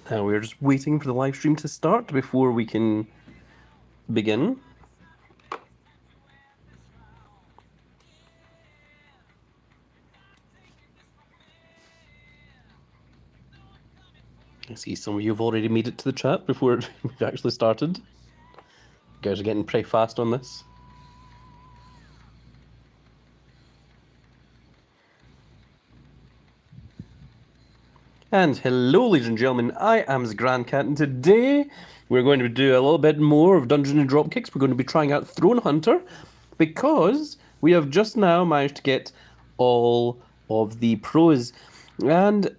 We're just waiting for the live stream to start before we can begin. I see some of you have already made it to the chat before we've actually started. You guys are getting pretty fast on this. And hello, ladies and gentlemen, I am the Grand Cat, and today we're going to do a little bit more of Dungeons and Dropkicks. We're going to be trying out Throne Hunter, because we have just now managed to get all of the pros. And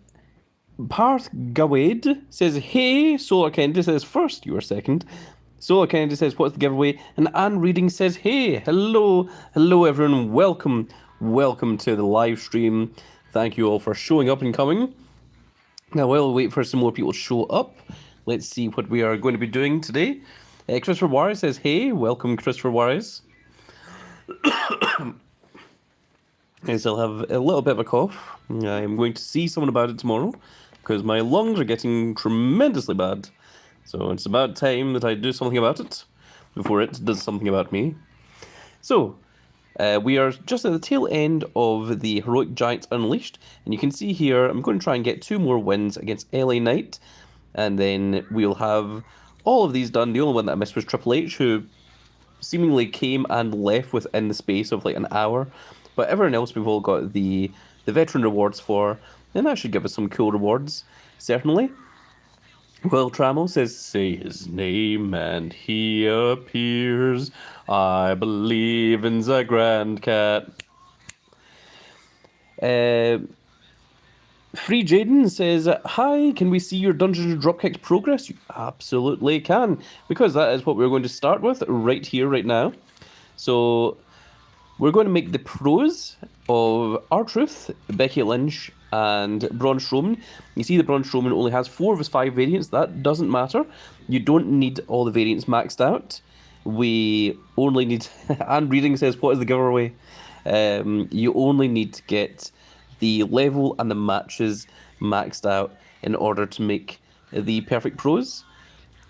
Parth Gawade says, hey, Solar Kennedy says, first, you are second. Solar Kennedy says, what's the giveaway? And Anne Reading says, hey, hello everyone, welcome to the live stream. Thank you all for showing up and coming. Now, we'll wait for some more people to show up. Let's see what we are going to be doing today. Christopher Warris says, hey, welcome, Christopher Warris. I still have a little bit of a cough. I'm going to see someone about it tomorrow, because my lungs are getting tremendously bad. So it's about time that I do something about it, before it does something about me. So, we are just at the tail end of the Heroic Giants Unleashed, and you can see here, I'm going to try and get 2 more wins against LA Knight, and then we'll have all of these done. The only one that I missed was Triple H, who seemingly came and left within the space of like an hour, but everyone else we've all got the veteran rewards for, and that should give us some cool rewards, certainly. Will Trammell says, say his name and he appears. I believe in the Grand Cat. Free Jaden says, hi, can we see your Dungeons and Dropkicks progress? You absolutely can, because that is what we're going to start with right here, right now. So we're going to make the pros of R-Truth, Becky Lynch, and Braun Strowman. You see the Braun Strowman only has 4 of his 5 variants. That doesn't matter. You don't need all the variants maxed out. We only need... Anne Reading says, what is the giveaway? You only need to get the level and the matches maxed out in order to make the perfect pros.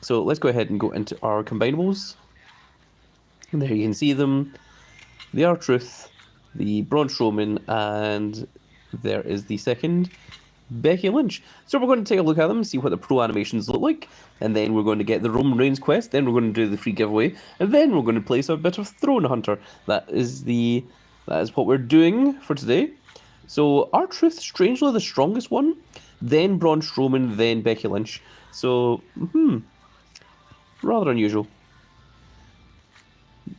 So let's go ahead and go into our combinables. And there you can see them. The R-Truth, the Braun Strowman, and there is the second, Becky Lynch. So we're going to take a look at them, see what the pro animations look like, and then we're going to get the Roman Reigns quest, then we're going to do the free giveaway, and then we're going to place a bit of Throne Hunter. That is what we're doing for today. So R-Truth, strangely the strongest one, then Braun Strowman, then Becky Lynch. So, rather unusual.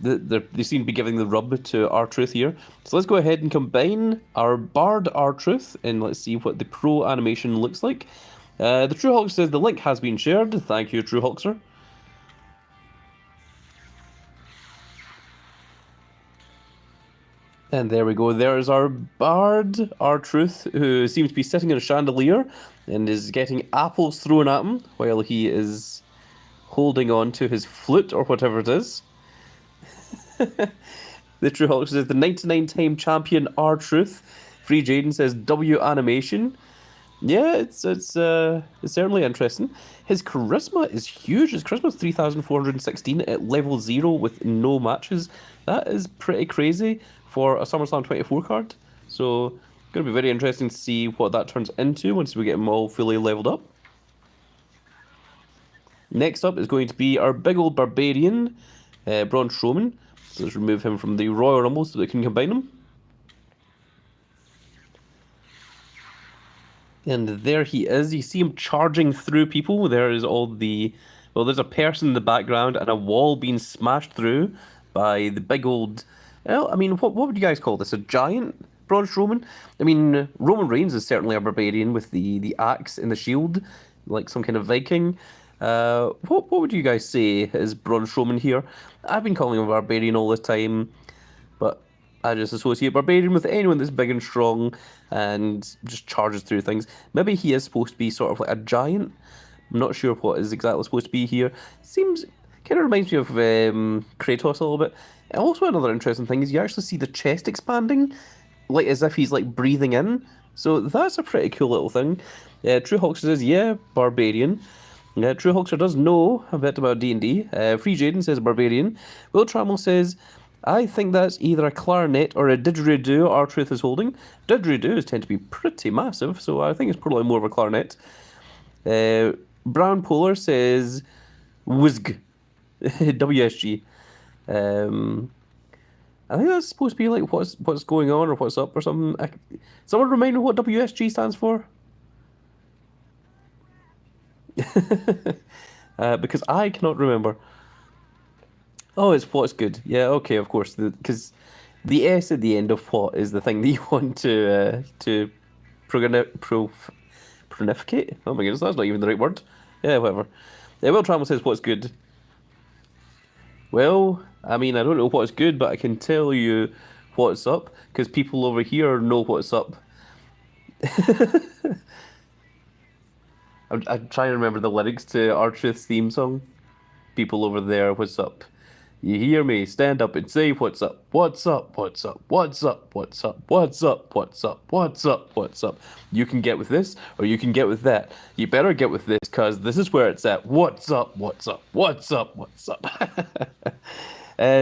They seem to be giving the rub to R-Truth here. So let's go ahead and combine our Bard R-Truth, and let's see what the pro animation looks like. The True Hulk says the link has been shared. Thank you, True Hulkster. And there we go. There's our Bard R-Truth, who seems to be sitting in a chandelier and is getting apples thrown at him while he is holding on to his flute or whatever it is. The True Hulk says the 99-time champion R-Truth. Free Jaden says W animation. Yeah, it's certainly interesting. His charisma is huge. His charisma is 3,416 at level 0 with no matches. That is pretty crazy for a SummerSlam 24 card. So, going to be very interesting to see what that turns into once we get him all fully leveled up. Next up is going to be our big old barbarian, Braun Strowman. So let's remove him from the Royal Rumble so that we can combine them. And there he is. You see him charging through people. There is all the... Well, there's a person in the background and a wall being smashed through by the big old... Well, I mean, what would you guys call this? A giant Braun Strowman? I mean, Roman Reigns is certainly a barbarian with the axe and the shield, like some kind of Viking. What would you guys say is Braun Strowman here? I've been calling him a barbarian all this time, but I just associate barbarian with anyone that's big and strong and just charges through things. Maybe he is supposed to be sort of like a giant. I'm not sure what is exactly supposed to be here. Seems kind of reminds me of Kratos a little bit. Also, another interesting thing is you actually see the chest expanding, like as if he's like breathing in. So that's a pretty cool little thing. True Hulkster says, yeah, Barbarian. True Hulkster does know a bit about D&D. Free Jaden says Barbarian. Will Trammell says, I think that's either a clarinet or a didgeridoo R-Truth is holding. Didgeridoos tend to be pretty massive, so I think it's probably more of a clarinet. Brown Polar says WSG. WSG. I think that's supposed to be like what's going on or what's up or something. Someone remind me what WSG stands for? Because I cannot remember. Oh, it's what's good. Yeah, okay, of course. Because the S at the end of what is the thing that you want to pronificate? Oh my goodness, that's not even the right word. Yeah, whatever. Will Trammell says what's good. Well, I mean, I don't know what's good, but I can tell you what's up because people over here know what's up. I'm trying to remember the lyrics to R-Truth's theme song. People over there, what's up? You hear me? Stand up and say what's up. What's up? What's up? What's up? What's up? What's up? What's up? What's up? What's up? You can get with this or you can get with that. You better get with this because this is where it's at. What's up? What's up? What's up? What's up?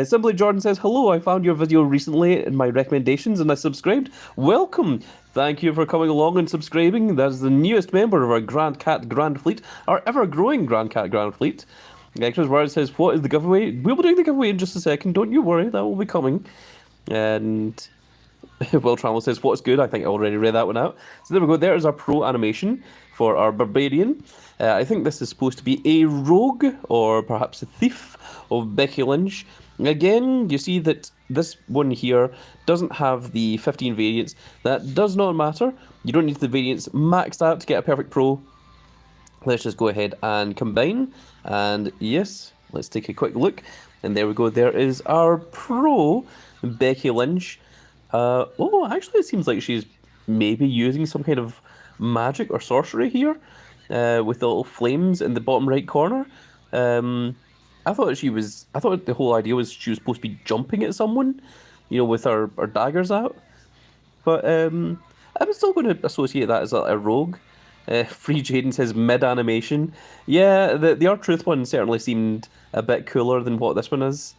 Simply Jordan says, hello, I found your video recently in my recommendations and I subscribed. Welcome. Thank you for coming along and subscribing. That is the newest member of our Grand Cat Grand Fleet, our ever-growing Grand Cat Grand Fleet. Chris Ward says, what is the giveaway? We'll be doing the giveaway in just a second. Don't you worry, that will be coming. And Will Trammell says, what's good? I think I already read that one out. So there we go. There's our pro animation for our Barbarian. I think this is supposed to be a rogue or perhaps a thief of Becky Lynch. Again, you see that this one here doesn't have the 15 variants. That does not matter. You don't need the variants maxed out to get a perfect pro. Let's just go ahead and combine. And yes, let's take a quick look. And there we go. There is our pro Becky Lynch. Oh, actually, it seems like she's maybe using some kind of magic or sorcery here with the little flames in the bottom right corner. I thought the whole idea was she was supposed to be jumping at someone, you know, with her daggers out. But I'm still going to associate that as a rogue. Free Jaden says mid-animation. Yeah, the R-Truth one certainly seemed a bit cooler than what this one is.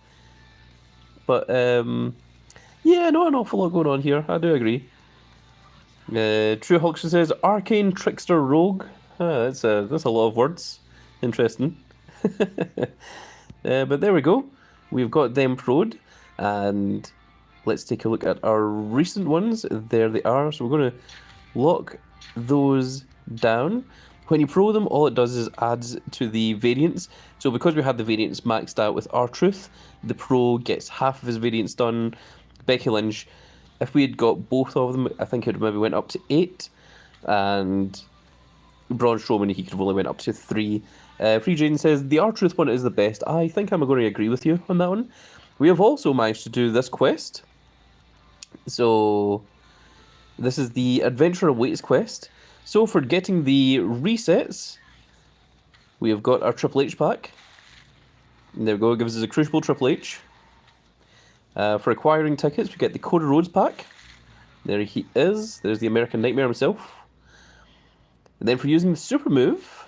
But, yeah, not an awful lot going on here. I do agree. True Hulkster says Arcane Trickster Rogue. That's a lot of words. Interesting. But there we go. We've got them pro'd. And let's take a look at our recent ones. There they are. So we're going to lock those down. When you pro them, all it does is adds to the variants. So because we had the variants maxed out with R-Truth, the pro gets half of his variants done. Becky Lynch, if we had got both of them, I think it maybe went up to 8. And Braun Strowman, he could have only went up to 3. Free Jaden says, the R-Truth one is the best. I think I'm going to agree with you on that one. We have also managed to do this quest. So this is the Adventure Awaits quest. So for getting the resets, we have got our Triple H pack. And there we go, it gives us a Crucible Triple H. For acquiring tickets, we get the Cody Rhodes pack. There he is. There's the American Nightmare himself. And then for using the super move,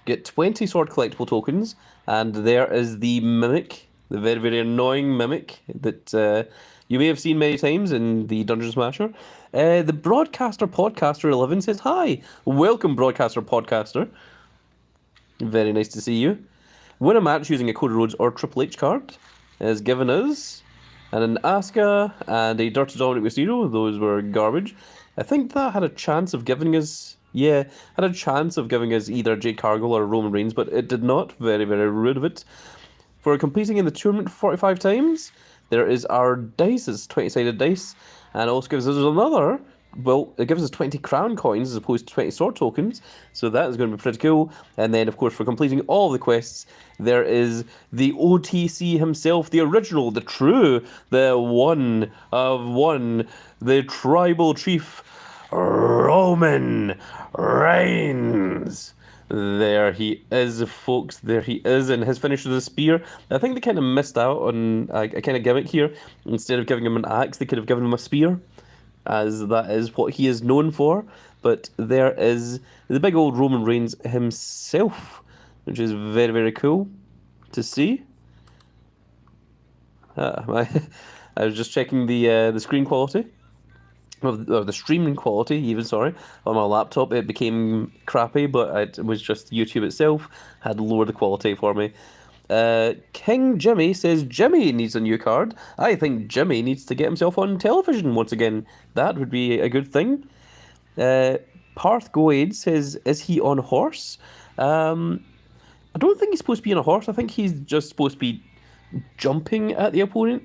get 20 sword collectible tokens. And there is the Mimic, the very, very annoying Mimic that you may have seen many times in the Dungeon Smasher. The Broadcaster Podcaster 11 says, hi, welcome Broadcaster Podcaster. Very nice to see you. Win a match using a Cody Rhodes or Triple H card is given us an Asuka and a Dirty Dominic Mysterio. Those were garbage. I think that had a chance of giving us, either Jade Cargill or Roman Reigns, but it did not. Very, very rude of it. For completing in the tournament 45 times, there is our dice, it's 20-sided dice, and it also gives us another, well, it gives us 20 crown coins as opposed to 20 sword tokens, so that is going to be pretty cool. And then, of course, for completing all the quests, there is the OTC himself, the original, the true, the one of one, the tribal chief, Roman Reigns. There he is, folks. There he is, and his finish with a spear. I think they kind of missed out on a kind of gimmick here. Instead of giving him an axe, they could have given him a spear. as that is what he is known for. But there is the big old Roman Reigns himself, which is very, very cool to see. I was just checking the screen quality. Of the streaming quality, even, sorry, on my laptop. It became crappy, but it was just YouTube itself had lowered the quality for me. King Jimmy says Jimmy needs a new card. I think Jimmy needs to get himself on television once again. That would be a good thing. Parth Goade says, is he on a horse? I don't think he's supposed to be on a horse. I think he's just supposed to be jumping at the opponent.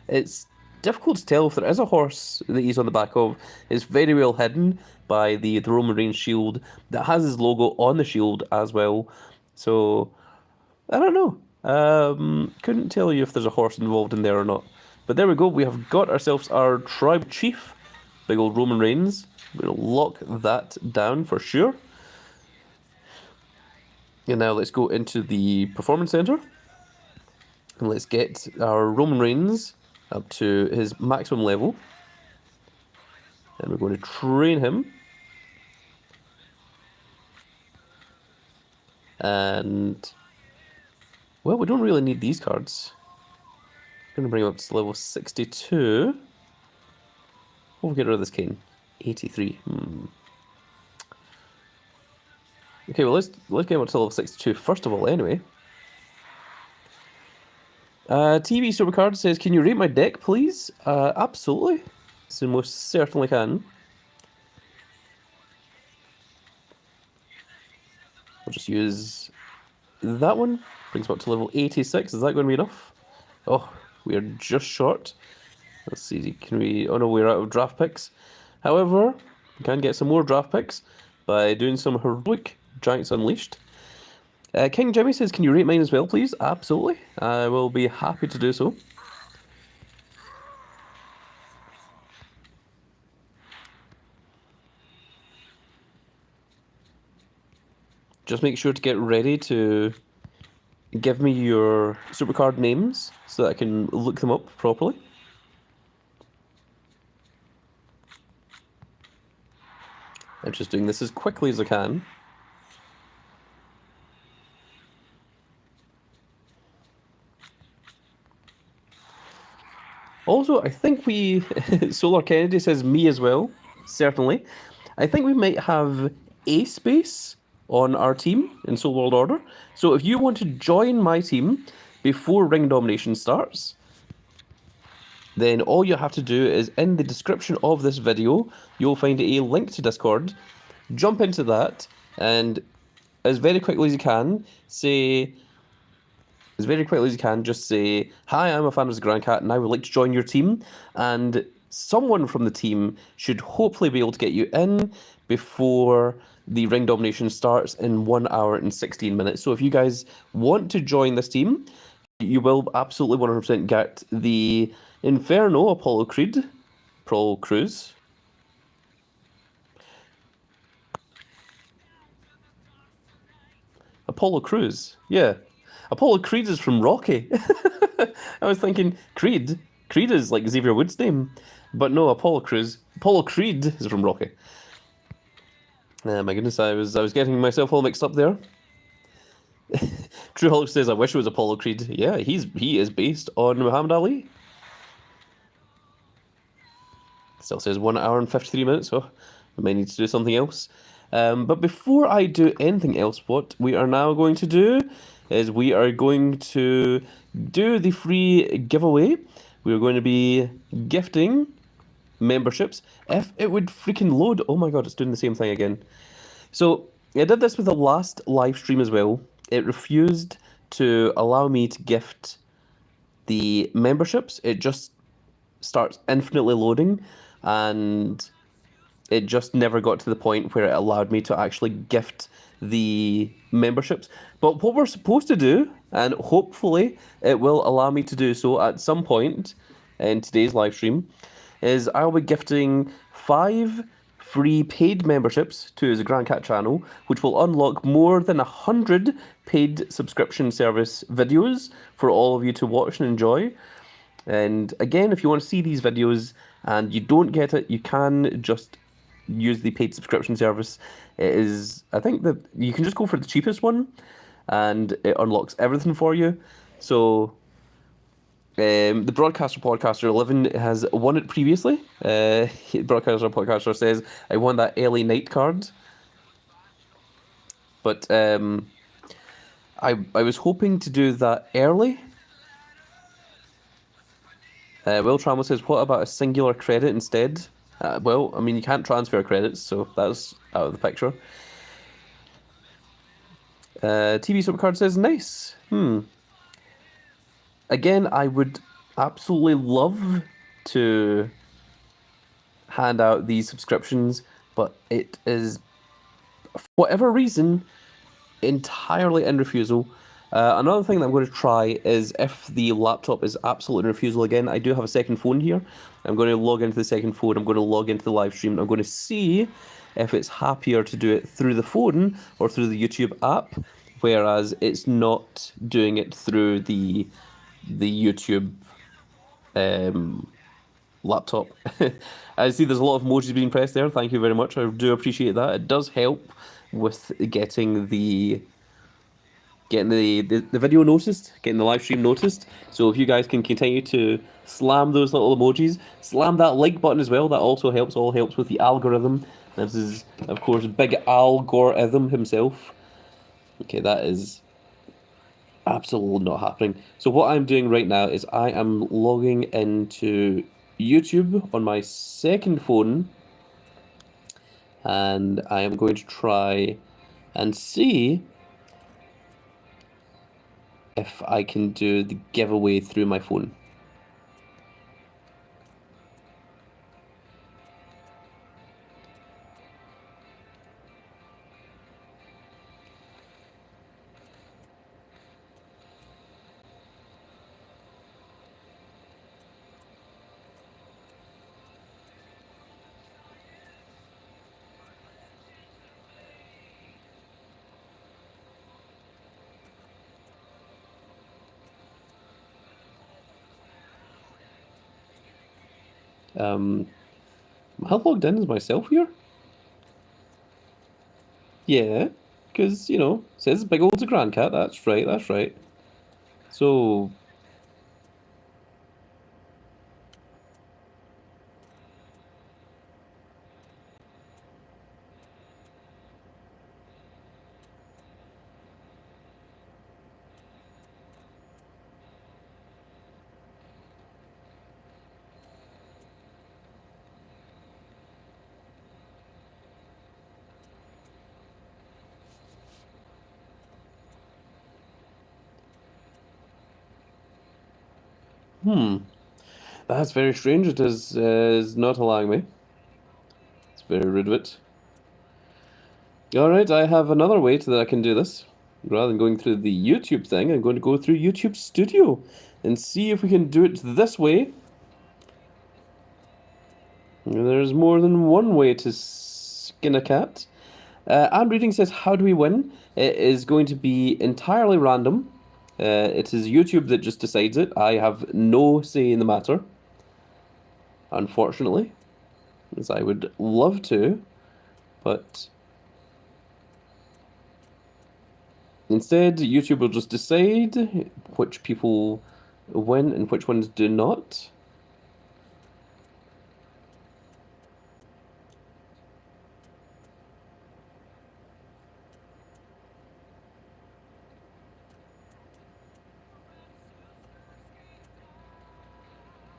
It's difficult to tell if there is a horse that he's on the back of. It's very well hidden by the Roman Reigns shield that has his logo on the shield as well. So, I don't know. Couldn't tell you if there's a horse involved in there or not. But there we go. We have got ourselves our tribe chief, big old Roman Reigns. We're going to lock that down for sure. And now let's go into the Performance Center. And let's get our Roman Reigns up to his maximum level. And we're going to train him. And, well, we don't really need these cards. I'm going to bring him up to level 62. We'll get rid of this Kane. 83. Okay, well, let's get him up to level 62 first of all, anyway. TV Supercard says, can you rate my deck, please? Absolutely. So most certainly can. We'll just use that one. Brings him up to level 86. Is that going to be enough? Oh, we are just short. Let's see, can we... Oh no, we're out of draft picks. However, we can get some more draft picks by doing some heroic Giants Unleashed. King Jimmy says, can you rate mine as well, please? Absolutely. I will be happy to do so. Just make sure to get ready to give me your supercard names so that I can look them up properly. I'm just doing this as quickly as I can. Also, I think we... Solar Kennedy says me as well, certainly. I think we might have a space on our team in Soul World Order. So if you want to join my team before Ring Domination starts, then all you have to do is in the description of this video, you'll find a link to Discord. Jump into that and as very quickly as you can, just say, hi, I'm a fan of the Grand Cat and I would like to join your team. And someone from the team should hopefully be able to get you in before the Ring Domination starts in 1 hour and 16 minutes. So if you guys want to join this team, you will absolutely 100% get the Inferno Apollo Crews. Apollo Crews, yeah. Apollo Creed is from Rocky. I was thinking Creed. Creed is like Xavier Woods' name. But no, Apollo Crews. Apollo Creed is from Rocky. My goodness, I was getting myself all mixed up there. True Hulk says, I wish it was Apollo Creed. Yeah, he is based on Muhammad Ali. Still says 1 hour and 53 minutes, so I may need to do something else. But before I do anything else, what we are now going to do is we are going to do the free giveaway. We are going to be gifting memberships. If it would freaking load. Oh my god, it's doing the same thing again. So I did this with the last live stream as well. It refused to allow me to gift the memberships. It just starts infinitely loading and it just never got to the point where it allowed me to actually gift the memberships. But what we're supposed to do, and hopefully it will allow me to do so at some point in today's live stream, is I'll be gifting 5 free paid memberships to the Grand Cat channel, which will unlock more than 100 paid subscription service videos for all of you to watch and enjoy. And again, if you want to see these videos and you don't get it, you can just use the paid subscription service. It is, I think that you can just go for the cheapest one, and it unlocks everything for you. So, the broadcaster podcaster 11 has won it previously. Broadcaster podcaster says, "I won that LA night card," but I was hoping to do that early. Will Trammell says, "What about a singular credit instead?" Well, I mean, you can't transfer credits, so that's out of the picture. TV Supercard says, "Nice. Again, I would absolutely love to hand out these subscriptions, but it is, for whatever reason, entirely in refusal. Another thing that I'm going to try is if the laptop is absolutely in refusal again, I do have a second phone here. I'm going to log into the second phone, I'm going to log into the live stream, I'm going to see if it's happier to do it through the phone or through the YouTube app, whereas it's not doing it through the YouTube laptop. I see there's a lot of emojis being pressed there. Thank you very much. I do appreciate that. It does help with getting the video noticed, getting the live stream noticed. So if you guys can continue to slam those little emojis, slam that like button as well. That also helps. All helps with the algorithm. This is, of course, big algorithm himself. Okay, that is absolutely not happening. So what I'm doing right now is I am logging into YouTube on my second phone, and I am going to try and see if I can do the giveaway through my phone. Am I logged in as myself here? Yeah, because, it says big old grand cat. That's right, that's right. So, that's very strange. It is not allowing me. It's very rude of it. Alright, I have another way that I can do this. Rather than going through the YouTube thing, I'm going to go through YouTube Studio and see if we can do it this way. There's more than one way to skin a cat. Am Reading says, "How do we win?" It is going to be entirely random. It is YouTube that just decides it. I have no say in the matter, unfortunately, as I would love to, but instead, YouTube will just decide which people win and which ones do not.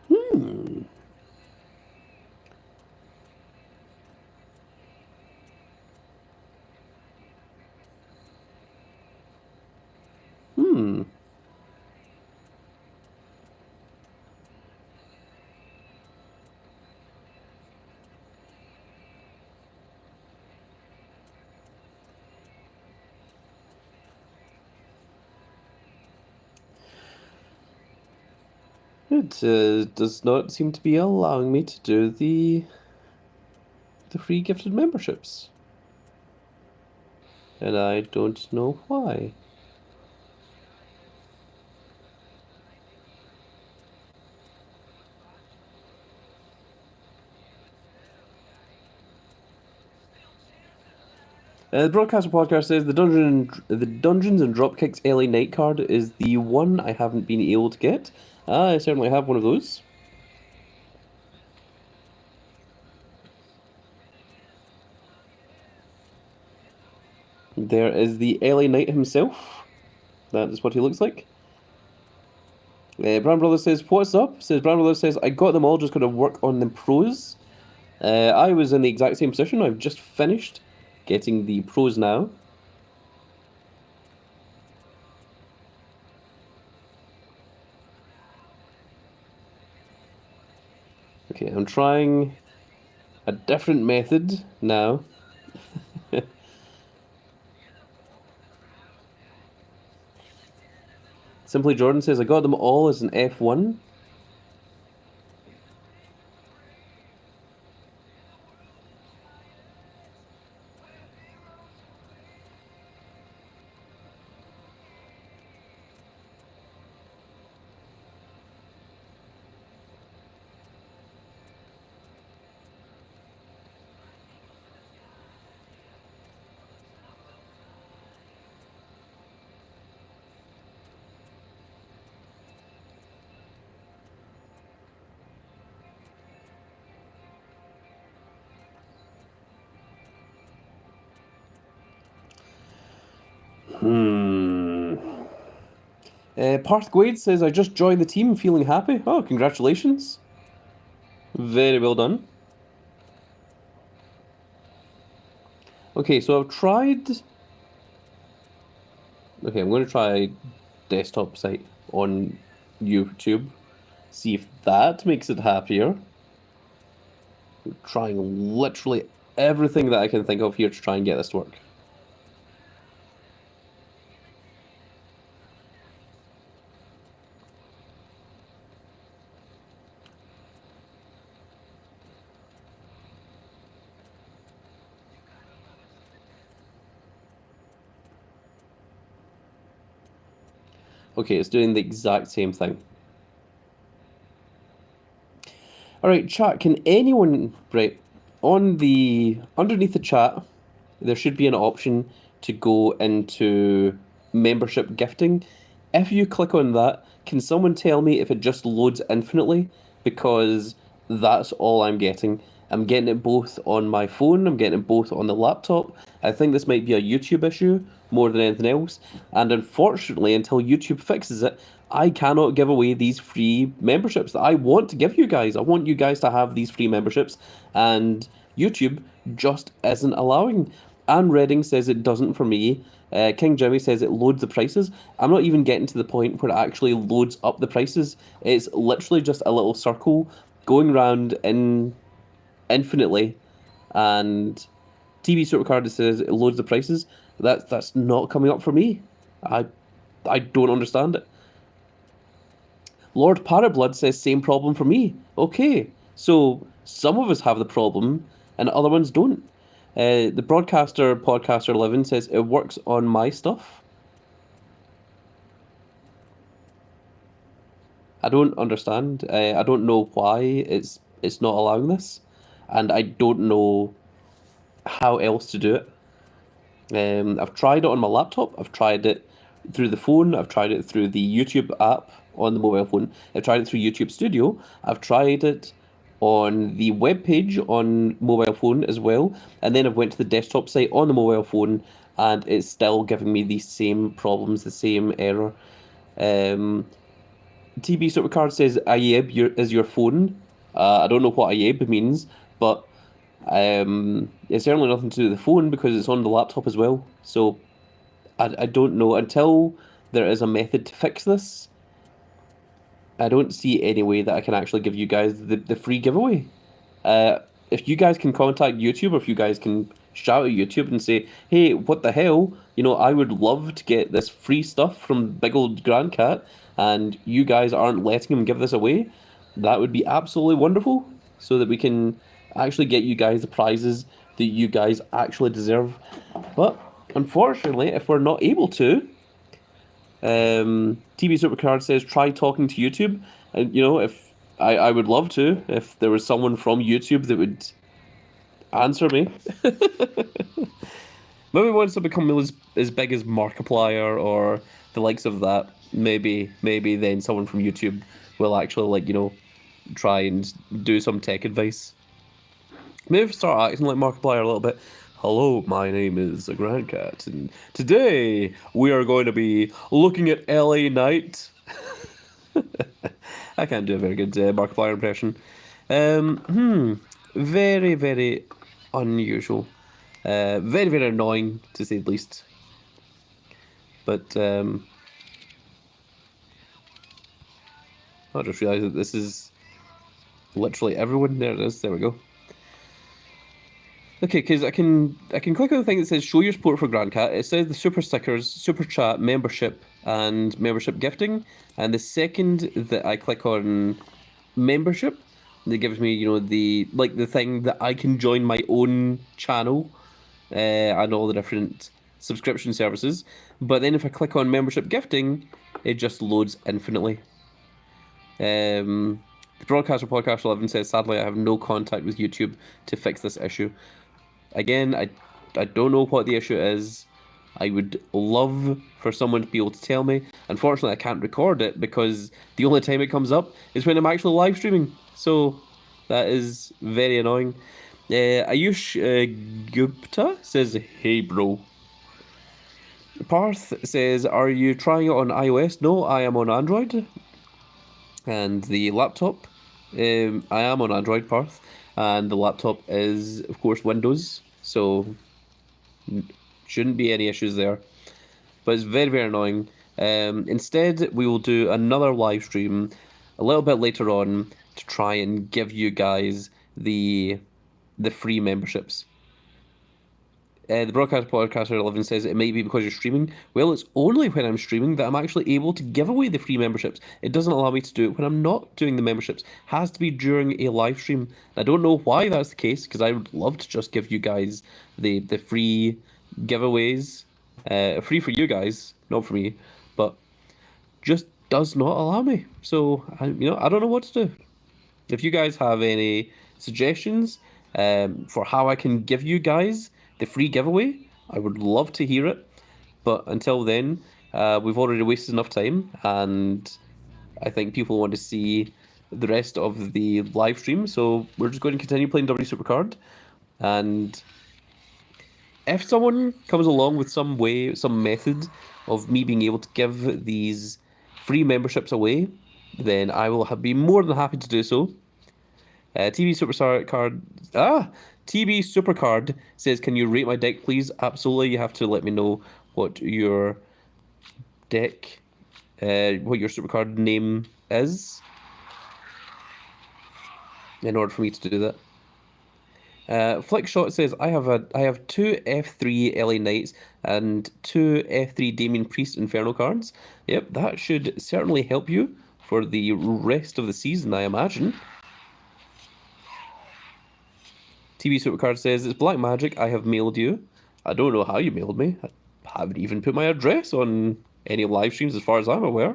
Hmm. Hmm. It does not seem to be allowing me to do the free gifted memberships. And I don't know why. The Broadcaster Podcast says the Dungeons and Dropkicks LA Night card is the one I haven't been able to get. I certainly have one of those. There is the LA Knight himself. That is what he looks like. Brown Brothers says, "What's up?" Says Brown Brothers says, "I got them all, just got to work on the pros." I was in the exact same position. I've just finished getting the pros now. Okay, I'm trying a different method now. Simply Jordan says, "I got them all as an F1." Parth Gwade says, "I just joined the team, feeling happy." Oh, congratulations. Very well done. Okay, so I've tried... Okay, I'm going to try desktop site on YouTube. See if that makes it happier. I'm trying literally everything that I can think of here to try and get this to work. Okay, it's doing the exact same thing. Alright, chat, can anyone... Right, underneath the chat, there should be an option to go into membership gifting. If you click on that, can someone tell me if it just loads infinitely? Because that's all I'm getting. I'm getting it both on my phone, I'm getting it both on the laptop. I think this might be a YouTube issue more than anything else. And unfortunately, until YouTube fixes it, I cannot give away these free memberships that I want to give you guys. I want you guys to have these free memberships, and YouTube just isn't allowing. Anne Redding says it doesn't for me. King Jimmy says it loads the prices. I'm not even getting to the point where it actually loads up the prices. It's literally just a little circle going around in infinitely, and TV Supercard says it loads the prices. That's not coming up for me. I don't understand it. Lord Parablood says same problem for me. Okay, so some of us have the problem and other ones don't. The podcaster 11 says it works on my stuff. I don't understand. I don't know why it's not allowing this, and I don't know how else to do it. I've tried it on my laptop. I've tried it through the phone. I've tried it through the YouTube app on the mobile phone. I've tried it through YouTube Studio. I've tried it on the web page on mobile phone as well. And then I've went to the desktop site on the mobile phone, and it's still giving me the same problems, the same error. TB Supercard says Ayeb is your phone. I don't know what Ayeb means, but it's certainly nothing to do with the phone because it's on the laptop as well. So I don't know. Until there is a method to fix this, I don't see any way that I can actually give you guys the free giveaway. If you guys can contact YouTube, or if you guys can shout at YouTube and say, "Hey, what the hell? You know, I would love to get this free stuff from Big Old Grand Cat, and you guys aren't letting him give this away," that would be absolutely wonderful, so that we can actually get you guys the prizes that you guys actually deserve. But unfortunately, if we're not able to, TV Supercard says try talking to YouTube, and you know, if I would love to, if there was someone from YouTube that would answer me. Maybe once I become as big as Markiplier or the likes of that, maybe then someone from YouTube will actually try and do some tech advice. Maybe start acting like Markiplier a little bit. Hello, my name is the Grand Cat, and today we are going to be looking at LA Knight. I can't do a very good Markiplier impression. Very, very unusual. Very, very annoying, to say the least. But, I just realised that this is literally everyone. There it is. There we go. Okay, because I can click on the thing that says show your support for Grand Cat. It says the super stickers, super chat, membership, and membership gifting. And the second that I click on membership, it gives me, the thing that I can join my own channel, and all the different subscription services. But then if I click on membership gifting, it just loads infinitely. The broadcaster podcast 11 says, sadly, I have no contact with YouTube to fix this issue. Again, I don't know what the issue is. I would love for someone to be able to tell me. Unfortunately, I can't record it because the only time it comes up is when I'm actually live streaming. So that is very annoying. Ayush Gupta says, hey bro. Parth says, are you trying it on iOS? No, I am on Android. And the laptop, I am on Android, Parth. And the laptop is, of course, Windows, so shouldn't be any issues there. But it's very, very annoying. Instead, we will do another live stream a little bit later on to try and give you guys the free memberships. The broadcast podcaster 11 says it may be because you're streaming. Well, it's only when I'm streaming that I'm actually able to give away the free memberships. It doesn't allow me to do it when I'm not doing the memberships. It has to be during a live stream. I don't know why that's the case, because I would love to just give you guys the free giveaways. Free for you guys, not for me, but just does not allow me. So I don't know what to do. If you guys have any suggestions for how I can give you guys the free giveaway, I would love to hear it. But until then, we've already wasted enough time, and I think people want to see the rest of the live stream. So we're just going to continue playing W Supercard. And if someone comes along with some method of me being able to give these free memberships away, then I will be more than happy to do so. TB Supercard says, can you rate my deck, please? Absolutely. You have to let me know what your deck, what your Supercard name is, in order for me to do that. Flickshot says, I have 2 F3 LA Knights and 2 F3 Damien Priest Inferno cards. Yep, that should certainly help you for the rest of the season, I imagine. TV Supercard says, it's Black Magic, I have mailed you. I don't know how you mailed me. I haven't even put my address on any live streams as far as I'm aware.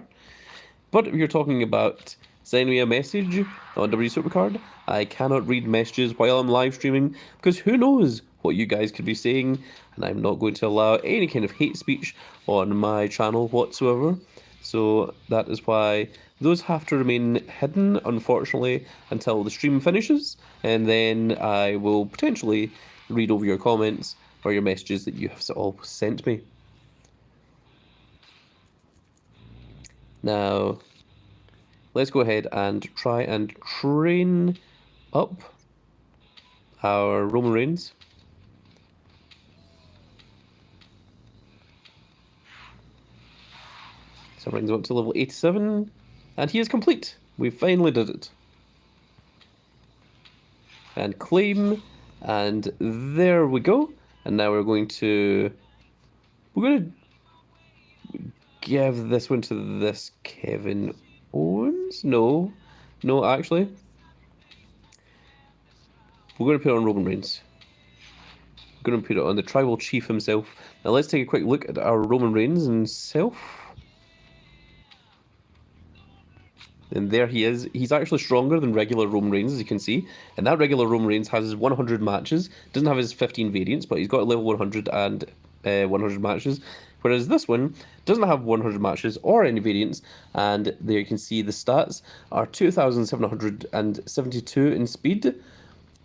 But if you're talking about sending me a message on W Supercard, I cannot read messages while I'm live streaming because who knows what you guys could be saying, and I'm not going to allow any kind of hate speech on my channel whatsoever. So that is why those have to remain hidden, unfortunately, until the stream finishes, and then I will potentially read over your comments or your messages that you have all sent me. Now, let's go ahead and try and train up our Roman Reigns. So brings him up to level 87, and he is complete. We finally did it. And claim, and there we go. And now we're going to give this one to this Kevin Owens. No, actually, we're going to put it on Roman Reigns. We're going to put it on the Tribal Chief himself. Now let's take a quick look at our Roman Reigns himself. And there he is. He's actually stronger than regular Roman Reigns, as you can see. And that regular Roman Reigns has his 100 matches. Doesn't have his 15 variants, but he's got a level 100 and 100 matches, whereas this one doesn't have 100 matches or any variants, and there you can see the stats are 2,772 in speed,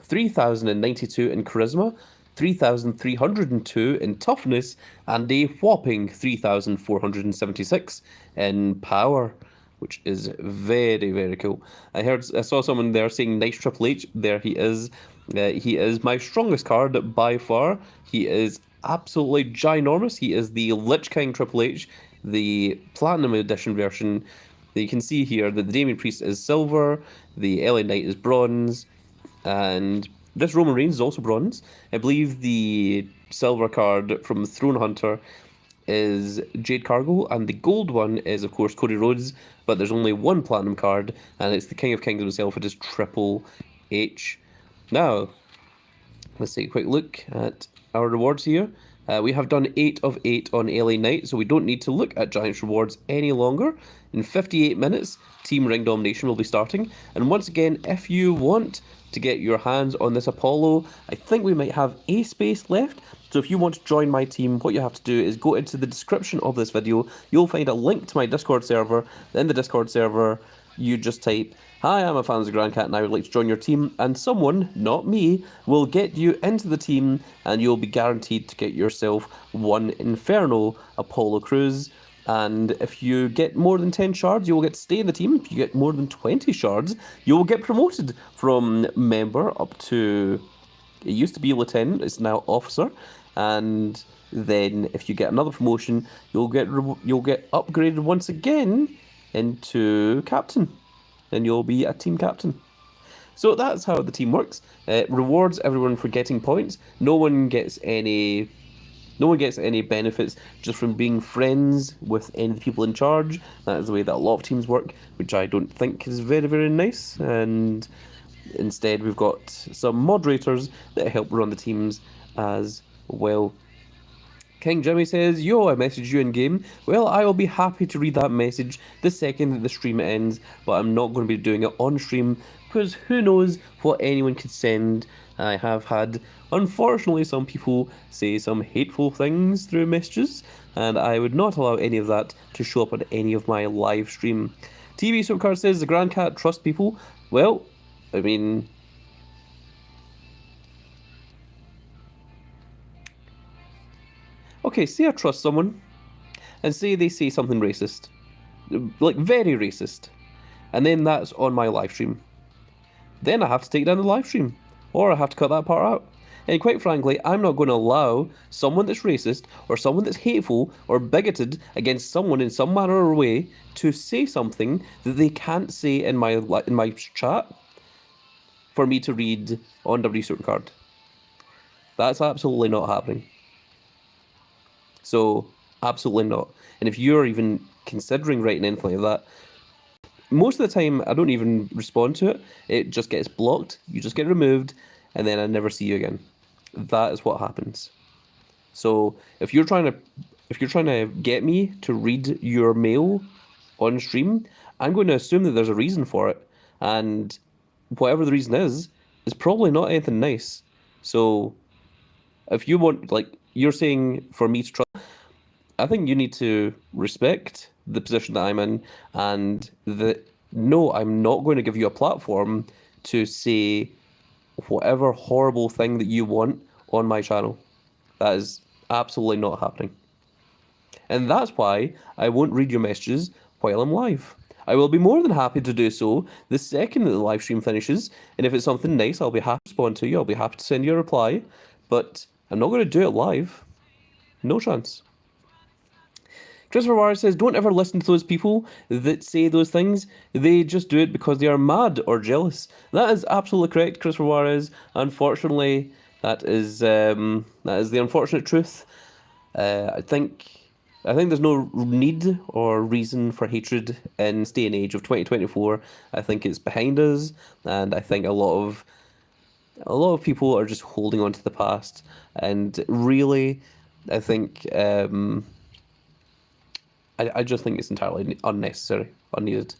3,092 in charisma, 3,302 in toughness, and a whopping 3,476 in power, which is very, very cool. I saw someone there saying, "Nice Triple H." There he is. He is my strongest card by far. He is absolutely ginormous. He is the Lich King Triple H, the Platinum Edition version. You can see here that the Damien Priest is silver, the LA Knight is bronze, and this Roman Reigns is also bronze. I believe the silver card from Throne Hunter is Jade Cargill, and the gold one is, of course, Cody Rhodes, but there's only one platinum card, and it's the King of Kings himself. It is Triple H. Now, let's take a quick look at our rewards here. We have done 8 of 8 on LA Knight, so we don't need to look at Giants rewards any longer. In 58 minutes, Team Ring Domination will be starting. And once again, if you want to get your hands on this Apollo, I think we might have a space left. So if you want to join my team, what you have to do is go into the description of this video. You'll find a link to my Discord server. In the Discord server, you just type, "Hi, I'm a fan of the Grand Cat and I would like to join your team," and someone, not me, will get you into the team and you'll be guaranteed to get yourself one Inferno Apollo Cruise. And if you get more than 10 shards, you will get to stay in the team. If you get more than 20 shards, you will get promoted from member up to, it used to be lieutenant, it's now officer. And then if you get another promotion, you'll get upgraded once again into captain, and you'll be a team captain. So that's how the team works. It rewards everyone for getting points. No one gets any benefits just from being friends with any of the people in charge. That is the way that a lot of teams work, which I don't think is very, very nice. And instead, we've got some moderators that help run the teams as well. King Jimmy says, "Yo, I messaged you in game." Well, I will be happy to read that message the second that the stream ends, but I'm not going to be doing it on stream because who knows what anyone could send. I have had, unfortunately, some people say some hateful things through messages, and I would not allow any of that to show up on any of my live stream. TV Supercard says, "The Grand Cat trust people." Well, I mean, okay, say I trust someone, and say they say something racist, like very racist, and then that's on my live stream. Then I have to take down the live stream, or I have to cut that part out. And quite frankly, I'm not going to allow someone that's racist, or someone that's hateful, or bigoted against someone in some manner or way to say something that they can't say in my chat for me to read on WWE Supercard. That's absolutely not happening. So, absolutely not. And if you're even considering writing anything like that, most of the time I don't even respond to it. It just gets blocked, you just get removed, and then I never see you again. That is what happens. So if you're trying to get me to read your mail on stream, I'm going to assume that there's a reason for it. And whatever the reason is probably not anything nice. So if you want, like, you're saying for me to trust, I think you need to respect the position that I'm in, and that no, I'm not going to give you a platform to say whatever horrible thing that you want on my channel. That is absolutely not happening. And that's why I won't read your messages while I'm live. I will be more than happy to do so the second that the live stream finishes, and if it's something nice, I'll be happy to respond to you, I'll be happy to send you a reply, but I'm not going to do it live. No chance. Christopher Warren says, "Don't ever listen to those people that say those things. They just do it because they are mad or jealous." That is absolutely correct, Christopher Juarez. Unfortunately, that is the unfortunate truth. I think there's no need or reason for hatred in this day and age of 2024. I think it's behind us, and I think a lot of people are just holding on to the past. And really, I think I just think it's entirely unnecessary, unneeded.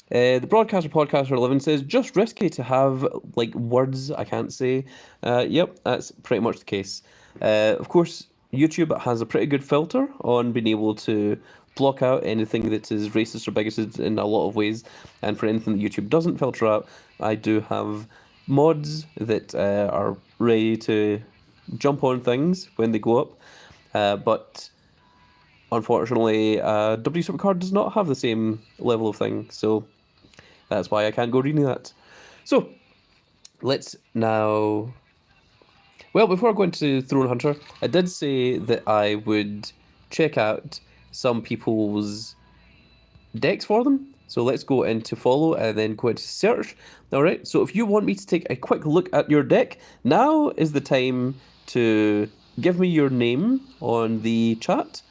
The broadcaster podcaster 11 says, "Just risky to have like words I can't say." Yep, that's pretty much the case. Of course, YouTube has a pretty good filter on being able to block out anything that is racist or bigoted in a lot of ways. And for anything that YouTube doesn't filter out, I do have mods that are ready to jump on things when they go up. But unfortunately, W Supercard does not have the same level of thing, so that's why I can't go reading that. So, let's now... Well, before I go into Throne Hunter, I did say that I would check out some people's decks for them. So let's go into follow and then go into search. Alright, so if you want me to take a quick look at your deck, now is the time to give me your name on the chat.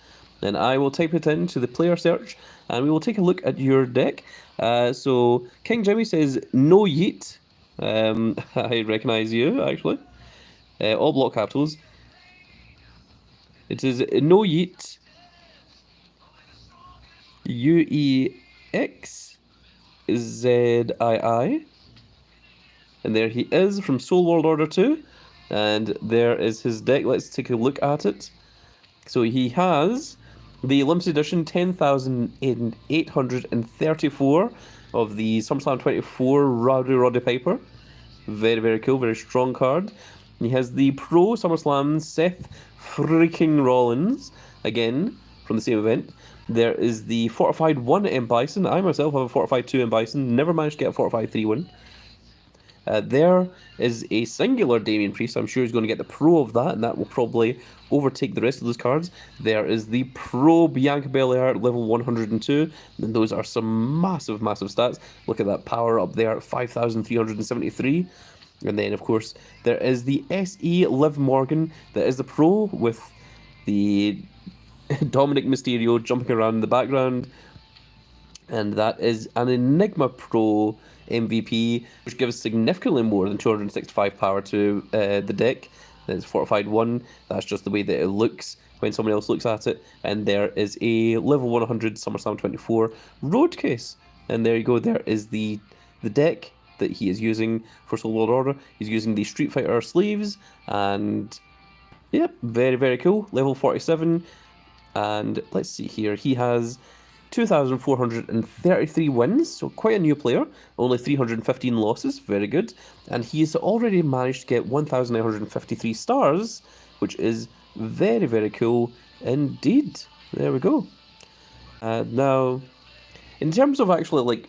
Then I will type it into the player search and we will take a look at your deck. So King Jimmy says, no yeet. I recognise you, actually. All block capitals. It is no yeet. UEXZII. And there he is from Soul World Order 2. And there is his deck. Let's take a look at it. So he has the limited edition 10,834 of the SummerSlam 24 Roddy Piper. Very, very cool. Very strong card. He has the Pro SummerSlam Seth freaking Rollins. Again, from the same event. There is the Fortified 1 M Bison. I myself have a Fortified 2 M Bison. Never managed to get a Fortified 3 one. There is a singular Damian Priest. I'm sure he's going to get the Pro of that, and that will probably overtake the rest of those cards. There is the Pro Bianca Belair at level 102, and those are some massive, massive stats. Look at that power up there at 5,373. And then, of course, there is the SE Liv Morgan that is the Pro with the Dominic Mysterio jumping around in the background. And that is an Enigma Pro MVP, which gives significantly more than 265 power to the deck. It's Fortified 1. That's just the way that it looks when someone else looks at it. And there is a level 100 SummerSlam 24 road case. And there you go. There is the deck that he is using for Soul World Order. He's using the Street Fighter sleeves. And yep, very, very cool. Level 47. And let's see here. He has 2,433 wins, so quite a new player. Only 315 losses, very good. And he's already managed to get 1,953 stars, which is very, very cool indeed. There we go. Now, in terms of actually,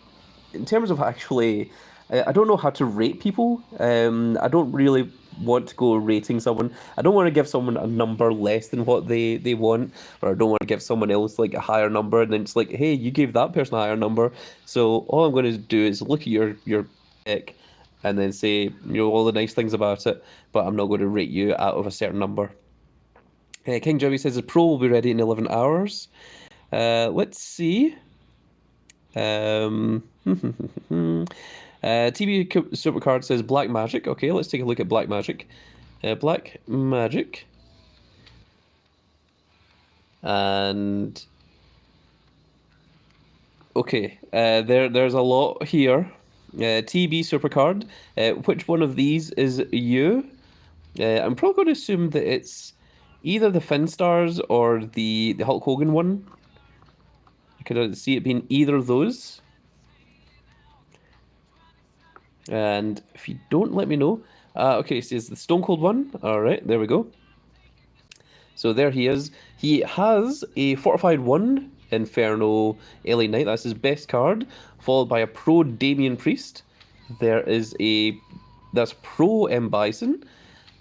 I don't know how to rate people. I don't really want to go rating someone. I don't want to give someone a number less than what they want, or I don't want to give someone else like a higher number, and then it's like, hey, you gave that person a higher number. So all I'm going to do is look at your deck and then say, all the nice things about it, but I'm not going to rate you out of a certain number. King Jimmy says the Pro will be ready in 11 hours. Let's see. TB Supercard says Black Magic. Okay, let's take a look at Black Magic. Black Magic. And... okay, there's a lot here. TB Supercard. Which one of these is you? I'm probably going to assume that it's either the Finstars or the Hulk Hogan one. I could see it being either of those. And if you don't let me know... okay, so it's the Stone Cold one. Alright, there we go. So there he is. He has a Fortified 1 Inferno LA Knight. That's his best card. Followed by a Pro Damian Priest. There is that's Pro M Bison.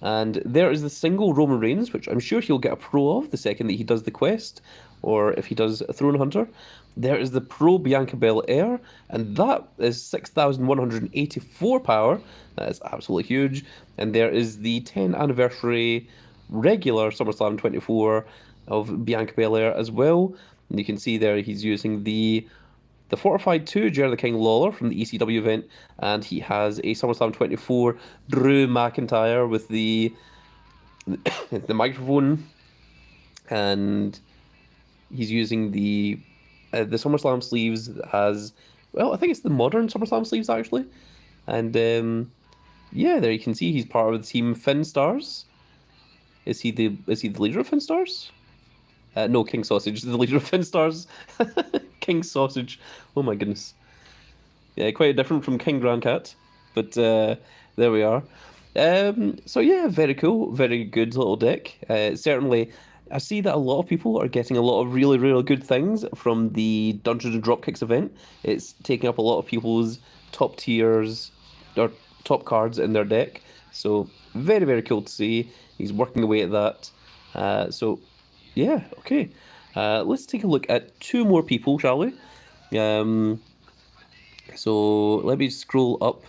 And there is the single Roman Reigns, which I'm sure he'll get a Pro of the second that he does the quest. Or if he does a Throne Hunter. There is the Pro Bianca Belair, and that is 6,184 power. That is absolutely huge. And there is the 10th anniversary regular SummerSlam 24 of Bianca Belair as well. And you can see there he's using the Fortified 2 Jerry the King Lawler from the ECW event, and he has a SummerSlam 24 Drew McIntyre with the microphone, and he's using the SummerSlam sleeves that has, well, I think it's the modern SummerSlam sleeves actually. And yeah, there you can see he's part of the team Finstars. Is he the leader of Finstars? No, King Sausage is the leader of Finstars. King Sausage. Oh my goodness. Yeah, quite different from King Grandcat, but there we are. So yeah, very cool, very good little deck. Certainly, I see that a lot of people are getting a lot of really, really good things from the Dungeons and Dropkicks event. It's taking up a lot of people's top tiers or top cards in their deck. So very, very cool to see. He's working away at that. So yeah, okay. Let's take a look at two more people, shall we? So let me scroll up.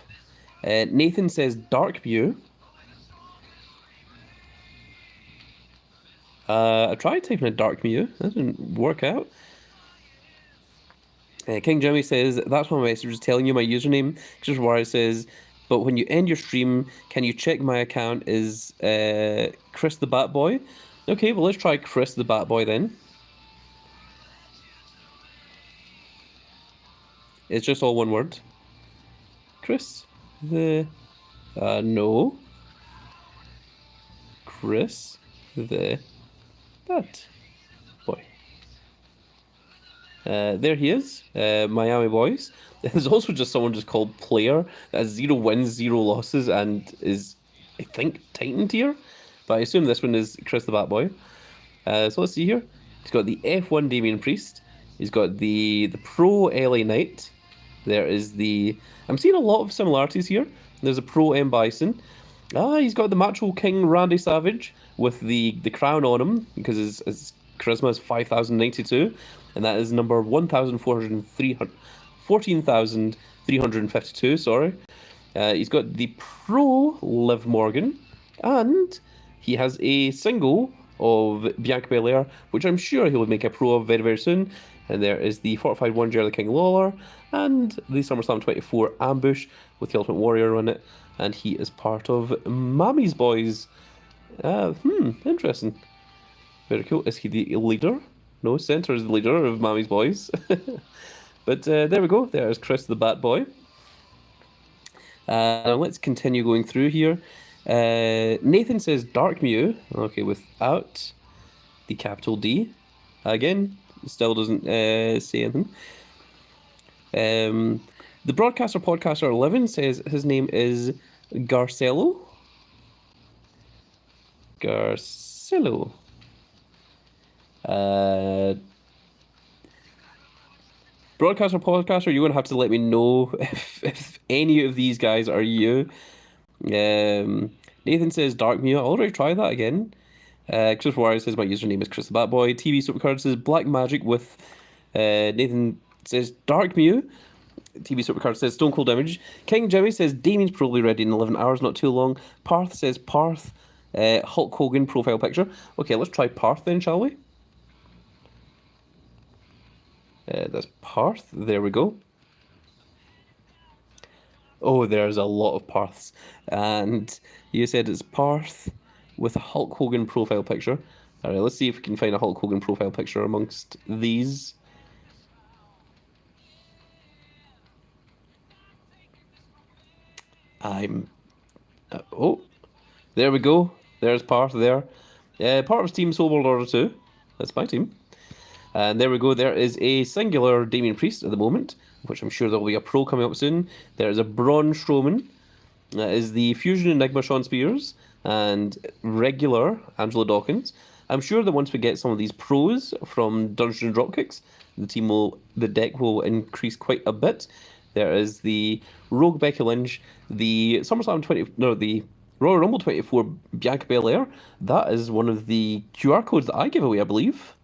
Nathan says Dark Mew. I tried typing a Dark Mew. That didn't work out. King Jimmy says, that's my message is telling you my username. Just where it says, but when you end your stream, can you check my account is Chris the Bat Boy? Okay, well let's try Chris the Bat Boy then. It's just all one word. Chris the... no. Chris the Bat Boy. There he is, Miami Boys. There's also just someone just called Player that has 0 wins, 0 losses, and is, I think, Titan tier. But I assume this one is Chris the Bat Boy. So let's see here. He's got the F1 Damien Priest. He's got the Pro LA Knight. There is the... I'm seeing a lot of similarities here. There's a Pro M Bison. He's got the Macho King Randy Savage with the crown on him because his charisma is 5,092, and that is number 14,352. Sorry. He's got the Pro Liv Morgan, and he has a single of Bianca Belair, which I'm sure he will make a pro of very, very soon. And there is the Fortified One Jerry King Lawler, and the SummerSlam 24 Ambush with the Ultimate Warrior on it. And he is part of Mammy's Boys. Interesting. Very cool. Is he the leader? No, Center is the leader of Mammy's Boys. But there we go. There's Chris the Bat Boy. Let's continue going through here. Nathan says Dark Mew. Okay, without the capital D. Again, still doesn't say anything. The Broadcaster Podcaster 11 says his name is Garcelo. Garcelo. Broadcaster Podcaster, you're going to have to let me know if any of these guys are you. Nathan says Dark Mew. I'll already try that again. Christopher Warrior says my username is Chris the Bat Boy. TV Supercard says Black Magic with Nathan says Dark Mew. TV Supercard says Stone Cold Image. King Jimmy says Damien's probably ready in 11 hours, not too long. Parth says Parth. Hulk Hogan profile picture. Okay, let's try Parth then, shall we? That's Parth. There we go. Oh, there's a lot of Parths. And you said it's Parth with a Hulk Hogan profile picture. Alright, let's see if we can find a Hulk Hogan profile picture amongst these. Oh, there we go. There's Parth there. Part of Team Soul World Order 2. That's my team. And there we go. There is a singular Damien Priest at the moment, which I'm sure there will be a pro coming up soon. There is a Braun Strowman. That is the Fusion Enigma Sean Spears and regular Angela Dawkins. I'm sure that once we get some of these pros from Dungeons and Dropkicks, the deck will increase quite a bit. There is the Rogue Becky Lynch, the the Royal Rumble 24 Bianca Belair. That is one of the QR codes that I gave away, I believe,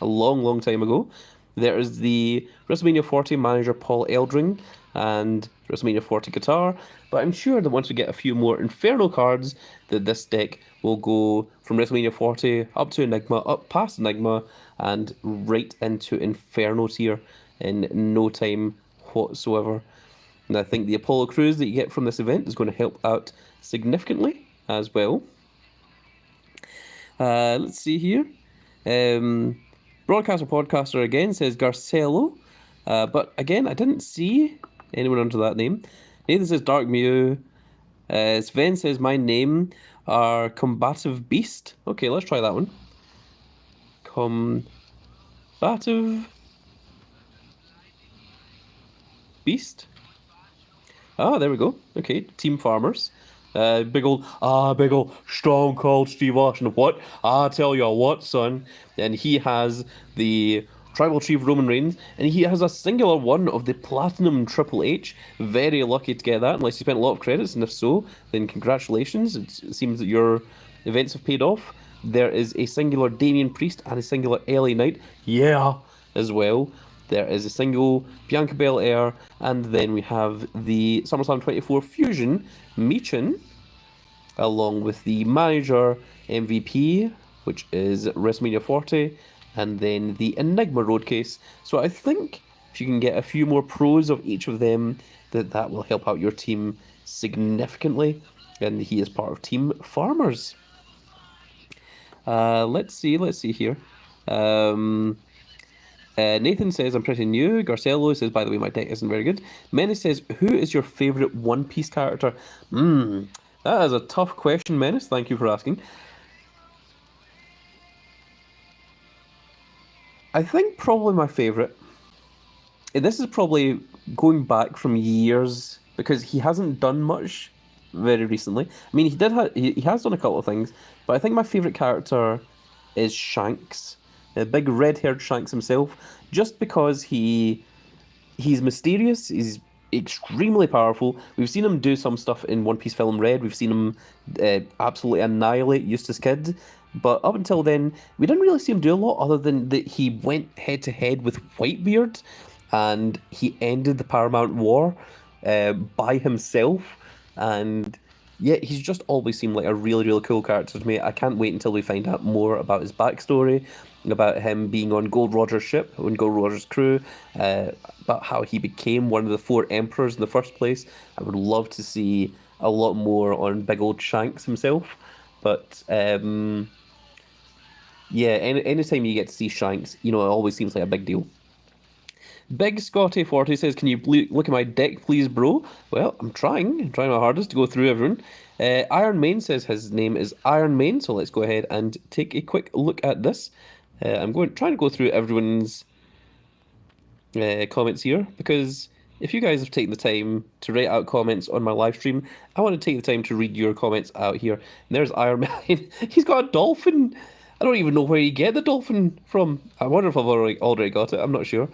a long, long time ago. There is the WrestleMania 40 manager Paul Eldring and WrestleMania 40 Qatar. But I'm sure that once we get a few more Inferno cards, that this deck will go from WrestleMania 40 up to Enigma, up past Enigma, and right into Inferno tier in no time whatsoever. And I think the Apollo Cruise that you get from this event is going to help out significantly as well. Let's see here. Broadcaster Podcaster again says Garcelo. But again, I didn't see anyone under that name. Nathan says Dark Mew. Sven says, my name are Combative Beast. Okay, let's try that one. Combative Beast. Ah, there we go. Okay, Team Farmers. Big old Stone Cold Steve Austin. What? I tell you what, son. And he has the Tribal Chief Roman Reigns, and he has a singular one of the Platinum Triple H. Very lucky to get that, unless you spent a lot of credits, and if so, then congratulations. It seems that your events have paid off. There is a singular Damian Priest and a singular LA Knight. Yeah, as well. There is a single Bianca Belair, and then we have the SummerSlam 24 Fusion, Michin, along with the manager MVP, which is WrestleMania 40, and then the Enigma Road Case. So I think if you can get a few more pros of each of them, that will help out your team significantly. And he is part of Team Farmers. Let's see here. Nathan says, I'm pretty new. Garcello says, by the way, my deck isn't very good. Menace says, who is your favourite One Piece character? That is a tough question, Menace. Thank you for asking. I think probably my favourite, and this is probably going back from years, because he hasn't done much very recently. I mean, he has done a couple of things, but I think my favourite character is Shanks. A big red-haired Shanks himself, just because he's mysterious, he's extremely powerful. We've seen him do some stuff in One Piece Film Red, we've seen him absolutely annihilate Eustace Kid, but up until then, we didn't really see him do a lot other than that he went head-to-head with Whitebeard, and he ended the Paramount War by himself, and yeah, he's just always seemed like a really, really cool character to me. I can't wait until we find out more about his backstory, about him being on Gold Roger's ship, on Gold Roger's crew, about how he became one of the four emperors in the first place. I would love to see a lot more on big old Shanks himself. But yeah, anytime you get to see Shanks, it always seems like a big deal. Big Scotty 40 says, can you look at my deck, please, bro? Well, I'm trying my hardest to go through everyone. Iron Main says his name is Iron Main, so let's go ahead and take a quick look at this. I'm trying to go through everyone's comments here, because if you guys have taken the time to write out comments on my live stream, I want to take the time to read your comments out here. And there's Iron Man. He's got a dolphin. I don't even know where you get the dolphin from. I wonder if I've already got it. I'm not sure.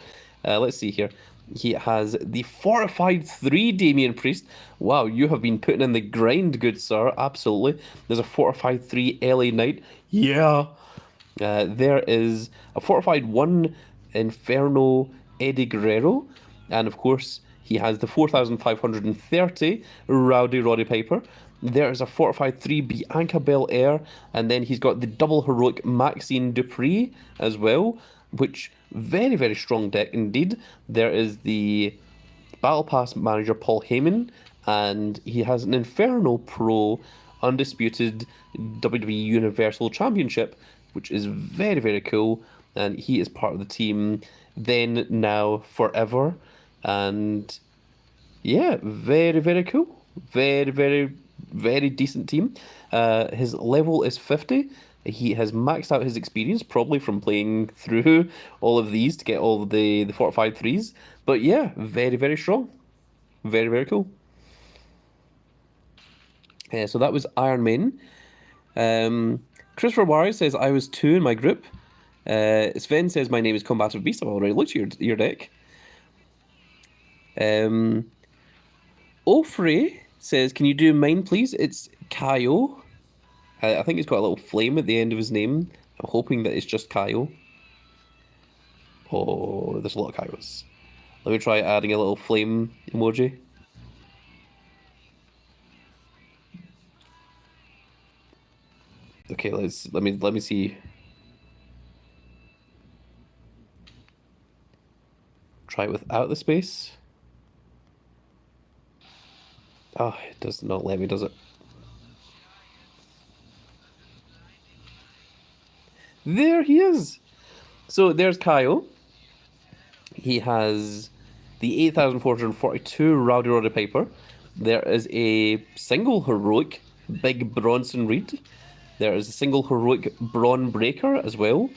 Let's see here. He has the Fortified 3 Damian Priest. Wow, you have been putting in the grind, good sir. Absolutely. There's a Fortified 3 LA Knight. Yeah. There is a Fortified 1 Inferno Eddie Guerrero. And of course, he has the 4,530 Rowdy Roddy Piper. There is a Fortified 3 Bianca Belair. And then he's got the double heroic Maxine Dupree as well, which very, very strong deck indeed. There is the Battle Pass manager Paul Heyman, and he has an Inferno Pro Undisputed WWE Universal Championship, which is very, very cool. And he is part of the team Then, Now, Forever. And yeah, very, very cool. Very, very, very decent team. His level is 50. He has maxed out his experience, probably from playing through all of these to get all of the fortified 3s. But yeah, very, very strong. Very, very cool. So that was Iron Man. Christopher Wari says, I was 2 in my group. Sven says, my name is Combative Beast. I've already looked at your deck. Ofrey says, can you do mine, please? It's Kaio. I think he's got a little flame at the end of his name. I'm hoping that it's just Kaio. Oh, there's a lot of Kaios. Let me try adding a little flame emoji. Okay, let me see. Try it without the space. Oh, it does not let me, does it? There he is. So there's Kyle. He has the 8,442 Rowdy Roddy Piper. There is a single heroic Big Bronson Reed. There is a single heroic Braun Breaker as well.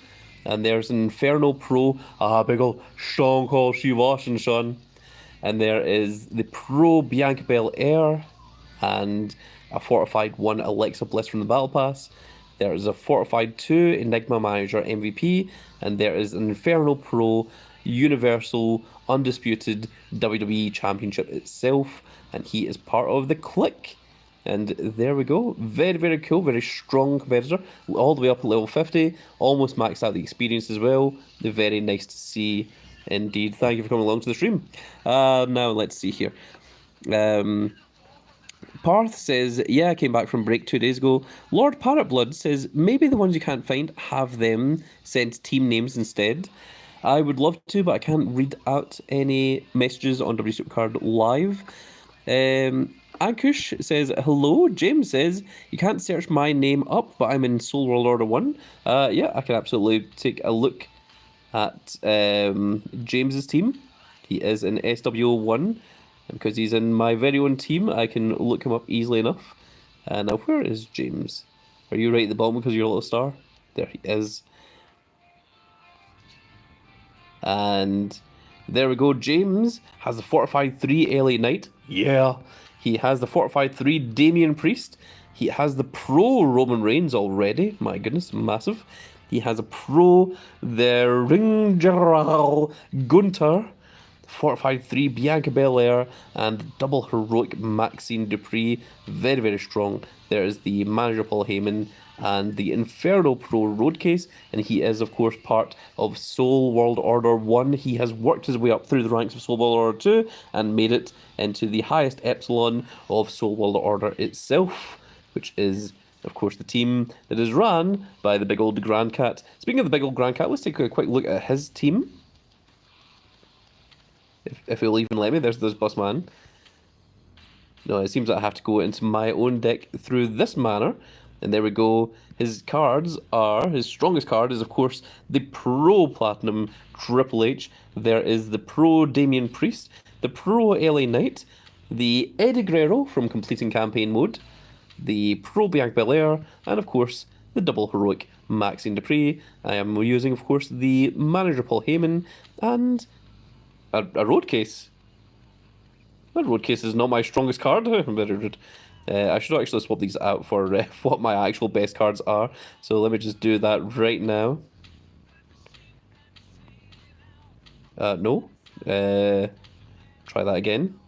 And there's an Inferno Pro, big ol' Stone Cold Steve Austin, son. And there is the Pro Bianca Belair and a Fortified 1 Alexa Bliss from the Battle Pass. There is a Fortified 2 Enigma Manager MVP, and there is an Inferno Pro Universal Undisputed WWE Championship itself, and he is part of the Click. And there we go. Very, very cool. Very strong competitor. All the way up at level 50. Almost maxed out the experience as well. Very nice to see indeed. Thank you for coming along to the stream. Now, let's see here. Parth says, yeah, I came back from break 2 days ago. Lord Parrotblood says, maybe the ones you can't find, have them send team names instead. I would love to, but I can't read out any messages on W Supercard Live. Ankush says, hello. James says, you can't search my name up, but I'm in Soul World Order 1. Yeah, I can absolutely take a look at James's team. He is in SW1, and because he's in my very own team, I can look him up easily enough. Now, where is James? Are you right at the bottom because you're a little star? There he is. And there we go. James has the Fortified 3 LA Knight. Yeah. He has the Fortified 3 Damian Priest. He has the Pro Roman Reigns already. My goodness, massive. He has a Pro, the Ring General Gunther, Fortified 3 Bianca Belair, and double heroic Maxine Dupree. Very, very strong. There is the Manager Paul Heyman and the Inferno Pro Roadcase, and he is, of course, part of Soul World Order 1. He has worked his way up through the ranks of Soul World Order 2 and made it into the highest epsilon of Soul World Order itself, which is, of course, the team that is run by the big old Grand Cat. Speaking of the big old Grand Cat, let's take a quick look at his team. If he'll even let me. There's this bus man. No, it seems like I have to go into my own deck through this manner. And there we go. His cards are, his strongest card is, of course, the Pro Platinum Triple H. There is the Pro Damian Priest, the Pro LA Knight, the Eddie Guerrero from Completing Campaign Mode, the Pro Bianca Belair, and, of course, the double heroic Maxine Dupree. I am using, of course, the Manager Paul Heyman and a road case. That road case is not my strongest card. I should actually swap these out for what my actual best cards are. So let me just do that right now. No. Try that again.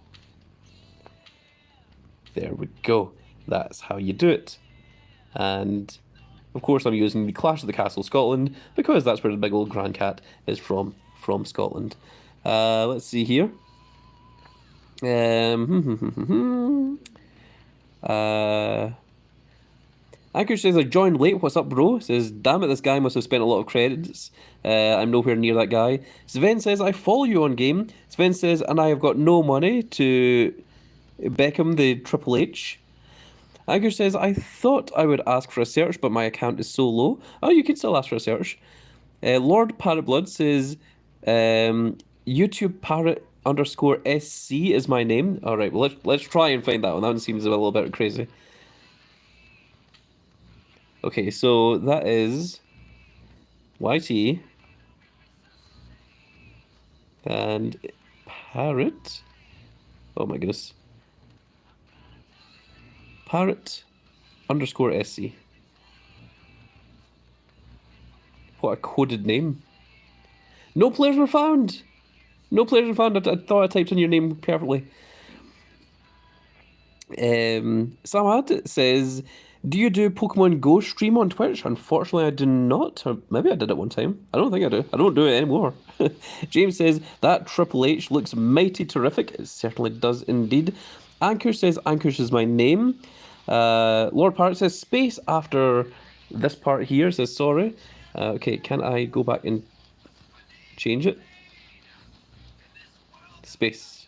There we go. That's how you do it. And, of course, I'm using the Clash of the Castle Scotland, because that's where the big old Grand Cat is from Scotland. Let's see here. Anchor says, I joined late. What's up, bro? Says, damn it, this guy must have spent a lot of credits. I'm nowhere near that guy. Sven says, I follow you on game. Sven says, and I have got no money to Beckham the Triple H. Anchor says, I thought I would ask for a search, but my account is so low. Oh, you can still ask for a search. Lord Parrotblood says, YouTube Parrot _ SC is my name. All right, well, let's try and find that one. That one seems a little bit crazy. Okay, so that is YT and Parrot. Oh my goodness. Parrot _ SC. What a coded name. No players were found. No players were found. I thought I typed in your name perfectly. Samad says, do you do Pokemon Go stream on Twitch? Unfortunately, I do not. Or maybe I did it one time. I don't think I do. I don't do it anymore. James says, that Triple H looks mighty terrific. It certainly does indeed. Ankush says, Ankush is my name. Lord Parrot says, space after this part here. Says, sorry. Okay, can I go back and change it? Space.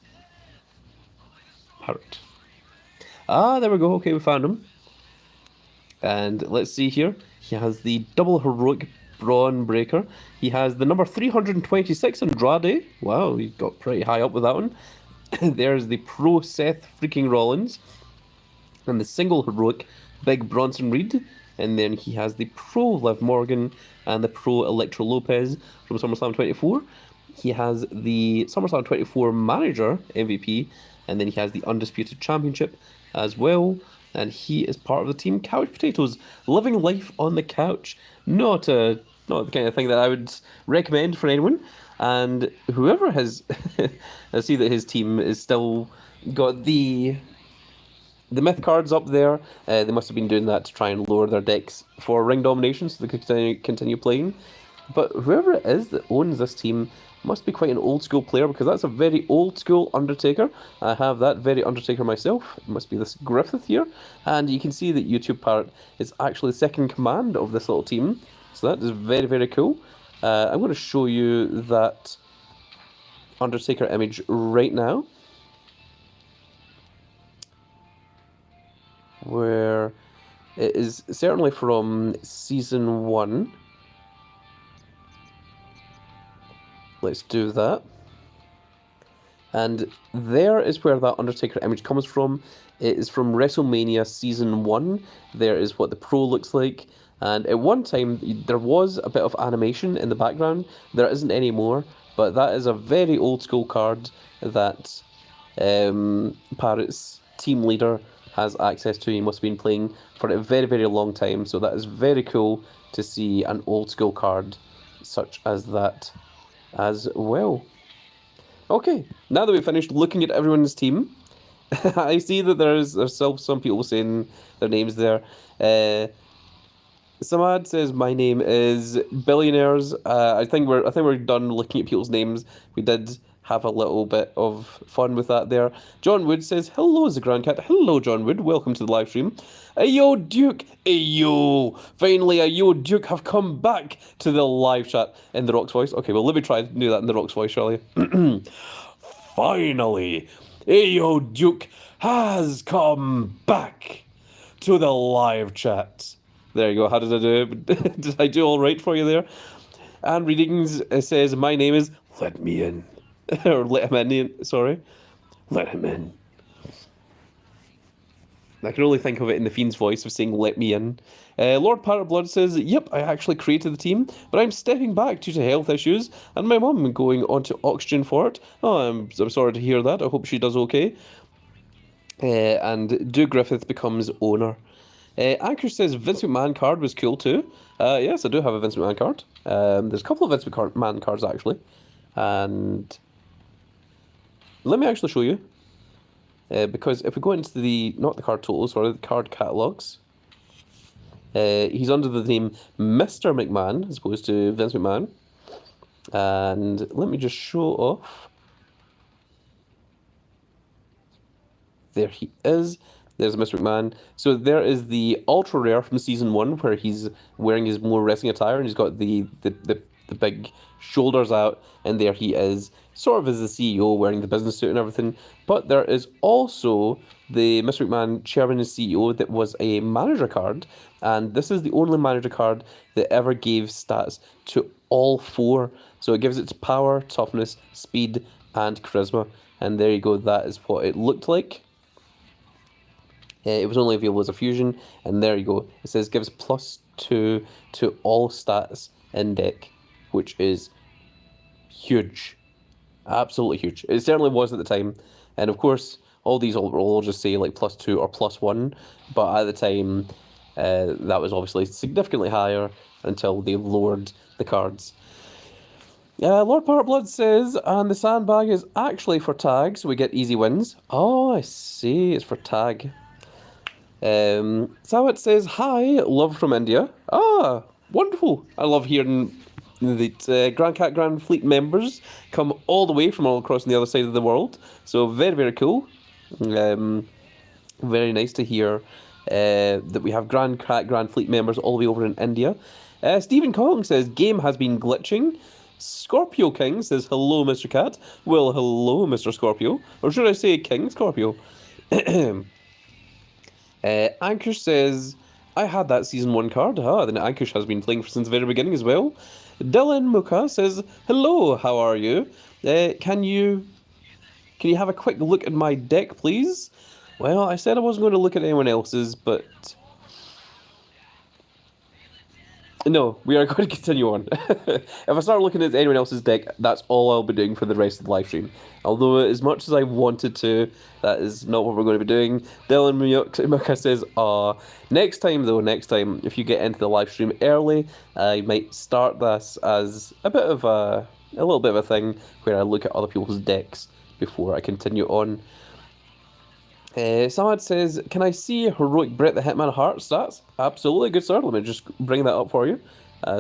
Parrot. Ah, there we go. Okay, we found him. And let's see here. He has the double heroic Braun Breaker. He has the number 326 Andrade. Wow, he got pretty high up with that one. There's the pro Seth freaking Rollins and the single heroic Big Bronson Reed. And then he has the pro Liv Morgan and the pro Electro Lopez from SummerSlam 24. He has the SummerSlam 24 manager MVP, and then he has the Undisputed Championship as well. And he is part of the team Couch Potatoes, living life on the couch. Not the kind of thing that I would recommend for anyone. And whoever has, I see that his team is still got the myth cards up there. They must have been doing that to try and lower their decks for ring domination so they could continue playing. But whoever it is that owns this team must be quite an old school player, because that's a very old school Undertaker. I have that very Undertaker myself. It must be this Griffith here. And you can see that YouTube Parrot is actually second command of this little team. So that is very, very cool. I'm going to show you that Undertaker image right now, where it is certainly from season 1. Let's do that. And there is where that Undertaker image comes from. It is from WrestleMania season 1. There is what the pro looks like. And at one time, there was a bit of animation in the background. There isn't anymore. But that is a very old school card that Parrot's team leader has access to. He must have been playing for a very, very long time. So that is very cool to see an old school card such as that as well. Okay, now that we've finished looking at everyone's team, I see that there's still some people saying their names there. Samad says my name is Billionaires. I think we're done looking at people's names. We did have a little bit of fun with that there. John Wood says, hello, Grand Cat. Hello, John Wood. Welcome to the live stream. Ayo, Duke. Ayo. Finally, Ayo, Duke have come back to the live chat in The Rock's voice. Okay, well, let me try to do that in The Rock's voice, shall I? Finally, Ayo, Duke has come back to the live chat. There you go. How did I do? Did I do all right for you there? And Readings says, my name is Let Me In. Or let him in, sorry. Let him in. I can only think of it in the Fiend's voice of saying let me in. Lord Parrotblood says, yep, I actually created the team, but I'm stepping back due to health issues, and my mum going onto oxygen for it. Oh, I'm sorry to hear that. I hope she does okay. And Duke Griffith becomes owner. Anchor says Vince McMahon card was cool too. Yes, I do have a Vince McMahon card. There's a couple of Vince McMahon cards actually. And let me actually show you. Because if we go into the, not the card totals, or the card catalogs, he's under the name Mr. McMahon as opposed to Vince McMahon. And let me just show off. There he is. There's Mr. McMahon. So there is the ultra rare from season 1 where he's wearing his more wrestling attire and he's got the big shoulders out, and there he is, sort of as the CEO wearing the business suit and everything. But there is also the Mr. McMahon chairman and CEO that was a manager card, and this is the only manager card that ever gave stats to all 4. So it gives it power, toughness, speed, and charisma. And there you go, that is what it looked like. It was only available as a fusion, and there you go. It says gives +2 to all stats in deck, which is huge. Absolutely huge. It certainly was at the time. And of course, all these will all just say like +2 or +1, but at the time, that was obviously significantly higher until they lowered the cards. Lord Parrotblood says, and the sandbag is actually for tag, so we get easy wins. Oh, I see, it's for tag. Sawat says, hi, love from India. Ah, wonderful. I love hearing that Grand Cat Grand Fleet members come all the way from all across on the other side of the world. So very, very cool. Very nice to hear that we have Grand Cat Grand Fleet members all the way over in India. Stephen Kong says, game has been glitching. Scorpio King says, hello, Mr. Cat. Well, hello, Mr. Scorpio. Or should I say King Scorpio? Ankush says, I had that season 1 card. Then Ankush has been playing since the very beginning as well. Dylan Muka says, hello, how are you? Can you can you have a quick look at my deck, please? Well, I said I wasn't going to look at anyone else's, but no, we are going to continue on. If I start looking at anyone else's deck, that's all I'll be doing for the rest of the live stream. Although, as much as I wanted to, that is not what we're going to be doing. Dylan Muyuka says, next time though, if you get into the live stream early, I might start this as a little bit of a thing where I look at other people's decks before I continue on. Samad says, can I see Heroic Brett the Hitman Heart stats? Absolutely, good sir. Let me just bring that up for you.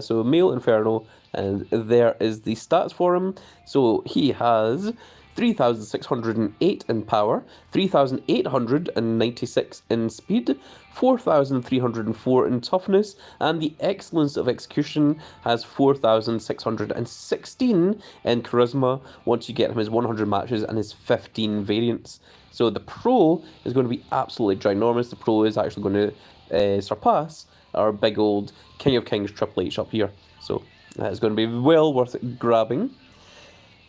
So, Male Inferno, and there is the stats for him. So, he has 3,608 in power, 3,896 in speed, 4,304 in toughness, and the excellence of execution has 4,616 in charisma once you get him his 100 matches and his 15 variants. So the Pro is going to be absolutely ginormous. The Pro is actually going to surpass our big old King of Kings Triple H up here. So it's going to be well worth grabbing.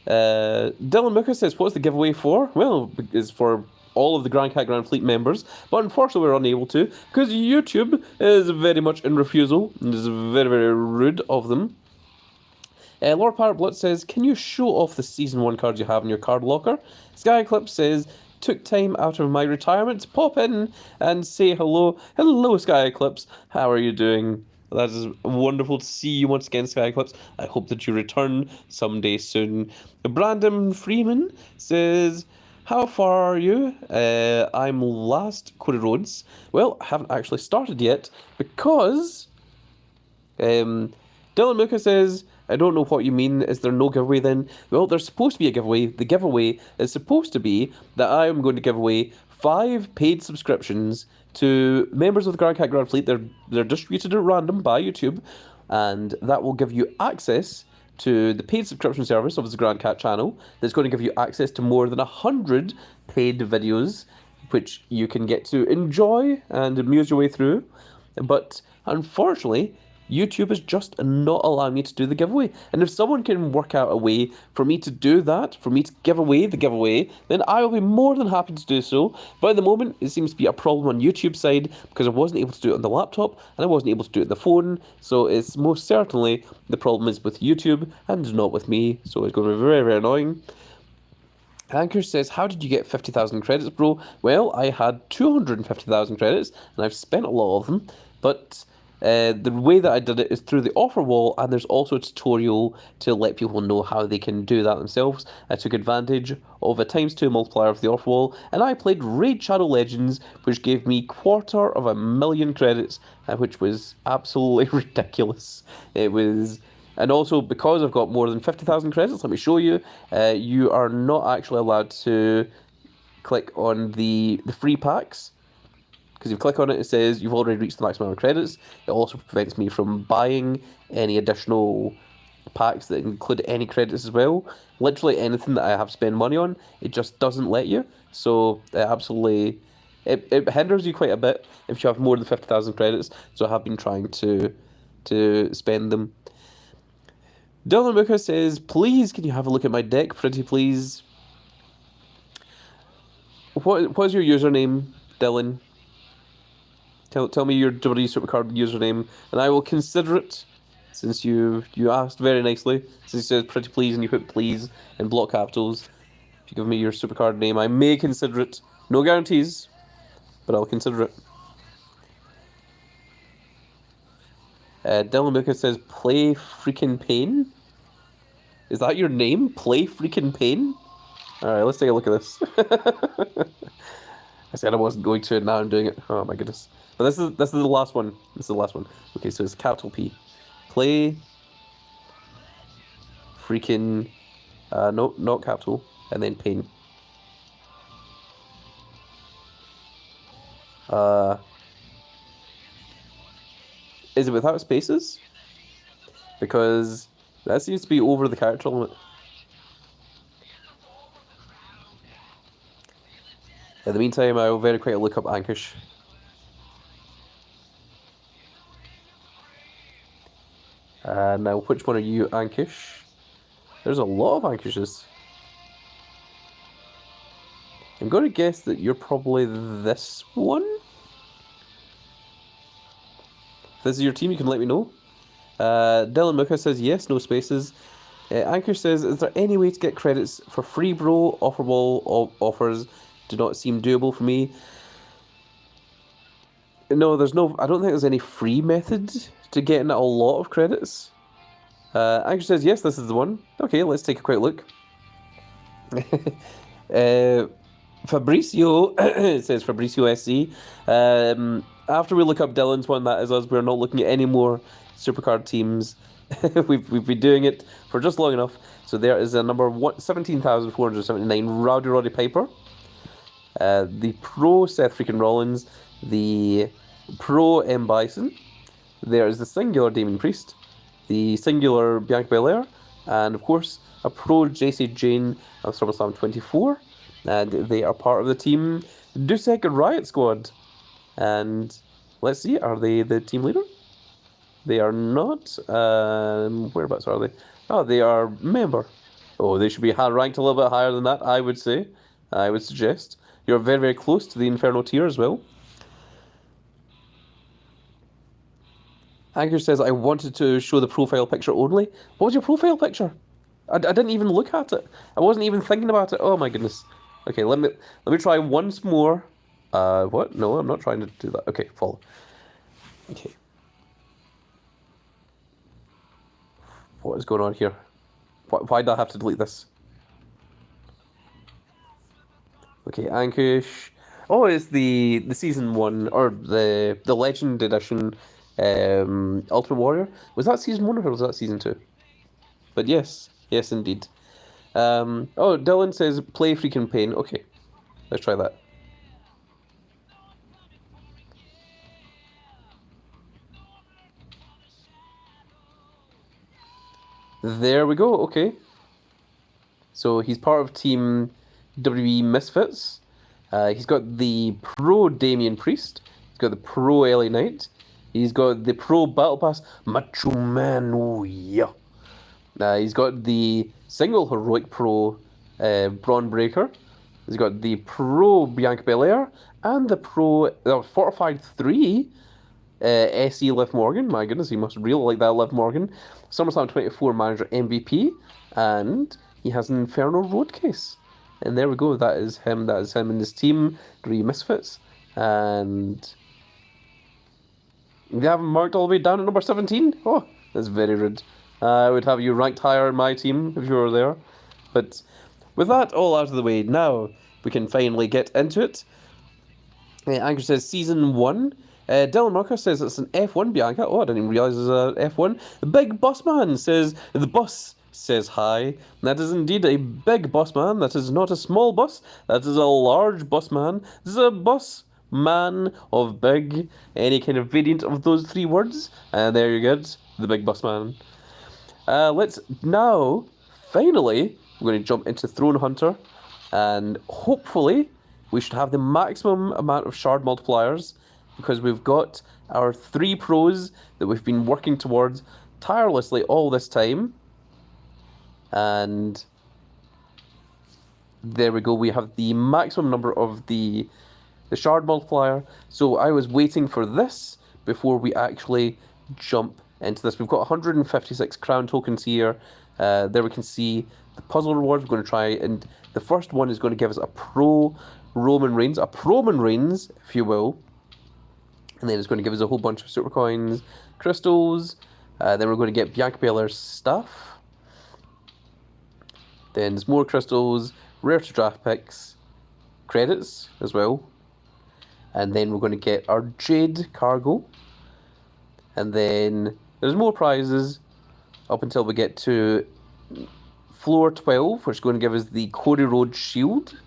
Dylan Mooker says, what's the giveaway for? Well, it's for all of the Grand Cat Grand Fleet members, but unfortunately we're unable to, because YouTube is very much in refusal, and is very, very rude of them. Lord Pirate Blood says, can you show off the Season 1 cards you have in your card locker? Sky Eclipse says, took time out of my retirement to pop in and say hello. Hello, Sky Eclipse. How are you doing? That is wonderful to see you once again, Sky Eclipse. I hope that you return someday soon. Brandon Freeman says, how far are you? I'm last Cody Rhodes. Well, I haven't actually started yet because Dylan Mooka says, I don't know what you mean. Is there no giveaway then? Well, there's supposed to be a giveaway. The giveaway is supposed to be that I am going to give away 5 paid subscriptions to members of the Grand Cat Grand Fleet. They're distributed at random by YouTube, and that will give you access to the paid subscription service of the Grand Cat channel. That's going to give you access to more than 100 paid videos, which you can get to enjoy and amuse your way through. But unfortunately, YouTube is just not allowing me to do the giveaway. And if someone can work out a way for me to do that, for me to give away the giveaway, then I will be more than happy to do so. But at the moment, it seems to be a problem on YouTube's side because I wasn't able to do it on the laptop and I wasn't able to do it on the phone. So it's most certainly the problem is with YouTube and not with me. So it's going to be very, very annoying. Anchor says, how did you get 50,000 credits, bro? Well, I had 250,000 credits and I've spent a lot of them. But the way that I did it is through the offer wall, and there's also a tutorial to let people know how they can do that themselves. I took advantage of a ×2 multiplier of the offer wall, and I played Raid Shadow Legends, which gave me 250,000 credits, which was absolutely ridiculous. It was... And also, because I've got more than 50,000 credits, let me show you, you are not actually allowed to click on the free packs. Because if you click on it, it says you've already reached the maximum amount of credits. It also prevents me from buying any additional packs that include any credits as well. Literally anything that I have spent money on, it just doesn't let you. So it absolutely, it hinders you quite a bit if you have more than 50,000 credits. So I have been trying to spend them. Dylan Mooka says, please, can you have a look at my deck, pretty please? What's your username, Dylan? Tell me your WWE Supercard username, and I will consider it, since you asked very nicely. Since you said pretty please, and you put please in block capitals. If you give me your Supercard name, I may consider it. No guarantees, but I'll consider it. Dylan Mooka says, play freaking pain? Is that your name? Play freaking pain? Alright, let's take a look at this. I said I wasn't going to, and now I'm doing it. Oh my goodness. But this is the last one. This is the last one. Okay, so it's capital P. Play freaking no, not capital, and then pain. Is it without spaces? Because that seems to be over the character limit. In the meantime, I will very quickly look up Ankish. Now, which one are you, Ankish? There's a lot of Ankishes. I'm going to guess that you're probably this one. If this is your team, you can let me know. Dylan Muka says yes, no spaces. Anchor says, is there any way to get credits for free bro? Offerable offers do not seem doable for me. No, there's no... I don't think there's any free method to getting a lot of credits. Anchor says, yes, this is the one. Okay, let's take a quick look. Fabricio says Fabricio SC. After we look up Dylan's one, that is us. We're not looking at any more supercard teams. we've been doing it for just long enough. So there is a number 17,479 Rowdy Roddy Piper. The Pro Seth freaking Rollins. The Pro M Bison. There is the singular Damien Priest. The singular Bianca Belair. And of course, a Pro JC Jane of SummerSlam 24. And they are part of the team Dusek Riot Squad. And let's see, are they the team leader? They are not. Whereabouts are they? Oh, they are member. Oh, they should be ranked a little bit higher than that, I would say. I would suggest. You're very, very close to the Inferno tier as well. Anchor says, I wanted to show the profile picture only. What was your profile picture? I didn't even look at it. I wasn't even thinking about it. Oh my goodness. Okay, let me try once more. What? No, I'm not trying to do that. Okay, follow. Okay. What is going on here? Why did I have to delete this? Okay, Ankush. Oh, it's the season 1 or the Legend Edition Ultimate Warrior. Was that season 1 or was that season 2? But yes indeed. Oh, Dylan says play freaking pain. Okay, let's try that. There we go. Okay. So he's part of Team WWE Misfits. He's got the Pro Damien Priest. He's got the Pro LA Knight. He's got the Pro Battle Pass Macho Man. Oh yeah. He's got the single Heroic Pro Braun Breaker. He's got the Pro Bianca Belair and the Pro Fortified 3 SE Liv Morgan. My goodness, he must really like that Liv Morgan. SummerSlam 24 Manager MVP. And he has an Inferno Road Case. And there we go. That is him and his team. 3 Misfits. And they have him marked all the way down at number 17. Oh, that's very rude. I would have you ranked higher in my team if you were there. But with that all out of the way, now we can finally get into it. Anchor says Season 1. Dylan Marker says it's an F1 Bianca. Oh, I didn't even realise it was a F1. Big Boss Man says, the boss says hi. That is indeed a big boss man. That is not a small boss. That is a large boss man. This is a boss man of big. Any kind of variant of those 3 words. And there you get the big boss man. Let's now, finally, we're going to jump into Throne Hunter. And hopefully, we should have the maximum amount of shard multipliers. Because we've got our 3 pros that we've been working towards tirelessly all this time. And there we go. We have the maximum number of the shard multiplier. So I was waiting for this before we actually jump into this. We've got 156 crown tokens here. There we can see the puzzle rewards. We're going to try, and the first one is going to give us a Pro Roman Reigns, if you will. And then it's going to give us a whole bunch of super coins, crystals. Then we're going to get Bianca Belair's stuff. Then there's more crystals, rare to draft picks, credits as well. And then we're going to get our Jade cargo. And then there's more prizes up until we get to floor 12, which is going to give us the Cody Rhodes shield.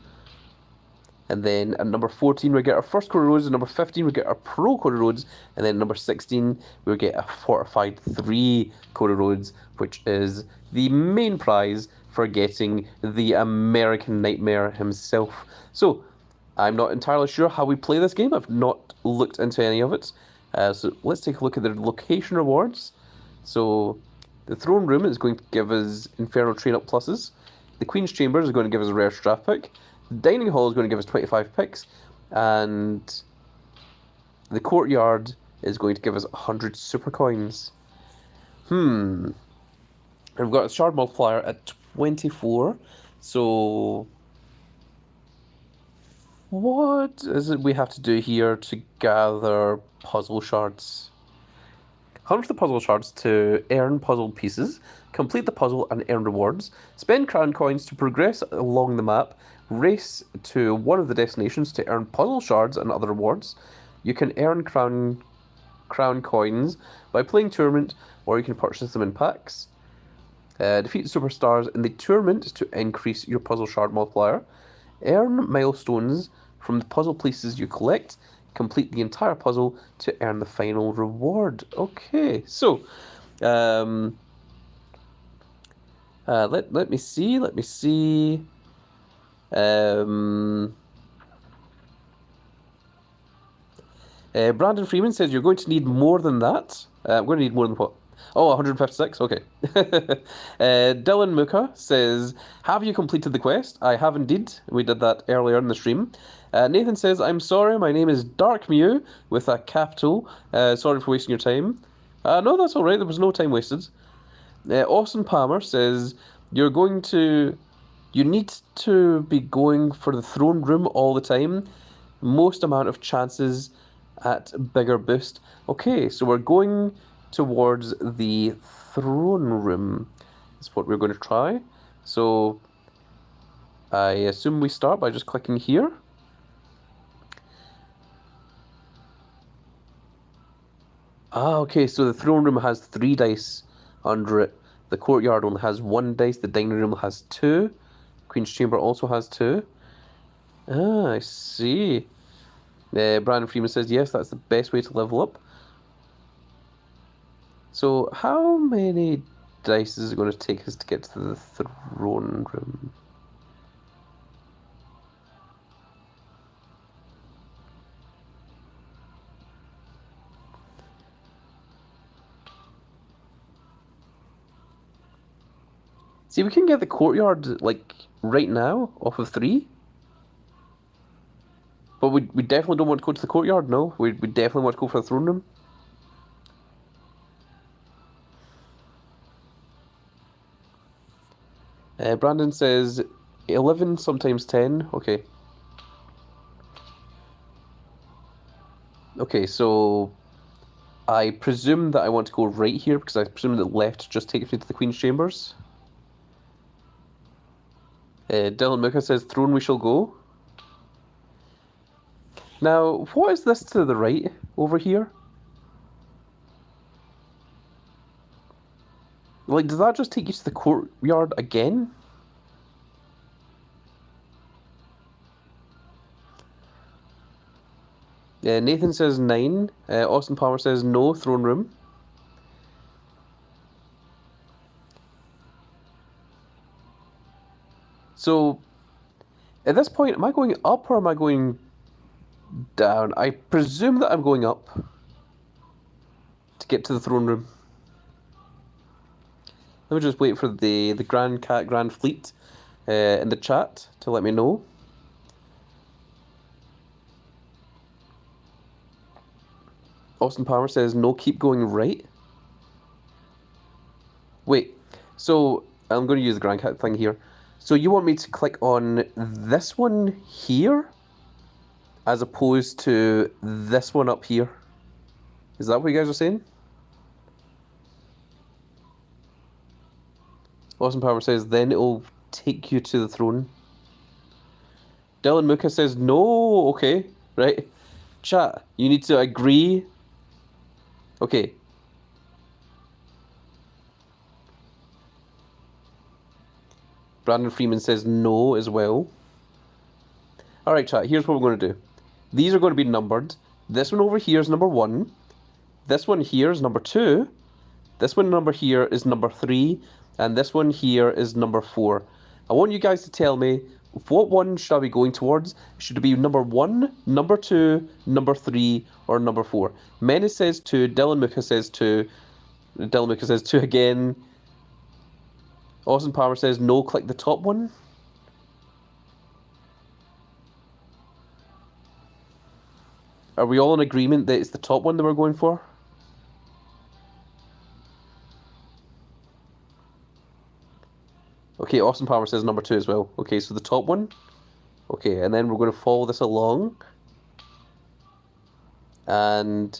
And then at number 14, we get our first Cody Rhodes. At number 15, we get our Pro Cody Rhodes. And then at number 16, we get a Fortified 3 Cody Rhodes, which is the main prize for getting the American Nightmare himself. So, I'm not entirely sure how we play this game. I've not looked into any of it. So, let's take a look at the location rewards. So, the Throne Room is going to give us Inferno Train Up pluses. The Queen's Chamber is going to give us a rare draft pick. The dining hall is going to give us 25 picks, and the courtyard is going to give us 100 super coins. We've got a shard multiplier at 24, so what is it we have to do here to gather puzzle shards? Hunt the puzzle shards to earn puzzle pieces, complete the puzzle and earn rewards, spend crown coins to progress along the map, race to one of the destinations to earn puzzle shards and other rewards. You can earn crown coins by playing tournament, or you can purchase them in packs. Defeat superstars in the tournament to increase your puzzle shard multiplier. Earn milestones from the puzzle pieces you collect. Complete the entire puzzle to earn the final reward. Okay, so let me see. Brandon Freeman says you're going to need more than that. I'm going to need more than what? Oh, 156? Okay. Dylan Muka says, have you completed the quest? I have indeed. We did that earlier in the stream. Nathan says, I'm sorry, my name is Dark Mew with a capital. Sorry for wasting your time. No, that's alright, there was no time wasted. Austin Palmer says, you need to be going for the throne room all the time. Most amount of chances at bigger boost. Okay, so we're going towards the throne room. That's what we're going to try. So I assume we start by just clicking here. Okay, so the throne room has 3 dice under it. The courtyard only has 1 dice. The dining room has 2. Queen's Chamber also has 2. I see. Brandon Freeman says, yes, that's the best way to level up. So how many dice is it going to take us to get to the throne room? See, we can get the courtyard, like, right now, off of 3. But we definitely don't want to go to the courtyard, no? We definitely want to go for the throne room. Brandon says 11, sometimes 10. Okay. Okay, so I presume that I want to go right here because I presume that left just takes me to the Queen's Chambers. Dylan Muka says, throne we shall go. Now, what is this to the right over here? Like, does that just take you to the courtyard again? Nathan says 9. Austin Palmer says no, throne room. So, at this point, am I going up or am I going down? I presume that I'm going up to get to the throne room. Let me just wait for the Grand Cat Grand Fleet in the chat to let me know. Austin Palmer says, no, keep going right. Wait, so I'm going to use the Grand Cat thing here. So you want me to click on this one here as opposed to this one up here? Is that what you guys are saying? Austin Palmer says, then it'll take you to the throne. Dylan Muka says, no, okay, right. Chat, you need to agree. Okay. Brandon Freeman says no as well. Alright, chat, here's what we're going to do. These are going to be numbered. This one over here is number 1. This one here is number 2. This one number here is number 3. And this one here is number 4. I want you guys to tell me, what one shall we be going towards? Should it be number 1, number 2, number 3, or number 4? Menace says 2, Dylan Muka says 2. Dylan Muka says 2 again. Austin Palmer says no, click the top one. Are we all in agreement that it's the top one that we're going for? Okay, Austin Palmer says number 2 as well. Okay, so the top one. Okay, and then we're going to follow this along. And...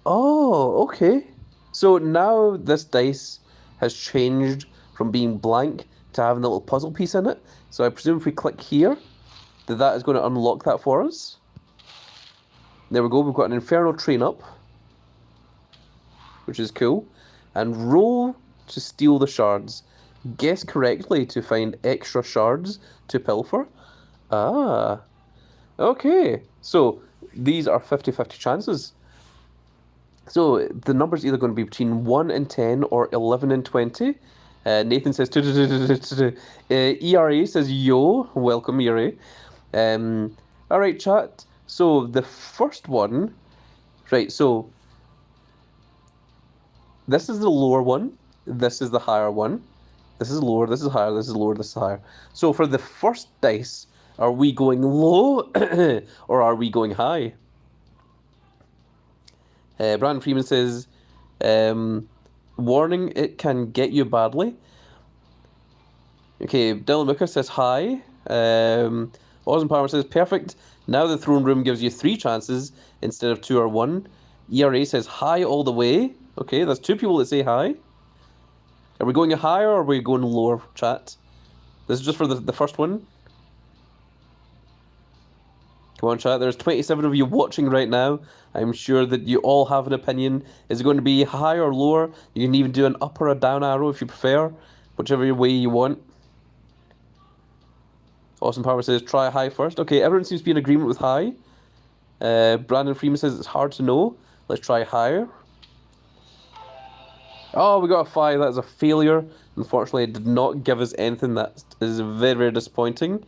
Oh, okay. So now this dice has changed from being blank to having a little puzzle piece in it. So I presume if we click here, that is going to unlock that for us. There we go, we've got an Inferno train up, which is cool. And roll to steal the shards. Guess correctly to find extra shards to pilfer. Ah, okay. So these are 50-50 chances. So the number's either going to be between 1 and 10 or 11 and 20. Nathan says, ERA says, yo, welcome ERA. Alright, chat. So the first one, right, so this is the lower one, this is the higher one, this is lower, this is higher, this is lower, this is higher. So for the first dice, are we going low or are we going high? Brandon Freeman says, warning, it can get you badly. Okay, Dylan Mooker says hi. Austin Palmer says, perfect. Now the throne room gives you 3 chances instead of 2 or 1. ERA says hi all the way. Okay, that's 2 people that say hi. Are we going higher or are we going lower, chat? This is just for the first one. Come on, chat. There's 27 of you watching right now. I'm sure that you all have an opinion. Is it going to be higher or lower? You can even do an up or a down arrow if you prefer. Whichever way you want. Austin Power says, try high first. Okay, everyone seems to be in agreement with high. Brandon Freeman says, it's hard to know. Let's try higher. Oh, we got a 5. That is a failure. Unfortunately, it did not give us anything. That is very, very disappointing.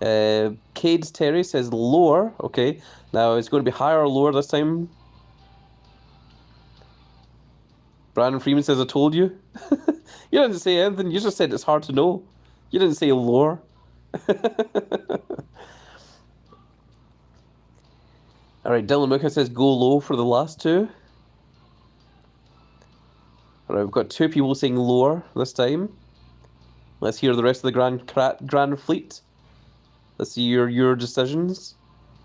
Cades Terry says lower. Okay, now it's going to be higher or lower this time. Brandon Freeman says, I told you. You didn't say anything. You just said it's hard to know. You didn't say lower. Alright, Dylan Mooker says go low for the last 2. Alright, we've got 2 people saying lower this time. Let's hear the rest of the Grand Fleet. Let's see your decisions.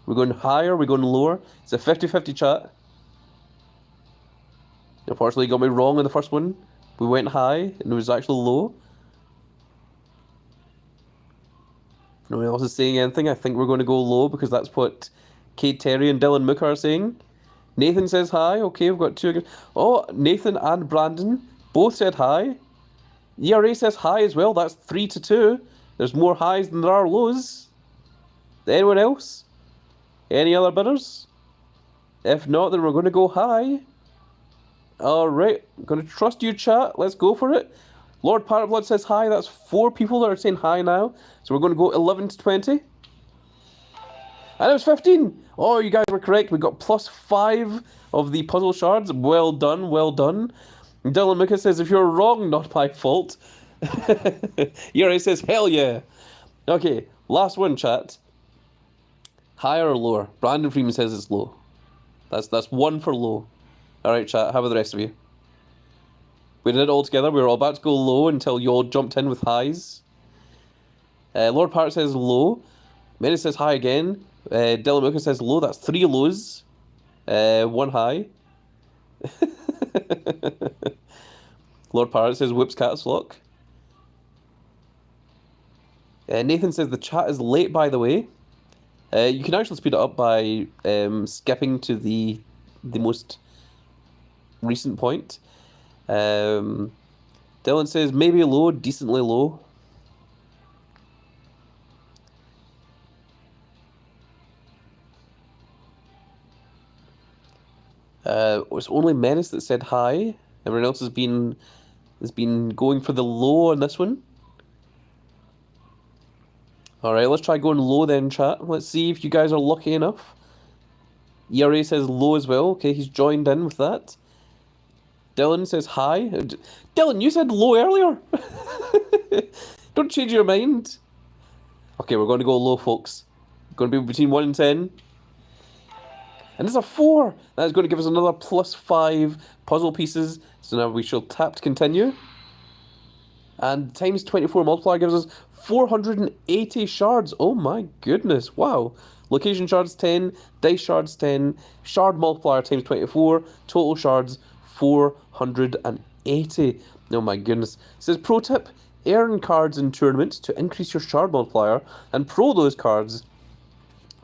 We're going higher, we're going lower. It's a 50-50 chat. Unfortunately, you got me wrong in the first one. We went high, and it was actually low. Nobody else is saying anything. I think we're going to go low, because that's what Kate Terry and Dylan Mooker are saying. Nathan says hi. Okay, we've got 2 again. Oh, Nathan and Brandon both said hi. ERA says hi as well. That's 3-2. There's more highs than there are lows. Anyone else? Any other bidders? If not, then we're going to go high. Alright, I'm going to trust you, chat. Let's go for it. Lord Parrotblood says hi. That's 4 people that are saying hi now. So we're going to go 11-20. And it was 15. Oh, you guys were correct. We got +5 of the puzzle shards. Well done, well done. Dylan Mooker says, if you're wrong, not my fault. Yuri says, hell yeah. Okay, last one, chat. Higher or lower? Brandon Freeman says it's low. That's 1 for low. Alright, chat, how about the rest of you? We did it all together. We were all about to go low until you all jumped in with highs. Lord Parrot says low. Mary says high again. Dylan Mooker says low. That's 3 lows. 1 high. Lord Parrot says whoops caps lock. Nathan says the chat is late, by the way. You can actually speed it up by skipping to the most recent point. Dylan says maybe low, decently low. It's only Menace that said hi. Everyone else has been going for the low on this one. Alright, let's try going low then, chat. Let's see if you guys are lucky enough. ERA says low as well. Okay, he's joined in with that. Dylan says hi. Dylan, you said low earlier. Don't change your mind. Okay, we're going to go low, folks. Going to be between 1 and 10. And it's a 4! That's going to give us another +5 puzzle pieces. So now we shall tap to continue. And times 24 multiplier gives us 480 shards. Oh my goodness, wow. Location shards 10, dice shards 10, shard multiplier times 24, total shards 480. Oh my goodness. It says, pro tip, earn cards in tournaments to increase your shard multiplier and pro those cards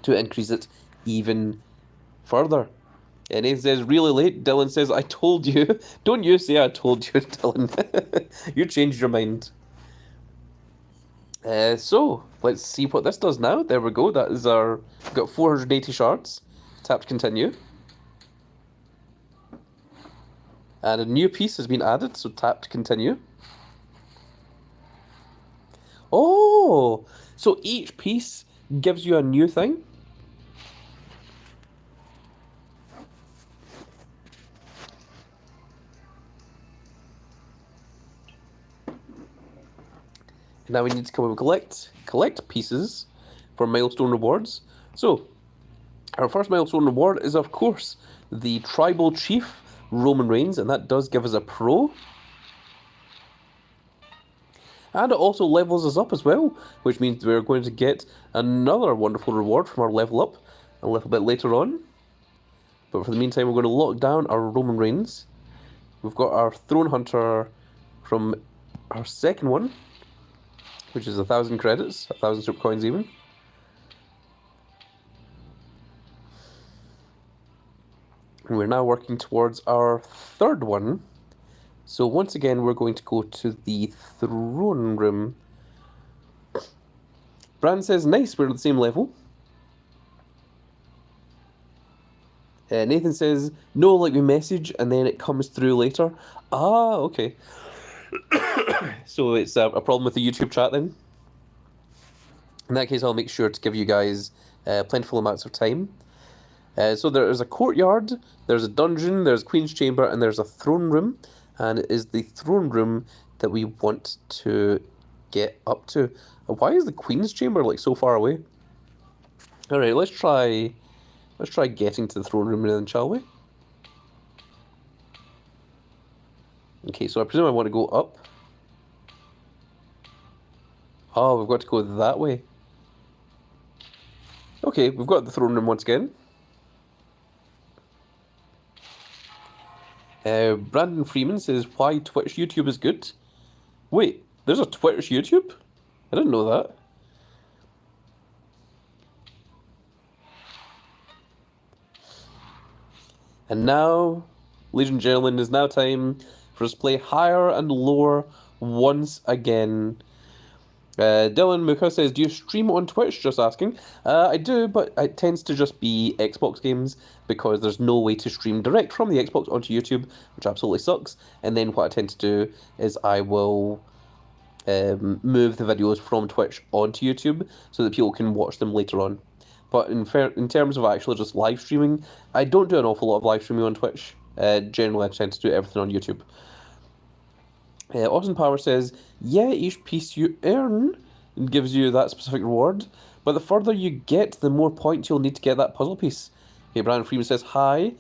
to increase it even further. And Nathan says, really late. Dylan says, I told you. Don't you say I told you, Dylan. You changed your mind. So, let's see what this does now. There we go. That is our... We've got 480 shards. Tap to continue. And a new piece has been added, so tap to continue. Oh! So each piece gives you a new thing. Now we need to come and collect pieces for milestone rewards. So, our first milestone reward is, of course, the Tribal Chief, Roman Reigns, and that does give us a pro. And it also levels us up as well, which means we're going to get another wonderful reward from our level up a little bit later on. But for the meantime, we're going to lock down our Roman Reigns. We've got our Throne Hunter from our second one, which is 1,000 credits, 1,000 super coins even. And we're now working towards our third one. So once again, we're going to go to the throne room. Brand says, nice, we're at the same level. Nathan says, no, like we message and then it comes through later. Ah, okay. So it's a problem with the YouTube chat then. In that case, I'll make sure to give you guys plentiful amounts of time. So there is a courtyard, there's a dungeon, there's Queen's Chamber, and there's a throne room. And it is the throne room that we want to get up to. Why is the Queen's Chamber like so far away? Alright, let's try getting to the throne room then, shall we? Okay, so I presume I want to go up. Oh, we've got to go that way. Okay, we've got the throne room once again. Brandon Freeman says, why Twitch YouTube is good? Wait, there's a Twitch YouTube? I didn't know that. And now, ladies and gentlemen, it is now time for us to play higher and lower once again. Dylan Muka says, do you stream on Twitch? Just asking. I do, but it tends to just be Xbox games because there's no way to stream direct from the Xbox onto YouTube, which absolutely sucks. And then what I tend to do is I will move the videos from Twitch onto YouTube so that people can watch them later on. But in terms of actually just live streaming, I don't do an awful lot of live streaming on Twitch. Generally, I tend to do everything on YouTube. Austin Power says, yeah, each piece you earn gives you that specific reward, but the further you get, the more points you'll need to get that puzzle piece. Okay, Brian Freeman says, hi.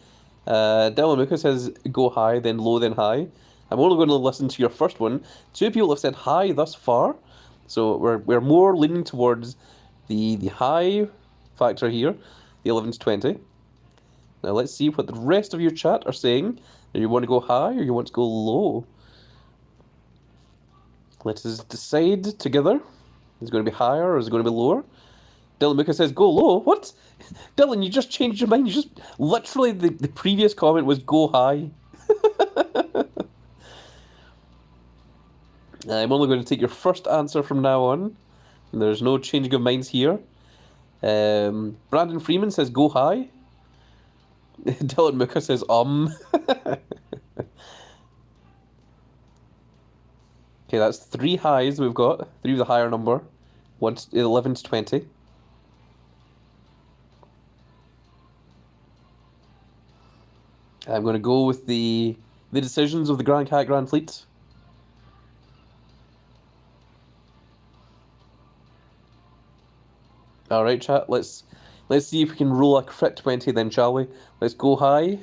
Dylan Muka says, go high, then low, then high. I'm only going to listen to your first one. 2 people have said hi thus far, so we're more leaning towards the high factor here, the 11 to 20. Now let's see what the rest of your chat are saying. Do you want to go high or you want to go low? Let us decide together. Is it going to be higher or is it going to be lower? Dylan Muka says, go low. What? Dylan, you just changed your mind. You just... Literally, the previous comment was go high. I'm only going to take your first answer from now on. And there's no changing of minds here. Brandon Freeman says, go high. Dylan Muka says, Okay, that's 3 highs we've got. 3 with a higher number. 11 to 20. I'm going to go with the decisions of the Grand Cat Grand Fleet. All right, chat. Let's Let's see if we can roll a crit 20 then, shall we? Let's go high.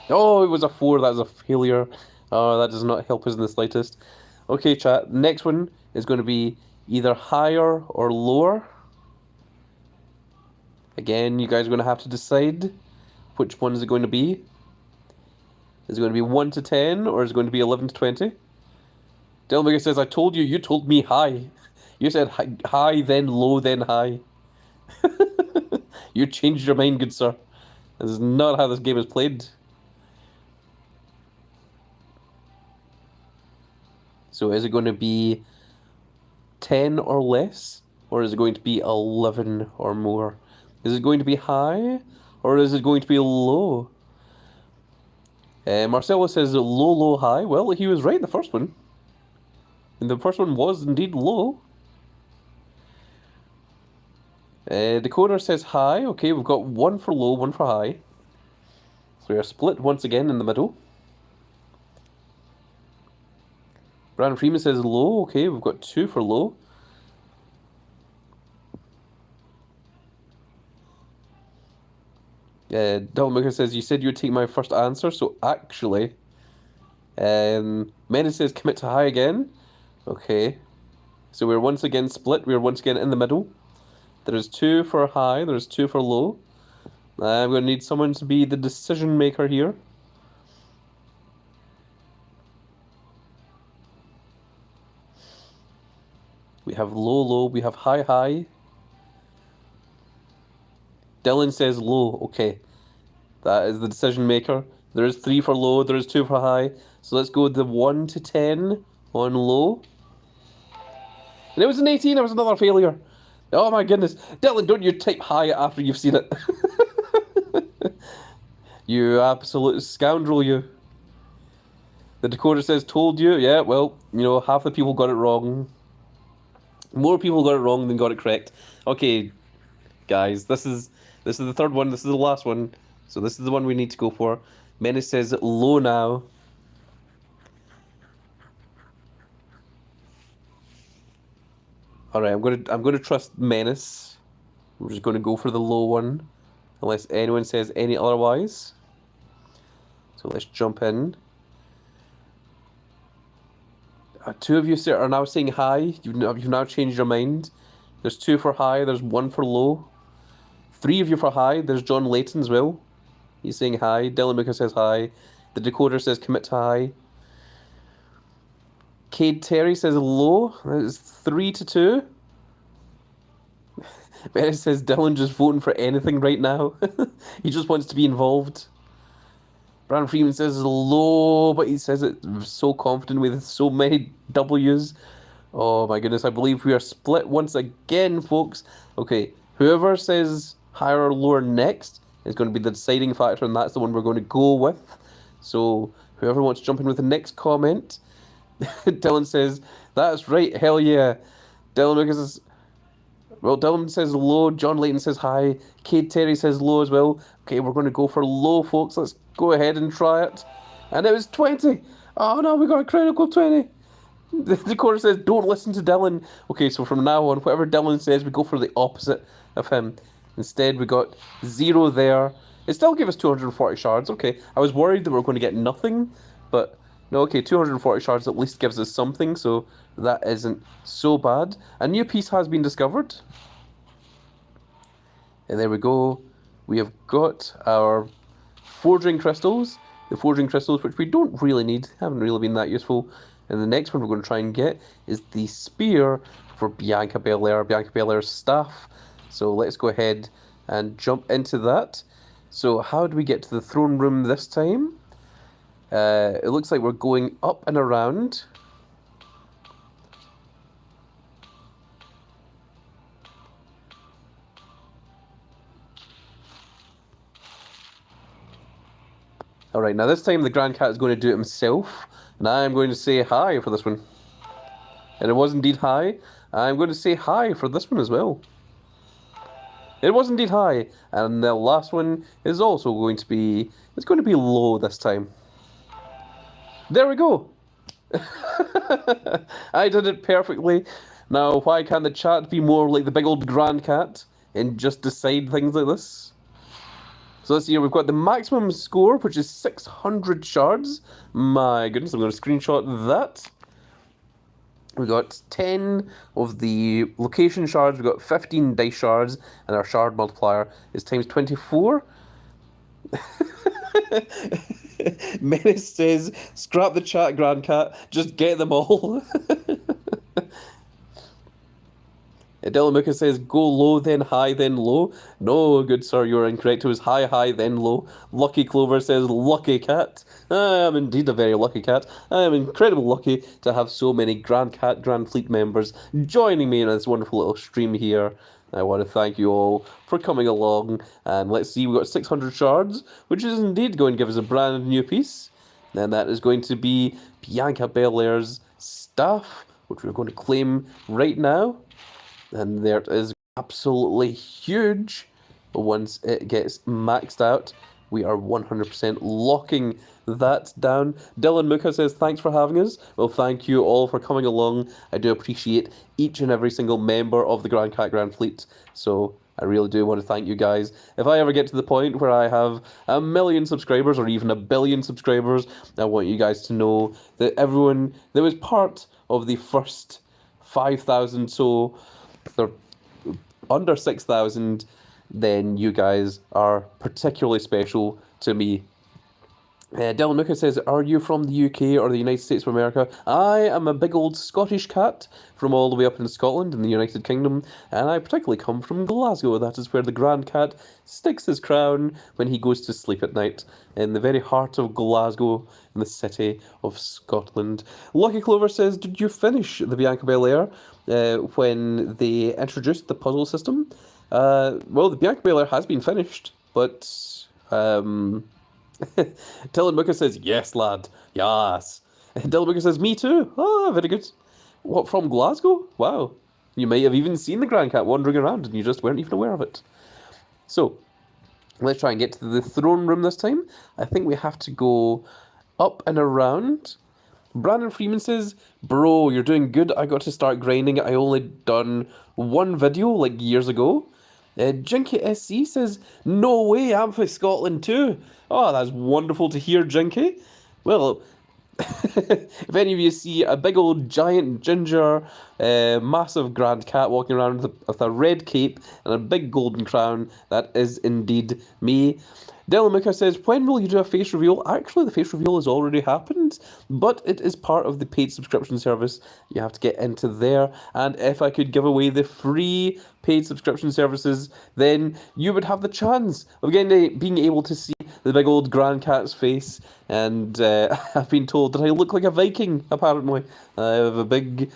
Oh, it was a 4. That was a failure. Oh, that does not help us in the slightest. Okay, chat. Next one is going to be either higher or lower. Again, you guys are going to have to decide which one is it going to be. Is it going to be 1 to 10 or is it going to be 11 to 20? Delmega says, I told you, you told me high. You said high, then low, then high. You changed your mind, good sir. This is not how this game is played. So is it going to be 10 or less? Or is it going to be 11 or more? Is it going to be high? Or is it going to be low? Marcelo says low, low, high. Well, he was right the first one. And the first one was indeed low. Dakota says high. Okay, we've got 1 for low, 1 for high. So we are split once again in the middle. Brandon Freeman says low. Okay, we've got 2 for low. Double Maker says, you said you'd take my first answer, so actually... Menace says commit to high again. Okay. So we're once again split. We're once again in the middle. There's 2 for high. There's 2 for low. I'm going to need someone to be the decision maker here. We have low, low. We have high, high. Dylan says low. Okay. That is the decision maker. There is 3 for low. There is 2 for high. So let's go with the 1 to 10 on low. And it was an 18. It was another failure. Oh my goodness. Dylan, don't you type high after you've seen it. You absolute scoundrel, you. The Dakota says, told you. Yeah, well, you know, half the people got it wrong. More people got it wrong than got it correct. Okay, guys, this is the third one. This is the last one. So this is the one we need to go for. Menace says low now. Alright, I'm gonna trust Menace. We're just gonna go for the low one. Unless anyone says any otherwise. So let's jump in. 2 of you are now saying high. You've now changed your mind. There's 2 for high. There's 1 for low. 3 of you for high. There's John Layton as well. He's saying high. Dylan Mika says high. The Decoder says commit to high. Cade Terry says low. It's 3 to 2. Benny says Dylan just voting for anything right now. He just wants to be involved. Brandon Freeman says low, but he says it so confident with so many W's. Oh my goodness, I believe we are split once again, folks. Okay, whoever says higher or lower next is going to be the deciding factor, and that's the one we're going to go with. So, whoever wants to jump in with the next comment. Dylan says, that's right, hell yeah. Dylan says low, John Layton says high, Cade Terry says low as well. Okay, we're going to go for low, folks. Let's go ahead and try it. And it was 20. Oh no, we got a critical 20. The Dakota says, don't listen to Dylan. Okay, so from now on, whatever Dylan says, we go for the opposite of him. Instead, we got 0 there. It still gave us 240 shards. Okay, I was worried that we were going to get nothing, but no, okay, 240 shards at least gives us something, so that isn't so bad. A new piece has been discovered. And there we go. We have got our forging crystals. The forging crystals, which we don't really need, haven't really been that useful. And the next one we're going to try and get is the spear for Bianca Belair, Bianca Belair's staff. So let's go ahead and jump into that. So how do we get to the throne room this time? It looks like we're going up and around. Alright, now this time the Grand Cat is going to do it himself. And I'm going to say hi for this one. And it was indeed high. I'm going to say hi for this one as well. It was indeed high. And the last one is also going to be... It's going to be low this time. There we go. I did it perfectly. Now, why can't the chat be more like the big old Grand Cat? and just decide things like this. So let's see here, we've got the maximum score, which is 600 shards. My goodness, I'm going to screenshot that. We got 10 of the location shards, we got 15 dice shards, and our shard multiplier is times 24. Menace says, scrap the chat, Grand Cat, just get them all. Dylan Muka says, go low, then high, then low. No, good sir, you're incorrect. It was high, high, then low. Lucky Clover says, lucky cat. I am indeed a very lucky cat. I am incredibly lucky to have so many Grand Cat Grand Fleet members joining me in this wonderful little stream here. I want to thank you all for coming along. And let's see, we've got 600 shards, which is indeed going to give us a brand new piece. And that is going to be Bianca Belair's staff, which we're going to claim right now. And there it is, absolutely huge. Once it gets maxed out, we are 100% locking that down. Dylan Muka says, thanks for having us. Well, thank you all for coming along. I do appreciate each and every single member of the Grand Cat Grand Fleet. So I really do want to thank you guys. If I ever get to the point where I have 1 million subscribers or even 1 billion subscribers, I want you guys to know that everyone that was part of the first 5,000, so they're under 6,000, then you guys are particularly special to me. Dylan Nuka says, are you from the UK or the United States of America? I am a big old Scottish cat from all the way up in Scotland in the United Kingdom, and I particularly come from Glasgow. That is where the Grand Cat sticks his crown when he goes to sleep at night, in the very heart of Glasgow, in the city of Scotland. Lucky Clover says, did you finish the Bianca Belair when they introduced the puzzle system? Well, the Bianca Belair has been finished, but Dylan Booker says, yes, lad, yes. Dylan Booker says, me too. Oh, very good. What, from Glasgow? Wow. You may have even seen the Grand Cat wandering around and you just weren't even aware of it. So, let's try and get to the throne room this time. I think we have to go up and around. Brandon Freeman says, bro, you're doing good. I got to start grinding. I only done one video like years ago. Jinky SC says, no way, I'm from Scotland too. Oh, that's wonderful to hear, Jinky. Well, if any of you see a big old giant ginger, massive Grand Cat walking around with a red cape and a big golden crown, that is indeed me. Dylan Muka says, when will you do a face reveal? Actually, the face reveal has already happened, but it is part of the paid subscription service. You have to get into there, and if I could give away the free paid subscription services, then you would have the chance of being able to see the big old Grand Cat's face, and I've been told that I look like a Viking, apparently. I have a big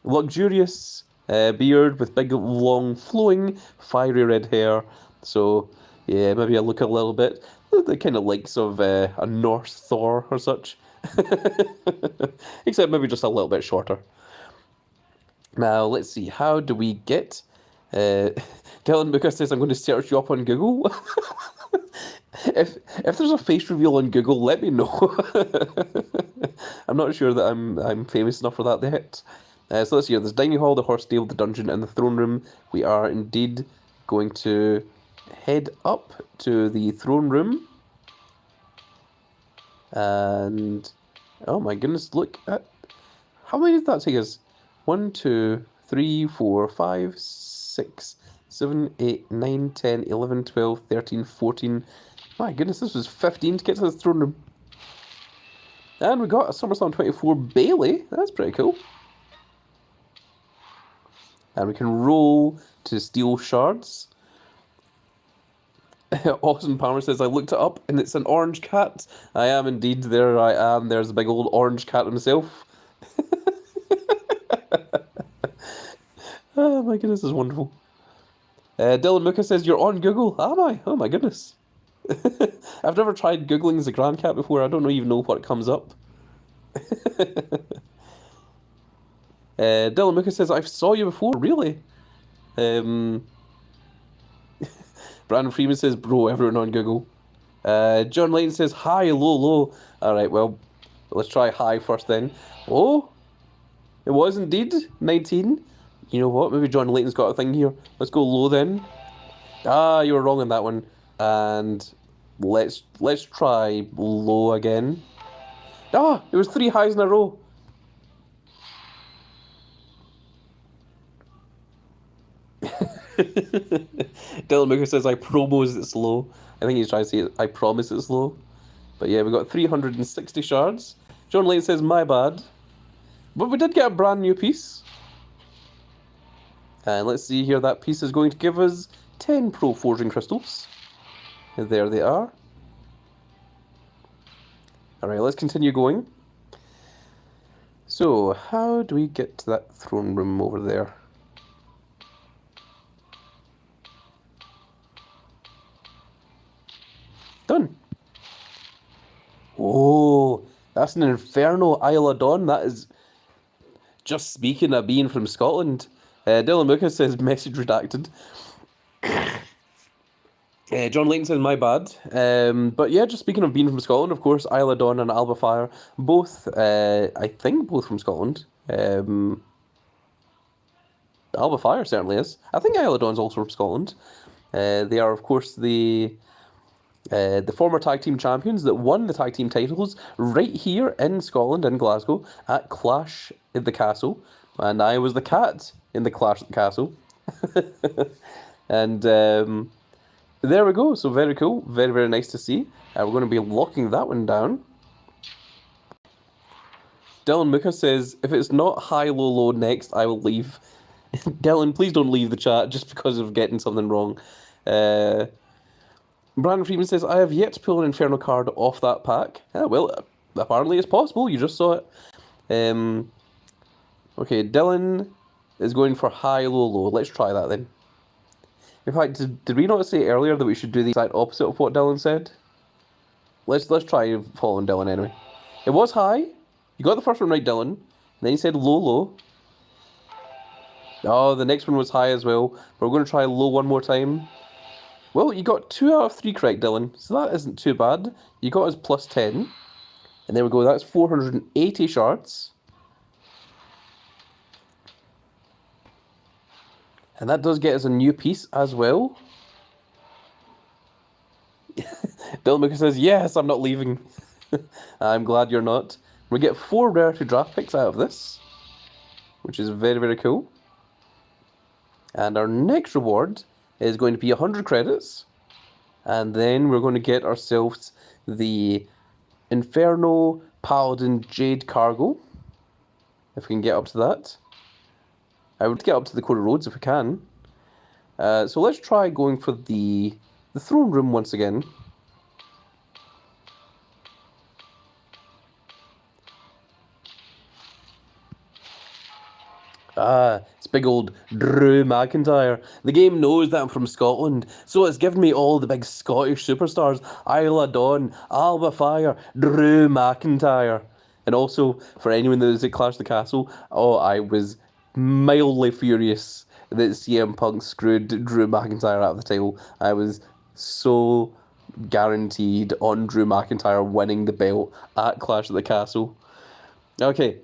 luxurious beard with big, long, flowing, fiery red hair, so yeah, maybe I look a little bit the kind of likes of a Norse Thor or such. Except maybe just a little bit shorter. Now, let's see, how do we get... Dylan Booker says, I'm going to search you up on Google. If there's a face reveal on Google, let me know. I'm not sure that I'm famous enough for that yet. So let's see, there's Dining Hall, the Horse Stable, the Dungeon, and the Throne Room. We are indeed going to head up to the throne room, and oh my goodness, look at how many did that take us? 1, 2, 3, 4, 5, 6, 7, 8, 9, 10, 11, 12, 13, 14. My goodness, this was 15 to get to the throne room. And we got a SummerSlam 24 Bailey. That's pretty cool. And we can roll to steal shards. Austin Palmer says, I looked it up and it's an orange cat. I am indeed. There I am. There's a big old orange cat himself. Oh my goodness, this is wonderful. Dylan Muka says, you're on Google. Am I? Oh my goodness. I've never tried Googling the Grand Cat before. I don't even know what comes up. Dylan Muka says, I saw you before. Really? Brandon Freeman says, bro, everyone on Google. John Layton says, hi, low. Alright, well, let's try high first then. Oh, it was indeed 19. You know what? Maybe John Layton's got a thing here. Let's go low then. Ah, you were wrong on that one. And let's try low again. Ah, it was 3 highs in a row. Dylan Mooker says, I promos it's low. I think he's trying to say, I promise it's low. But yeah, we got 360 shards. John Layton says, my bad. But we did get a brand new piece. And let's see here, that piece is going to give us 10 Pro Forging Crystals. And there they are. Alright, let's continue going. So, how do we get to that throne room over there? Done. Oh, that's an Inferno Isle of Dawn. That is just speaking of being from Scotland. Dylan Lucas says, message redacted. John Layton says, my bad. But yeah, just speaking of being from Scotland, of course, Isle of Dawn and Alba Fire, both, I think both from Scotland. Alba Fire certainly is. I think Isle of Dawn's also from Scotland. They are, of course, the former tag team champions that won the tag team titles right here in Scotland, in Glasgow, at Clash at the Castle. And I was the cat in the Clash at the Castle. And there we go. So very cool. Very, very nice to see. We're going to be locking that one down. Dylan Mooker says, if it's not high, low, low next, I will leave. Dylan, please don't leave the chat just because of getting something wrong. Brandon Freeman says, I have yet to pull an Inferno card off that pack. Well, apparently it's possible. You just saw it. Okay, Dylan is going for high, low, low. Let's try that then. In fact, did we not say earlier that we should do the exact opposite of what Dylan said? Let's try following Dylan anyway. It was high. You got the first one right, Dylan. And then you said low, low. Oh, the next one was high as well. But we're going to try low one more time. Well, you got 2 out of 3 correct, Dylan. So that isn't too bad. You got us plus 10. And there we go. That's 480 shards. And that does get us a new piece as well. Dylan Mooker says, yes, I'm not leaving. I'm glad you're not. We get 4 rarity draft picks out of this, which is very, very cool. And our next reward is going to be 100 credits. And then we're going to get ourselves the Inferno Paladin Jade Cargo. If we can get up to that. I would get up to the Cody Roads if we can. So let's try going for the throne room once again. It's big old Drew McIntyre. The game knows that I'm from Scotland, so it's given me all the big Scottish superstars. Isle of Dawn, Alba Fire, Drew McIntyre. And also, for anyone that was at Clash of the Castle, I was mildly furious that CM Punk screwed Drew McIntyre out of the title. I was so guaranteed on Drew McIntyre winning the belt at Clash of the Castle. Okay.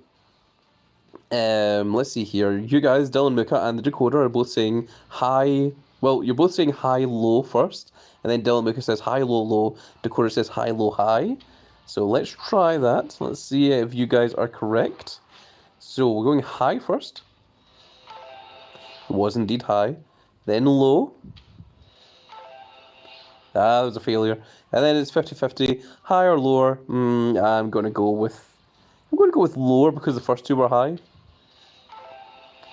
Let's see here. You guys, Dylan Mooker and the Dakota, are both saying high. Well, you're both saying high, low first. And then Dylan Mooker says high, low, low. Dakota says high, low, high. So let's try that. Let's see if you guys are correct. So we're going high first. It was indeed high. Then low. That was a failure. And then it's 50-50. High or lower. I'm going to go with lower because the first 2 were high.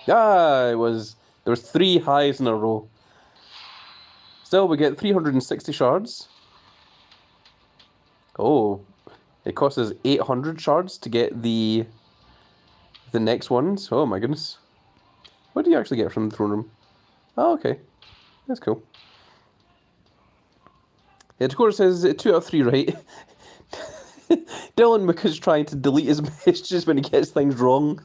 There was 3 highs in a row. Still, we get 360 shards. Oh, it costs us 800 shards to get the next ones. Oh my goodness. What do you actually get from the throne room? Oh, okay. That's cool. Yeah, Dakota says 2 out of 3 right. Dylan Mooker's trying to delete his messages when he gets things wrong.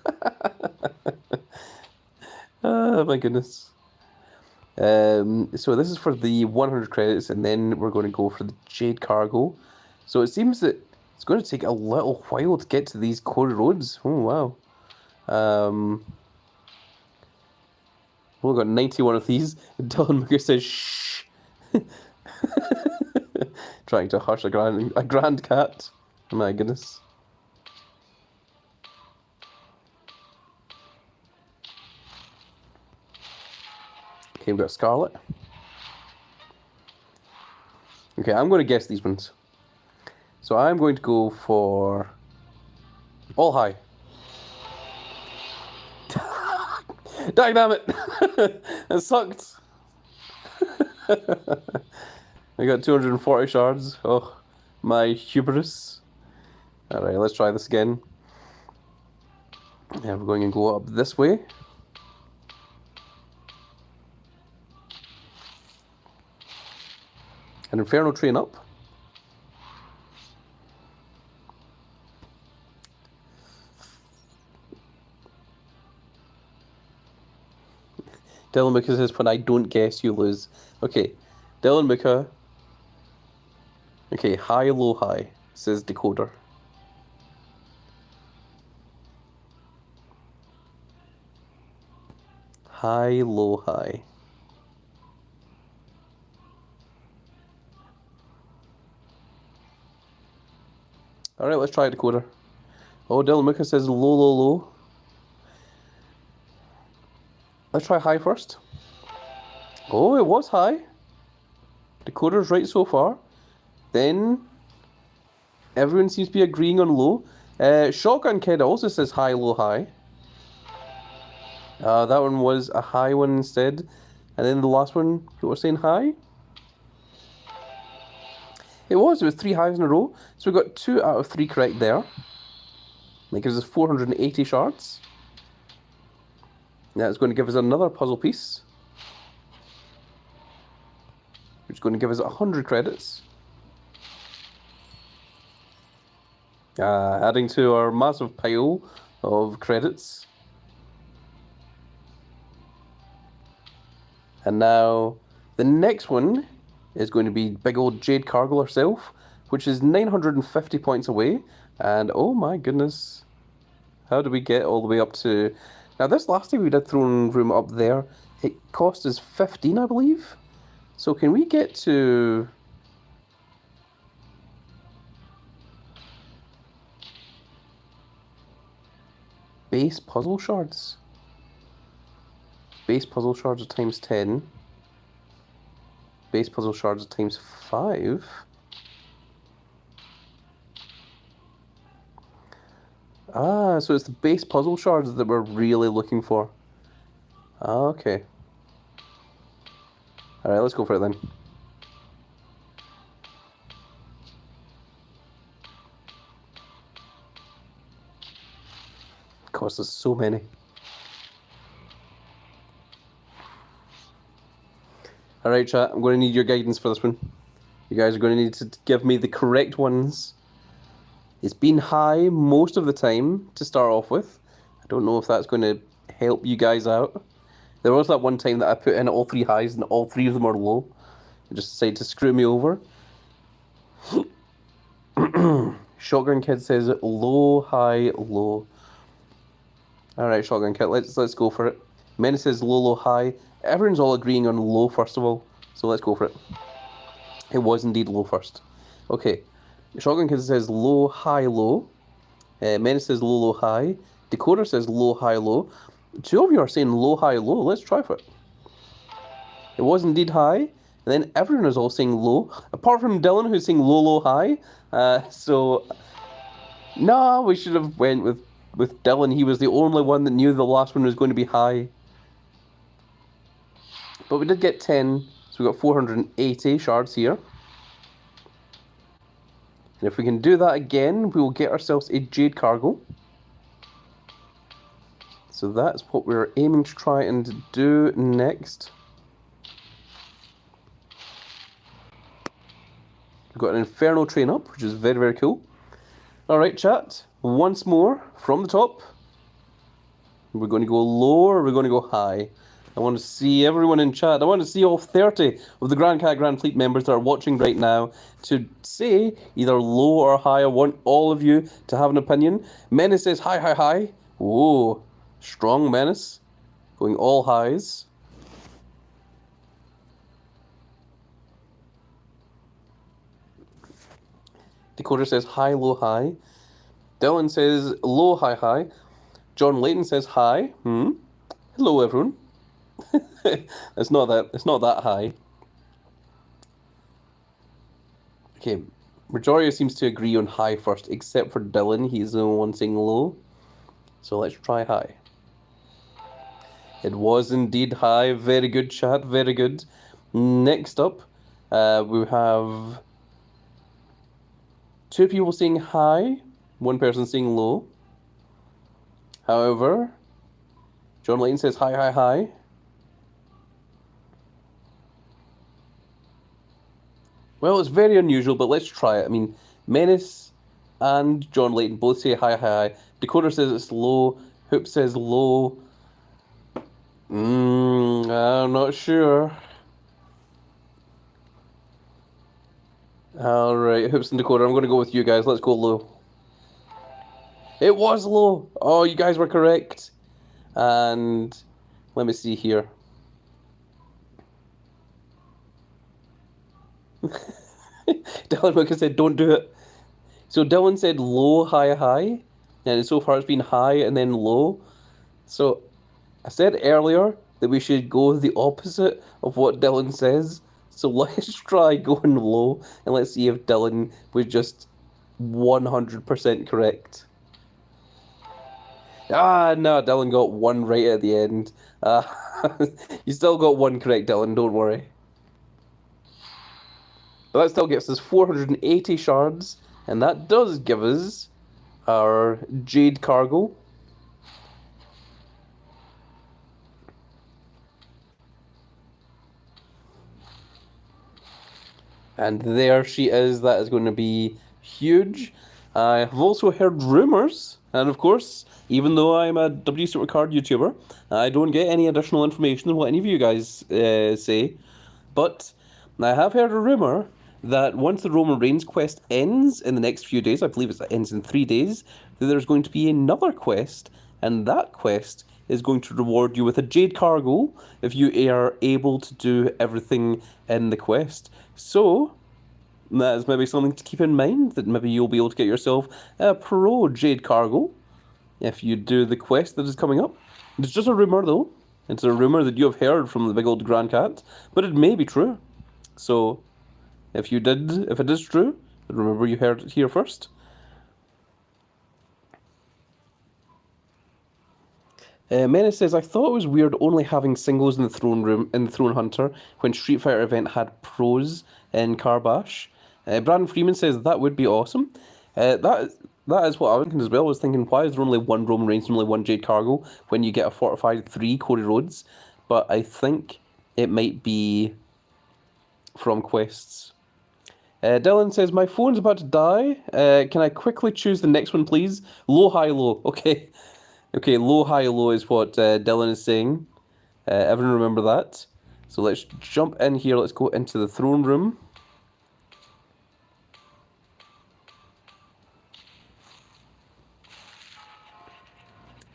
Oh my goodness. So this is for the 100 credits, and then we're going to go for the Jade Cargo. So it seems that it's going to take a little while to get to these Cody Roads. Oh wow. We've got 91 of these. Dylan Mooker says, shh. Trying to hush a grand cat. My goodness. Okay, we've got Scarlet. Okay, I'm going to guess these ones. So I'm going to go for all high. Damn it! That sucked. I got 240 shards. Oh, my hubris. Alright, let's try this again. And we're going to go up this way. An Inferno train up. Dylan Mooka says, when I don't guess, you lose. Okay, Dylan Mooka. Okay, high, low, high, says Decoder. High, low, high. Alright, let's try Decoder. Oh, Dylan Mooka says low, low, low. Let's try high first. Oh, it was high. Decoder's right so far. Then everyone seems to be agreeing on low. Shotgun Kid also says high, low, high. That one was a high one instead. And then the last one, people were saying high. It was 3 highs in a row. So we got 2 out of 3 correct there. That gives us 480 shards. That's going to give us another puzzle piece, which is going to give us 100 credits. Adding to our massive pile of credits. And now the next one is going to be big old Jade Cargill herself, which is 950 points away. And oh my goodness, how do we get all the way up to... Now this last time we did throne room up there, it cost us 15, I believe. So can we get to... base puzzle shards? Base puzzle shards are times 10. Base puzzle shards are times 5. So it's the base puzzle shards that we're really looking for. Okay. Alright, let's go for it then. Cost us so many. Alright, chat, I'm going to need your guidance for this one. You guys are going to need to give me the correct ones. It's been high most of the time to start off with. I don't know if that's going to help you guys out. There was that one time that I put in all 3 highs and all 3 of them are low. It just decided to screw me over. Shotgun Kid says low, high, low. Alright, Shotgun Kid, let's go for it. Menace says low, low, high. Everyone's all agreeing on low first of all. So let's go for it. It was indeed low first. Okay. Shotgun Kid says low, high, low. Menace says low, low, high. Decoder says low, high, low. 2 of you are saying low, high, low. Let's try for it. It was indeed high. And then everyone is all saying low. Apart from Dylan, who's saying low, low, high. So, no, we should have went with Dylan. He was the only one that knew the last one was going to be high. But we did get 10. So we got 480 shards here. And if we can do that again, we will get ourselves a Jade Cargo. So that's what we're aiming to try and do next. We've got an Inferno train up, which is very, very cool. Alright, chat. Once more, from the top. We're going to go low or we're going to go high? I want to see everyone in chat. I want to see all 30 of the Grand Cat Grand Fleet members that are watching right now to say either low or high. I want all of you to have an opinion. Menace says high, high, high. Whoa, strong Menace. Going all highs. Dakota says hi, low, high. Dylan says low, high, high. John Layton says hi. Hello, everyone. It's not that high. Okay, majority seems to agree on high first, except for Dylan. He's the one saying low. So let's try high. It was indeed high. Very good, chat. Very good. Next up, we have two people saying high, one person saying low. However, John Layton says hi, hi, hi. Well, it's very unusual, but let's try it. I mean, Menace and John Layton both say hi, hi, hi. Dakota says it's low. Hoop says low. I'm not sure. Alright, Hoops and Dakota, I'm going to go with you guys. Let's go low. It was low. Oh, you guys were correct. And let me see here. Dylan Wicker said, don't do it. So Dylan said low, high, high. And so far it's been high and then low. So I said earlier that we should go the opposite of what Dylan says. So let's try going low and let's see if Dylan was just 100% correct. No, Dylan got one right at the end. You still got one correct, Dylan, don't worry. But that still gets us 480 shards, and that does give us our Jade Cargo. And there she is. That is going to be huge. I have also heard rumors, and of course, even though I'm a W Supercard YouTuber, I don't get any additional information on what any of you guys say. But I have heard a rumor that once the Roman Reigns quest ends in the next few days, I believe it ends in 3 days, that there's going to be another quest, and that quest is going to reward you with a Jade Cargo if you are able to do everything in the quest. So, that is maybe something to keep in mind, that maybe you'll be able to get yourself a Pro Jade Cargo if you do the quest that is coming up. It's just a rumour though. It's a rumour that you have heard from the big old Grand Cat, but it may be true. So, if it is true, remember you heard it here first. Menace says, I thought it was weird only having singles in the throne room in the Throne Hunter when Street Fighter event had pros in Carbash. Brandon Freeman says that would be awesome. That is what I was thinking as well. I was thinking, why is there only one Roman Reigns and only one Jade Cargo when you get a fortified 3 Cody Rhodes? But I think it might be from quests. Dylan says, my phone's about to die. Can I quickly choose the next one, please? Low, high, low. Okay. Okay, low, high, low is what Dylan is saying. Everyone remember that. So let's jump in here. Let's go into the throne room.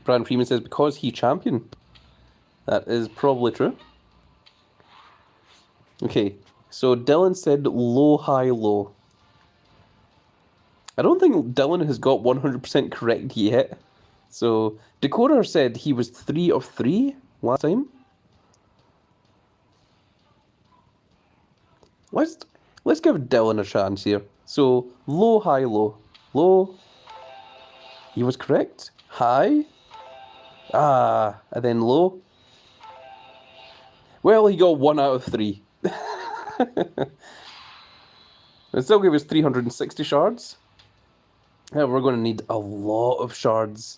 Brian Freeman says, because he champion. That is probably true. Okay, so Dylan said low, high, low. I don't think Dylan has got 100% correct yet. So, Dakota said he was 3 of 3 last time. Let's give Dylan a chance here. So, low, high, low. Low. He was correct. High. And then low. Well, he got 1 out of 3. It still gave us 360 shards. However, we're going to need a lot of shards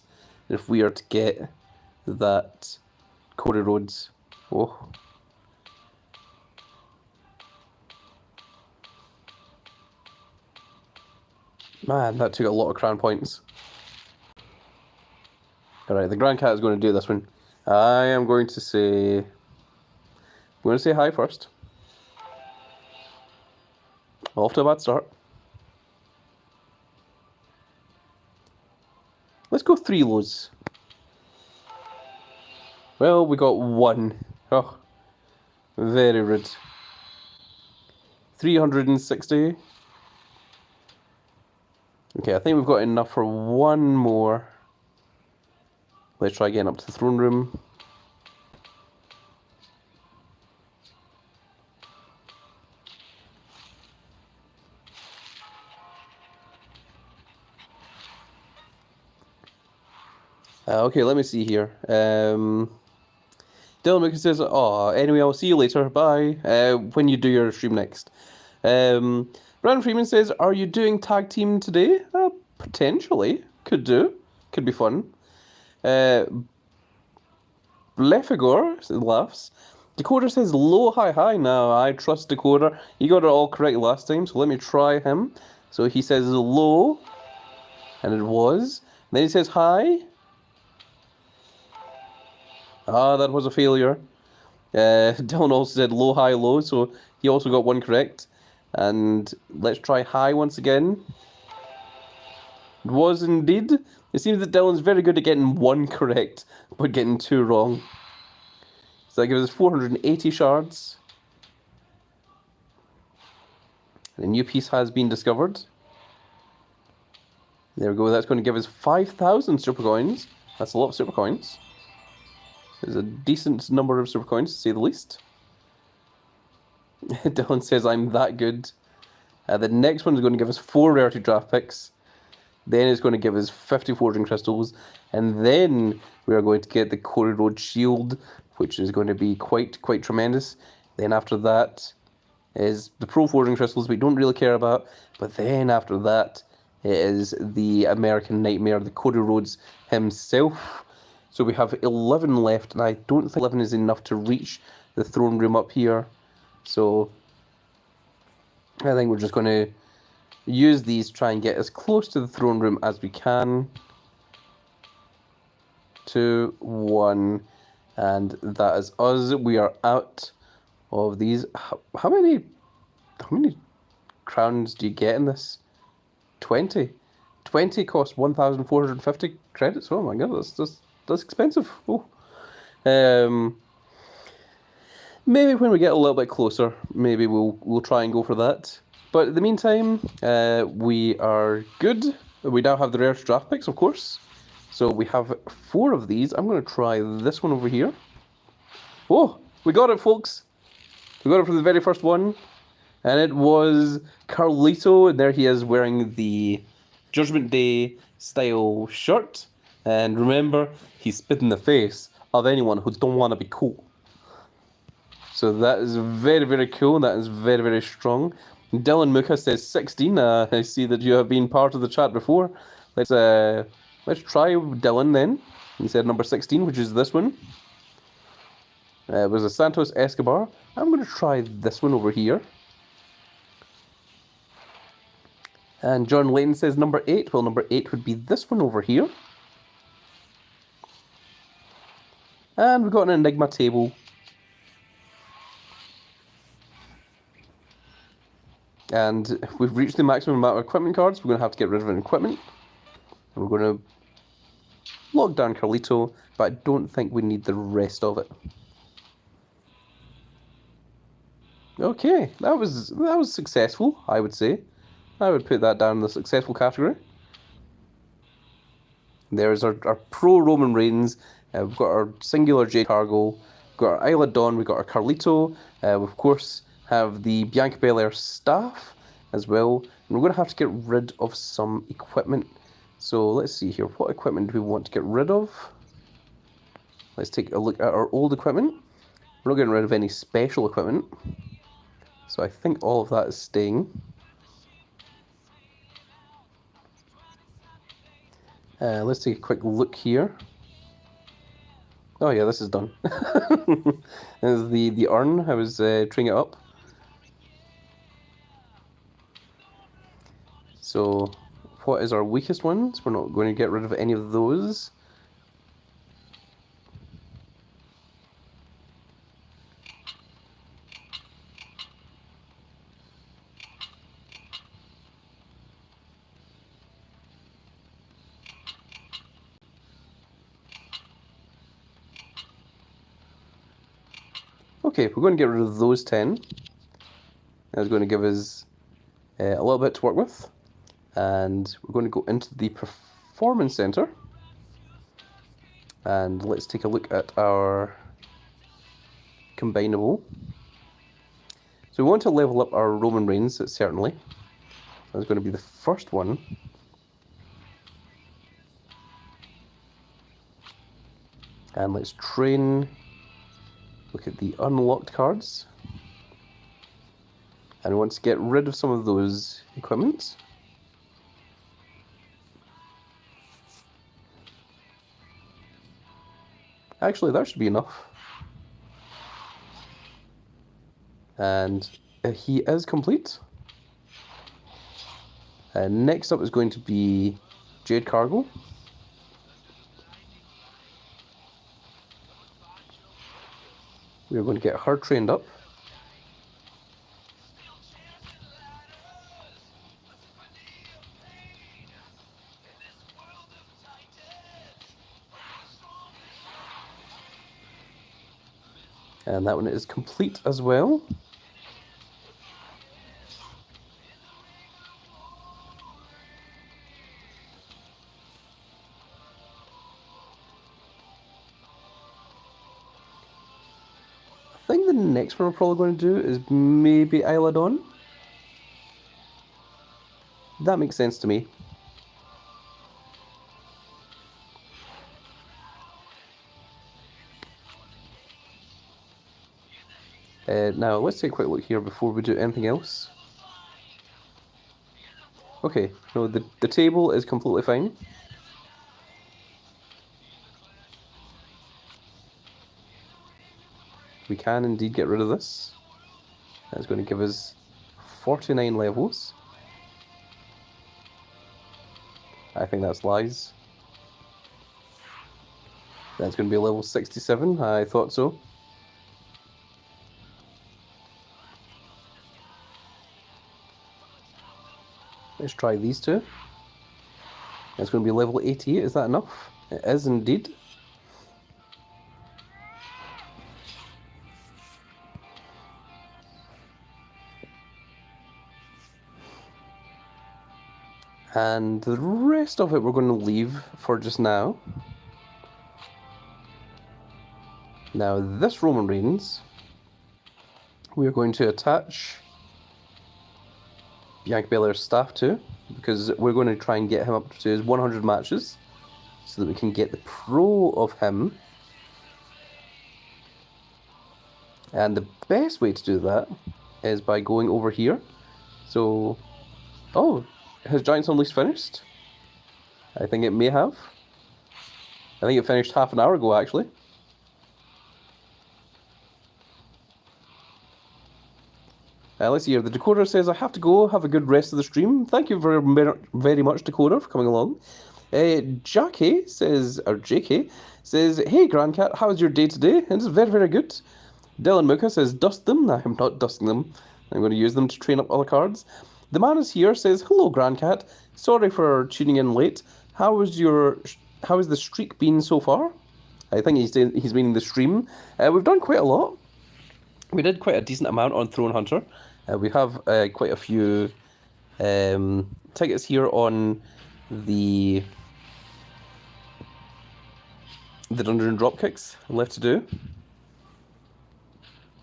if we are to get that Cody Rhodes. Oh. Man, that took a lot of crown points. Alright, the Grand Cat is going to do this one. I am going to say... I'm going to say hi first. Off to a bad start. Let's go 3 lows. Well, we got 1. Oh, very rude. 360. Okay, I think we've got enough for one more. Let's try getting up to the throne room. Okay, let me see here. Dylan Mookin says, "Oh, anyway, I'll see you later. Bye. When you do your stream next." Brandon Freeman says, "Are you doing tag team today?" Potentially. Could do. Could be fun. Lefigor laughs. Dakota says low, high, high. Now, I trust Dakota. He got it all correct last time, so let me try him. So he says low, and it was. Then he says high. Ah, that was a failure. Dylan also said low, high, low, so he also got one correct. And let's try high once again. It was indeed. It seems that Dylan's very good at getting one correct, but getting two wrong. So that gives us 480 shards. And a new piece has been discovered. There we go. That's going to give us 5,000 super coins. That's a lot of super coins. There's a decent number of super coins, to say the least. Dylan says, I'm that good. The next one is going to give us 4 rarity draft picks. Then it's going to give us 50 forging crystals. And then we are going to get the Cody Rhodes shield, which is going to be quite tremendous. Then after that is the Pro Forging Crystals we don't really care about. But then after that it is the American Nightmare, the Cody Rhodes himself. So we have 11 left, and I don't think 11 is enough to reach the throne room up here. So I think we're just going to use these to try and get as close to the throne room as we can. 2, 1, and that is us. We are out of these. How many crowns do you get in this? 20. 20 costs 1,450 credits. Oh my god, that's expensive. Oh. Maybe when we get a little bit closer, maybe we'll try and go for that. But in the meantime, we are good. We now have the rare draft picks, of course. So we have 4 of these. I'm going to try this one over here. Oh, we got it, folks. We got it for the very first one. And it was Carlito. And there he is wearing the Judgment Day style shirt. And remember, he spit in the face of anyone who don't want to be cool. So that is very cool. That is very strong. Dylan Muka says 16. I see that you have been part of the chat before. Let's try Dylan then. He said number 16, which is this one. It was a Santos Escobar. I'm going to try this one over here. And John Layton says number 8. Well, number 8 would be this one over here. And we've got an Enigma table. And we've reached the maximum amount of equipment cards. We're going to have to get rid of an equipment. And we're going to lock down Carlito, but I don't think we need the rest of it. Okay, that was successful, I would say. I would put that down in the successful category. There's our pro Roman Reigns. We've got our singular Jade Cargo. We've got our Isla Dawn. We've got our Carlito. We, of course, have the Bianca Belair staff as well. And we're going to have to get rid of some equipment. So let's see here. What equipment do we want to get rid of? Let's take a look at our old equipment. We're not getting rid of any special equipment. So I think all of that is staying. Let's take a quick look here. Oh yeah, this is done. This is the urn. I was treeing it up. So what is our weakest ones? We're not going to get rid of any of those. Okay, we're going to get rid of those 10. That's going to give us a little bit to work with. And we're going to go into the Performance Center. And let's take a look at our combinable. So we want to level up our Roman Reigns, certainly. That's going to be the first one. And let's train, look at the unlocked cards. And we want to get rid of some of those equipments. Actually, that should be enough. And he is complete. Next up is going to be Jade Cargo. We're going to get her trained up. And that one is complete as well. I think the next one we're probably going to do is maybe Isla Dawn. That makes sense to me. Now, let's take a quick look here before we do anything else. Okay, no, the table is completely fine. We can indeed get rid of this. That's going to give us 49 levels. I think that's lies. That's going to be level 67, I thought so. Let's try these two. It's going to be level 88, is that enough? It is indeed. And the rest of it we're going to leave for just now. Now this Roman Reigns, we are going to attach Bianca Belair's staff to, because we're going to try and get him up to his 100 matches, so that we can get the pro of him. And the best way to do that is by going over here. So, oh, has Giants Unleashed finished? I think it may have. I think it finished half an hour ago, actually. Let's see here. The Dakota says, I have to go. Have a good rest of the stream. Thank you very much, Dakota, for coming along. Jackie says, or JK says, hey, Grandcat, how was your day today? It's very, very good. Dylan Muka says, dust them. I'm not dusting them. I'm going to use them to train up other cards. The man is here says, hello, Grandcat. Sorry for tuning in late. How has the streak been so far? I think he's meaning the stream. We've done quite a lot. We did quite a decent amount on Throne Hunter. We have quite a few tickets here on the Dungeon Dropkicks left to do.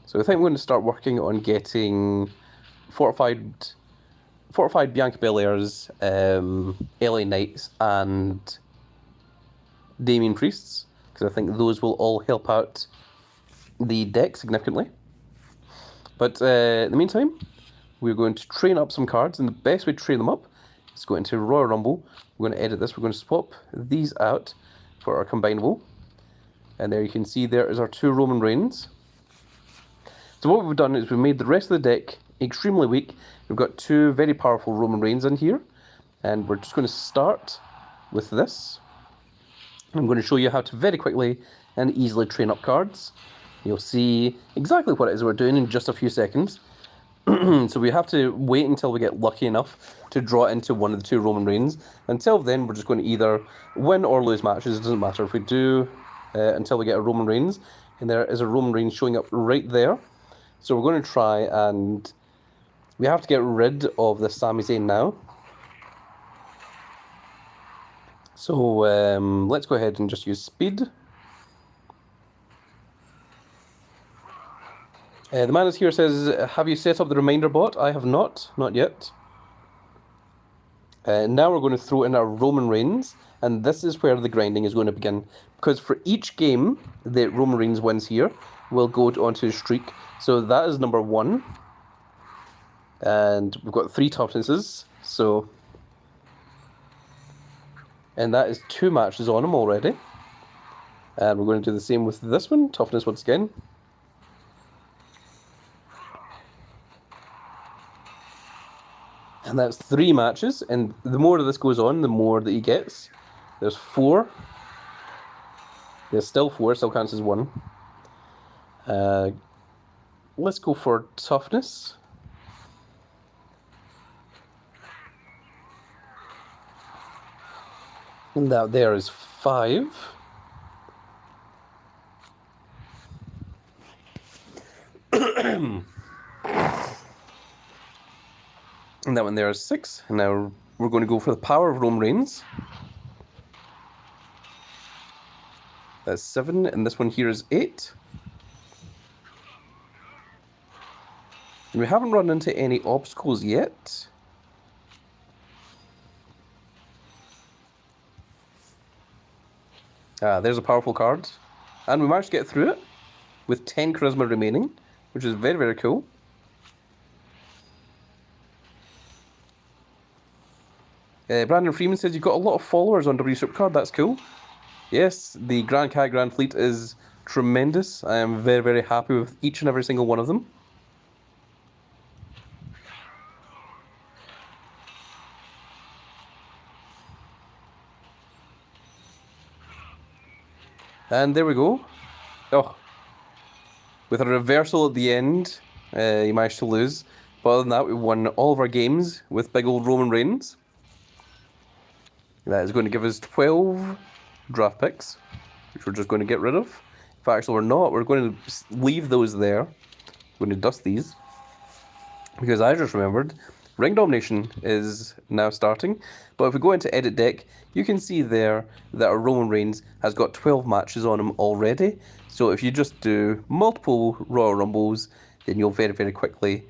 So I think we're going to start working on getting fortified Bianca Belair's, LA Knights and Damien Priests, because I think those will all help out the deck significantly. But in the meantime, we're going to train up some cards, and the best way to train them up is go into Royal Rumble. We're going to edit this. We're going to swap these out for our combinable. And there you can see there is our 2 Roman Reigns. So what we've done is we've made the rest of the deck extremely weak. We've got 2 very powerful Roman Reigns in here. And we're just going to start with this. I'm going to show you how to very quickly and easily train up cards. You'll see exactly what it is we're doing in just a few seconds. So we have to wait until we get lucky enough to draw into one of the 2 Roman Reigns. Until then, we're just going to either win or lose matches. It doesn't matter if we do until we get a Roman Reigns. And there is a Roman Reigns showing up right there. So we're going to try and... we have to get rid of the Sami Zayn now. So let's go ahead and just use speed. The man is here says, have you set up the reminder bot? I have not yet. Now we're going to throw in our Roman Reigns, and this is where the grinding is going to begin. Because for each game that Roman Reigns wins here, we'll go onto a streak. So that is number 1. And we've got 3 toughnesses, so... And that is 2 matches on him already. And we're going to do the same with this one, toughness once again. And that's 3 matches, and the more this goes on, the more that he gets. There's 4. There's still 4, still counts as 1. Let's go for toughness. And that there is 5. And that one there is 6. And now we're going to go for the power of Roman Reigns. That's 7. And this one here is 8. And we haven't run into any obstacles yet. There's a powerful card. And we managed to get through it with 10 charisma remaining, which is very, very cool. Brandon Freeman says you've got a lot of followers on W Supercard. That's cool. Yes, the Grand Cat Grand Fleet is tremendous. I am very, very happy with each and every single one of them. And there we go. Oh, with a reversal at the end, he managed to lose. But other than that, we won all of our games with big old Roman Reigns. That is going to give us 12 draft picks, which we're just going to get rid of. In fact, actually, we're not. We're going to leave those there. We're going to dust these. Because I just remembered, Ring Domination is now starting. But if we go into Edit Deck, you can see there that our Roman Reigns has got 12 matches on him already. So if you just do multiple Royal Rumbles, then you'll very, very quickly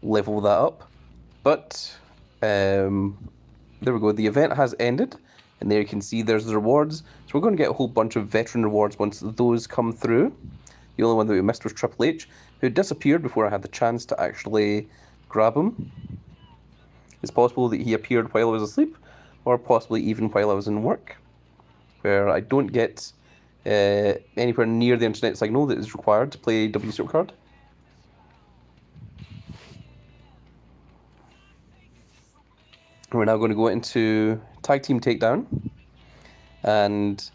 level that up. But there we go. The event has ended. And there you can see there's the rewards. So we're going to get a whole bunch of veteran rewards once those come through. The only one that we missed was Triple H, who disappeared before I had the chance to actually grab him. It's possible that he appeared while I was asleep, or possibly even while I was in work, where I don't get anywhere near the internet signal that is required to play W Supercard. We're now going to go into Tag Team Takedown, and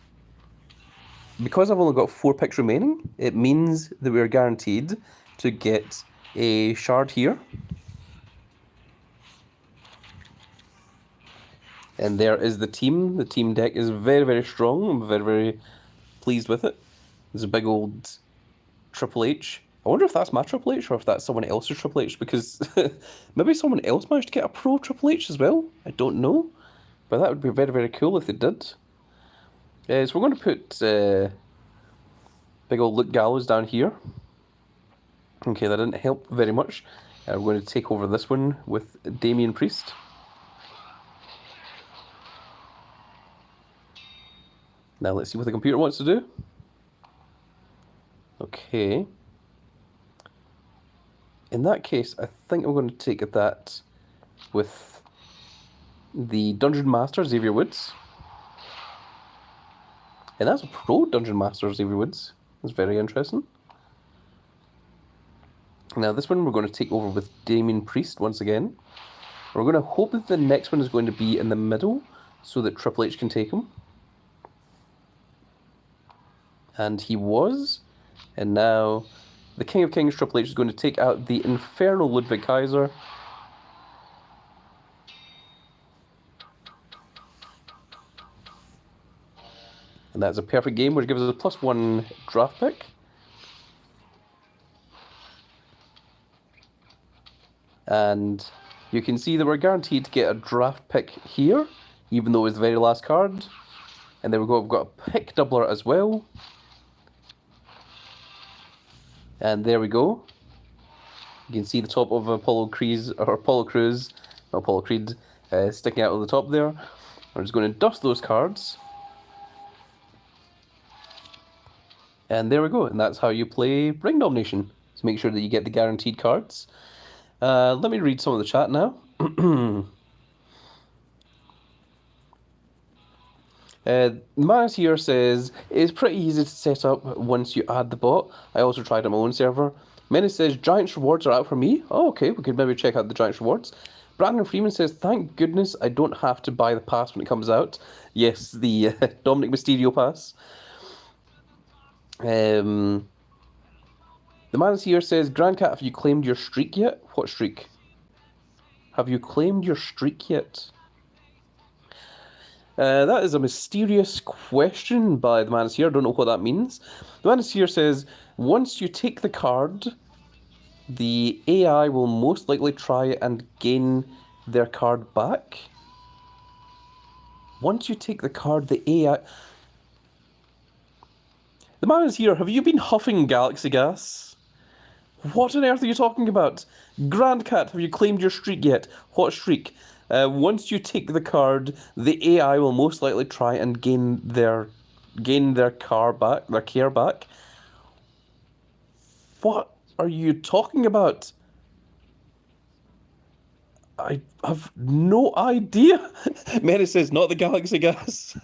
because I've only got 4 picks remaining, it means that we're guaranteed to get a shard here. And there is the team. The team deck is very, very strong. I'm very, very pleased with it. There's a big old Triple H. I wonder if that's my Triple H or if that's someone else's Triple H, because maybe someone else managed to get a pro Triple H as well. I don't know. But that would be very, very cool if they did. So we're going to put big old Luke Gallows down here. Okay, that didn't help very much. We're going to take over this one with Damian Priest. Now let's see what the computer wants to do. Okay. In that case, I think I'm going to take that with the Dungeon Master, Xavier Woods. And that's a pro Dungeon Master, Xavier Woods. That's very interesting. Now this one we're going to take over with Damian Priest once again. We're going to hope that the next one is going to be in the middle so that Triple H can take him. And he was. And now the King of Kings, Triple H, is going to take out the Infernal Ludwig Kaiser. And that's a perfect game, which gives us a +1 draft pick. And you can see that we're guaranteed to get a draft pick here, even though it's the very last card. And there we go, we've got a pick doubler as well. And there we go. You can see the top of Apollo Creed, sticking out of the top there. We're just going to dust those cards. And there we go, and that's how you play Ring Domination. So make sure that you get the guaranteed cards. Let me read some of the chat now. Matt here says, it's pretty easy to set up once you add the bot. I also tried on my own server. Menace says, Giants rewards are out for me. Oh, okay, we could maybe check out the Giants rewards. Brandon Freeman says, thank goodness I don't have to buy the pass when it comes out. Yes, the Dominic Mysterio pass. The man here says, Grandcat, have you claimed your streak yet? What streak? Have you claimed your streak yet? That is a mysterious question by the man here. I don't know what that means. The man here says, once you take the card, the AI will most likely try and gain their card back. Once you take the card, the AI... The man is here. Have you been huffing Galaxy Gas? What on earth are you talking about? Grandcat, have you claimed your streak yet? What streak? Once you take the card, the AI will most likely try and gain their care back. What are you talking about? I have no idea. Mary says, not the Galaxy Gas.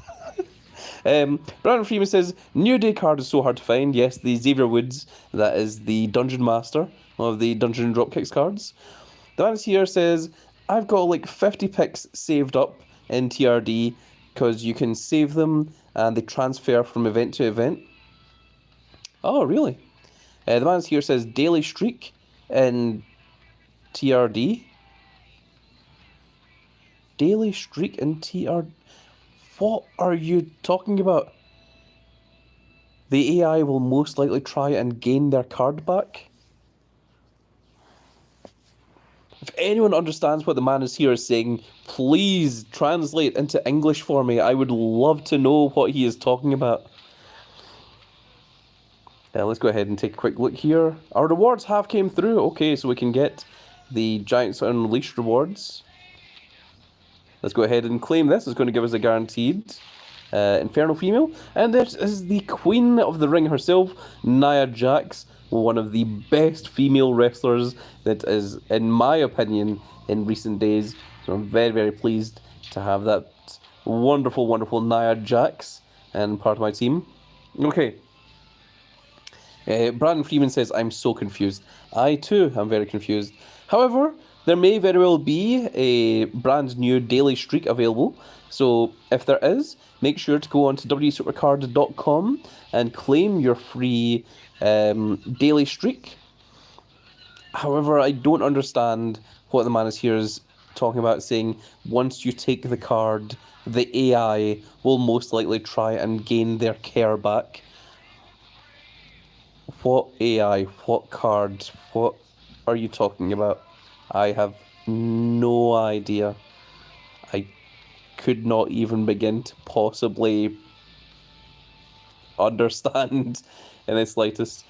Brandon Freeman says, New Day card is so hard to find. Yes, the Xavier Woods, that is the Dungeon Master of the Dungeon and Dropkicks cards. The man here says, I've got like 50 picks saved up in TRD because you can save them and they transfer from event to event. Oh, really? The man here says, daily streak in TRD. Daily streak in TRD. What are you talking about? The AI will most likely try and gain their card back. If anyone understands what the man is here is saying, please translate into English for me. I would love to know what he is talking about. Let's go ahead and take a quick look here. Our rewards have came through. Okay, so we can get the Giants Unleashed rewards. Let's go ahead and claim this. It's going to give us a guaranteed Inferno female. And this is the Queen of the Ring herself, Nia Jax, one of the best female wrestlers that is, in my opinion, in recent days. So I'm very, very pleased to have that wonderful, wonderful Nia Jax and part of my team. Okay. Brandon Freeman says, I'm so confused. I too am very confused. However, there may very well be a brand new daily streak available. So if there is, make sure to go on to www.supercard.com and claim your free daily streak. However, I don't understand what the man is here is talking about, saying once you take the card, the AI will most likely try and gain their care back. What AI? What card? What are you talking about? I have no idea. I could not even begin to possibly understand in the slightest.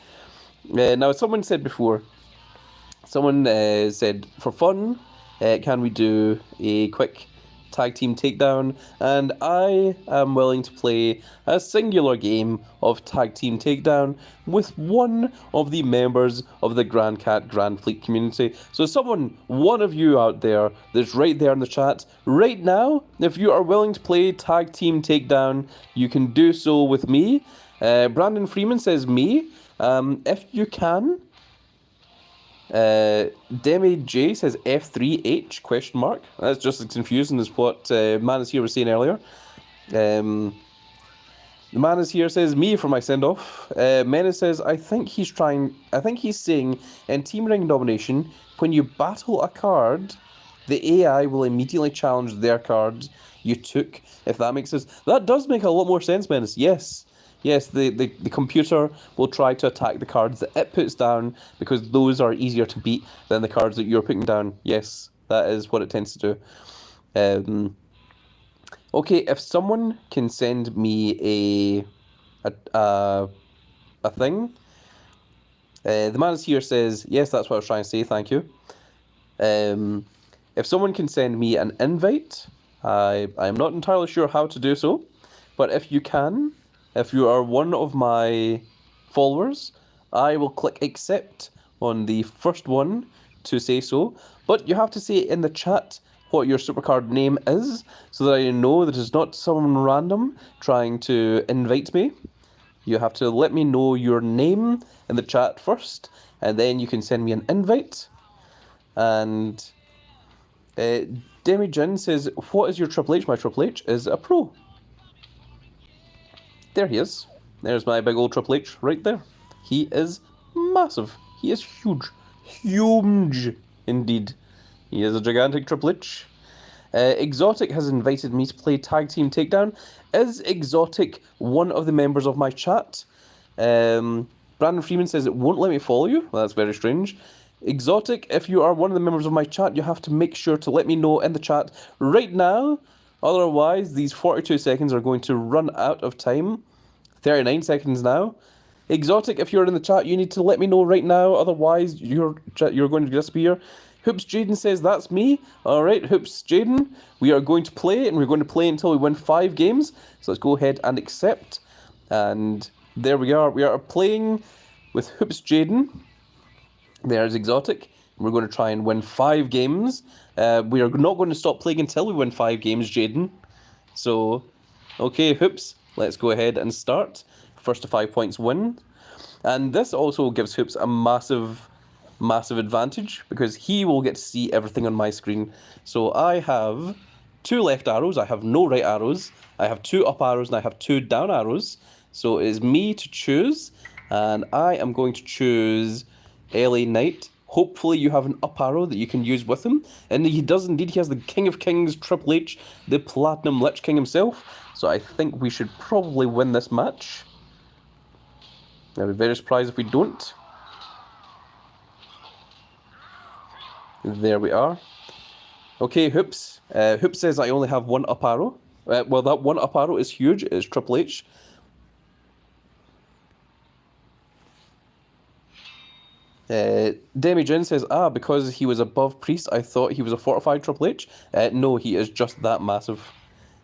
Now, someone said before, said, for fun, can we do a quick tag team takedown? And I am willing to play a singular game of tag team takedown with one of the members of the Grand Cat Grand Fleet community. So one of you out there that's right there in the chat right now, if you are willing to play tag team takedown, you can do so with me. Brandon Freeman says me. If you can. Demi J says F3H question mark. That's just as confusing as what man is here was saying earlier. The man is here says me for my send off. Menace says I think he's saying in Team Ring Domination, when you battle a card, the AI will immediately challenge their card you took. If that makes sense, that does make a lot more sense, Menace. Yes, the computer will try to attack the cards that it puts down because those are easier to beat than the cards that you're putting down. Yes, that is what it tends to do. Okay, if someone can send me a thing, the man here says, yes, that's what I was trying to say, thank you. Um, if someone can send me an invite, I'm not entirely sure how to do so, but if you can, if you are one of my followers, I will click accept on the first one to say so. But you have to say in the chat what your supercard name is, so that I know that it's not someone random trying to invite me. You have to let me know your name in the chat first, and then you can send me an invite. And Demi Jin says, what is your Triple H? My Triple H is a pro. There he is. There's my big old Triple H right there. He is massive. He is huge. Huge indeed. He is a gigantic Triple H. Exotic has invited me to play Tag Team Takedown. Is Exotic one of the members of my chat? Brandon Freeman says it won't let me follow you. Well, that's very strange. Exotic, if you are one of the members of my chat, you have to make sure to let me know in the chat right now. Otherwise, these 42 seconds are going to run out of time. 39 seconds now. Exotic, if you're in the chat, you need to let me know right now. Otherwise, you're going to disappear. Hoops Jaden says, that's me. Alright, Hoops Jaden, we are going to play, and we're going to play until we win 5 games. So let's go ahead and accept. And there we are. We are playing with Hoops Jaden. There's Exotic. We're going to try and win 5 games. We are not going to stop playing until we win 5 games, Jaden. So, okay, Hoops, let's go ahead and start. First to 5 points win. And this also gives Hoops a massive advantage, because he will get to see everything on my screen. So I have 2 left arrows, I have no right arrows, I have 2 up arrows, and I have 2 down arrows. So it is me to choose, and I am going to choose LA Knight. Hopefully you have an up arrow that you can use with him. And he does indeed. He has the King of Kings, Triple H, the Platinum Lich King himself. So I think we should probably win this match. I'd be very surprised if we don't. There we are. Okay, Hoops. Hoops says I only have 1 up arrow. Well, that 1 up arrow is huge. It's Triple H. Demi Jin says, because he was above Priest, I thought he was a fortified Triple H. No, he is just that massive.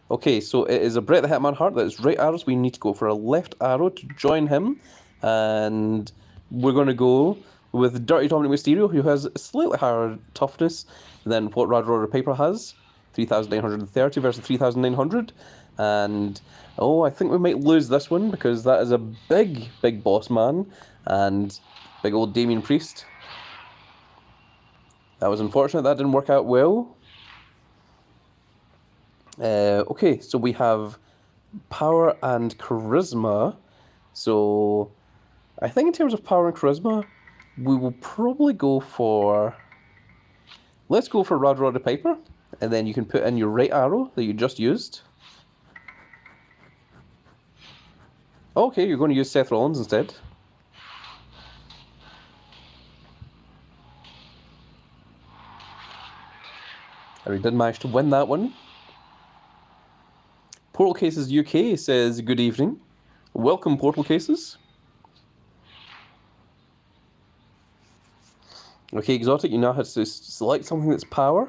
Okay, so it is a Bret the Hitman Hart that is right arrows. We need to go for a left arrow to join him. And we're going to go with Dirty Dominic Mysterio, who has slightly higher toughness than what Roddy Piper has. 3,930 versus 3,900. And, I think we might lose this one, because that is a big boss man. And big old Damien Priest. That was unfortunate. That didn't work out well. Okay, so we have power and charisma. So I think in terms of power and charisma, we will probably go for... Let's go for Roddy Piper. And then you can put in your right arrow that you just used. Okay, you're going to use Seth Rollins instead. And we did manage to win that one. Portal Cases UK says, good evening. Welcome, Portal Cases. Okay, Exotic, you now have to select something that's power.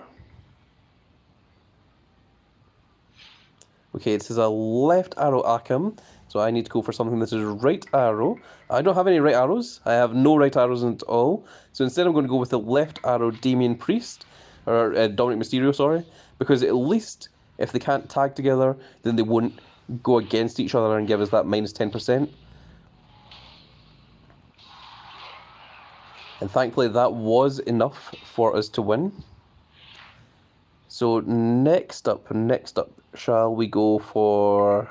Okay, it says a left arrow Akam, so I need to go for something that is right arrow. I don't have any right arrows. I have no right arrows at all. So instead I'm going to go with the left arrow Damien Priest, or Dominic Mysterio, sorry, because at least if they can't tag together, then they won't go against each other and give us that minus 10%. And thankfully that was enough for us to win. So next up, shall we go for...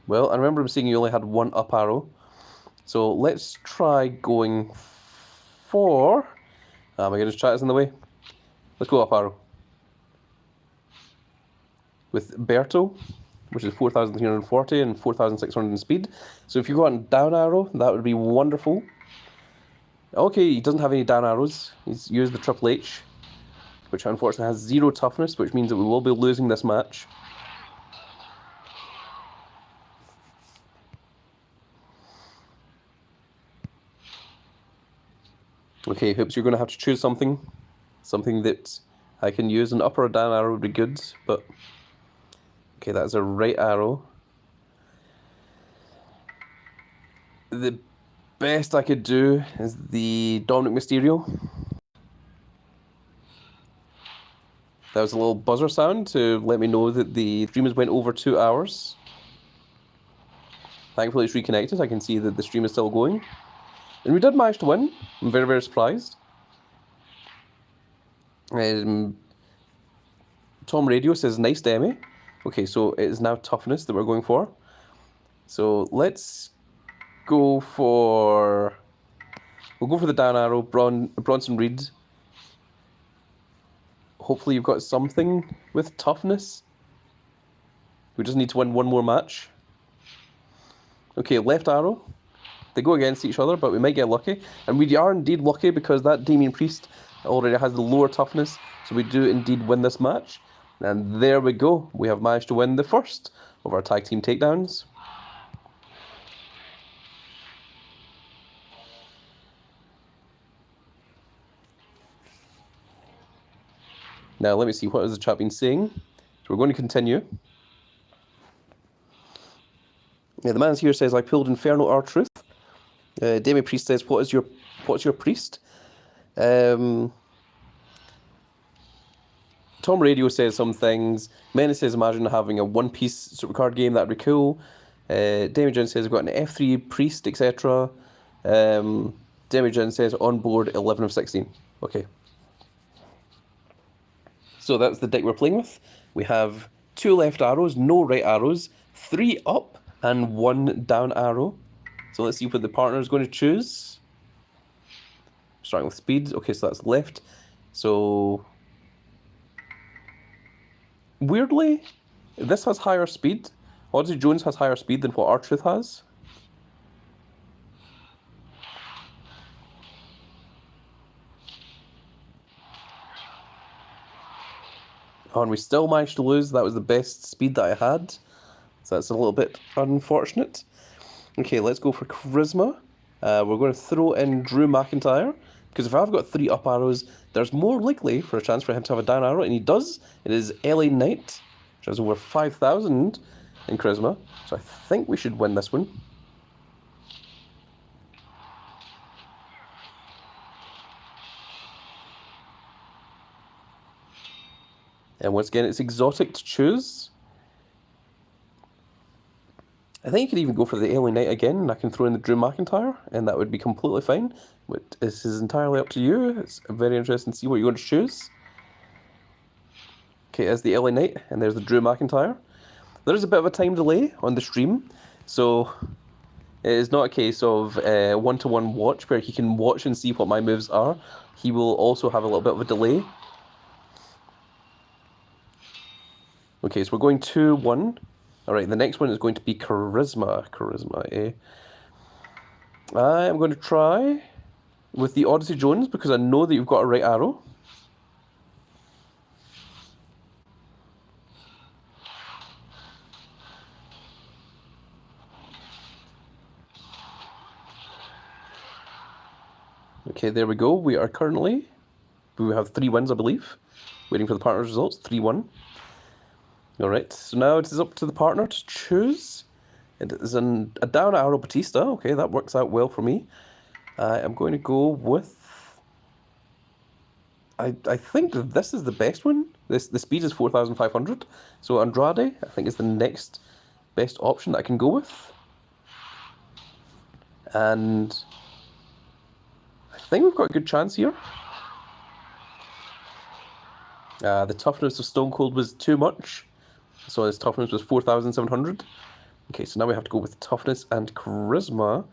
Well, I remember him saying you only had 1 up arrow. So let's try going for... Oh my goodness, chat is in the way. Let's go up arrow. With Berto, which is 4,340 and 4,600 in speed. So if you go on down arrow, that would be wonderful. Okay, he doesn't have any down arrows. He's used the Triple H, which unfortunately has 0 toughness, which means that we will be losing this match. Okay, Hoops, you're going to have to choose something. Something that I can use. An up or a down arrow would be good, but... Okay, that's a right arrow. The best I could do is the Dominic Mysterio. That was a little buzzer sound to let me know that the stream has went over 2 hours. Thankfully it's reconnected. I can see that the stream is still going. And we did manage to win. I'm very, very surprised. Tom Radio says, nice Demi. Okay, so it is now toughness that we're going for. So let's go for... We'll go for the down arrow, Bronson Reed. Hopefully you've got something with toughness. We just need to win one more match. Okay, left arrow. They go against each other, but we might get lucky. And we are indeed lucky because that Damien Priest already has the lower toughness. So we do indeed win this match. And there we go. We have managed to win the first of our tag team takedowns. Now, let me see, what has the chat been saying? So we're going to continue. Yeah, the man here says, I pulled Inferno R-Truth. Damien Priest says, what's your priest? Tom Radio says some things. Menace says, imagine having a one-piece supercard game, that'd be cool. Damien Jones says, I've got an F3 priest, etc. Damien Jones says, on board 11 of 16. Okay. So that's the deck we're playing with. We have 2 left arrows, no right arrows, 3 up, and 1 down arrow. So let's see what the partner is going to choose. Starting with speed. Okay, so that's left. So weirdly, this has higher speed. Odyssey Jones has higher speed than what R-Truth has. Oh, and we still managed to lose. That was the best speed that I had. So that's a little bit unfortunate. Okay, let's go for Charisma. We're going to throw in Drew McIntyre. Because if I've got 3 up arrows, there's more likely for a chance for him to have a down arrow. And he does. It is LA Knight, which has over 5,000 in Charisma. So I think we should win this one. And once again, it's exotic to choose. I think you could even go for the LA Knight again, and I can throw in the Drew McIntyre, and that would be completely fine. But this is entirely up to you. It's very interesting to see what you're going to choose. Okay, there's the LA Knight, and there's the Drew McIntyre. There is a bit of a time delay on the stream, so it is not a case of one-to-one watch, where he can watch and see what my moves are. He will also have a little bit of a delay. Okay, so we're going 2-1. Alright, the next one is going to be Charisma. Charisma, eh? I am going to try with the Odyssey Jones because I know that you've got a right arrow. Okay, there we go. We are currently... We have 3 wins, I believe. Waiting for the partner's results. 3-1. Alright, so now it is up to the partner to choose. It is a down arrow Batista. Okay, that works out well for me. I am going to go with... I think this is the best one. The speed is 4,500. So Andrade, I think, is the next best option that I can go with. And I think we've got a good chance here. The toughness of Stone Cold was too much. So his toughness was 4,700. Okay, so now we have to go with toughness and charisma.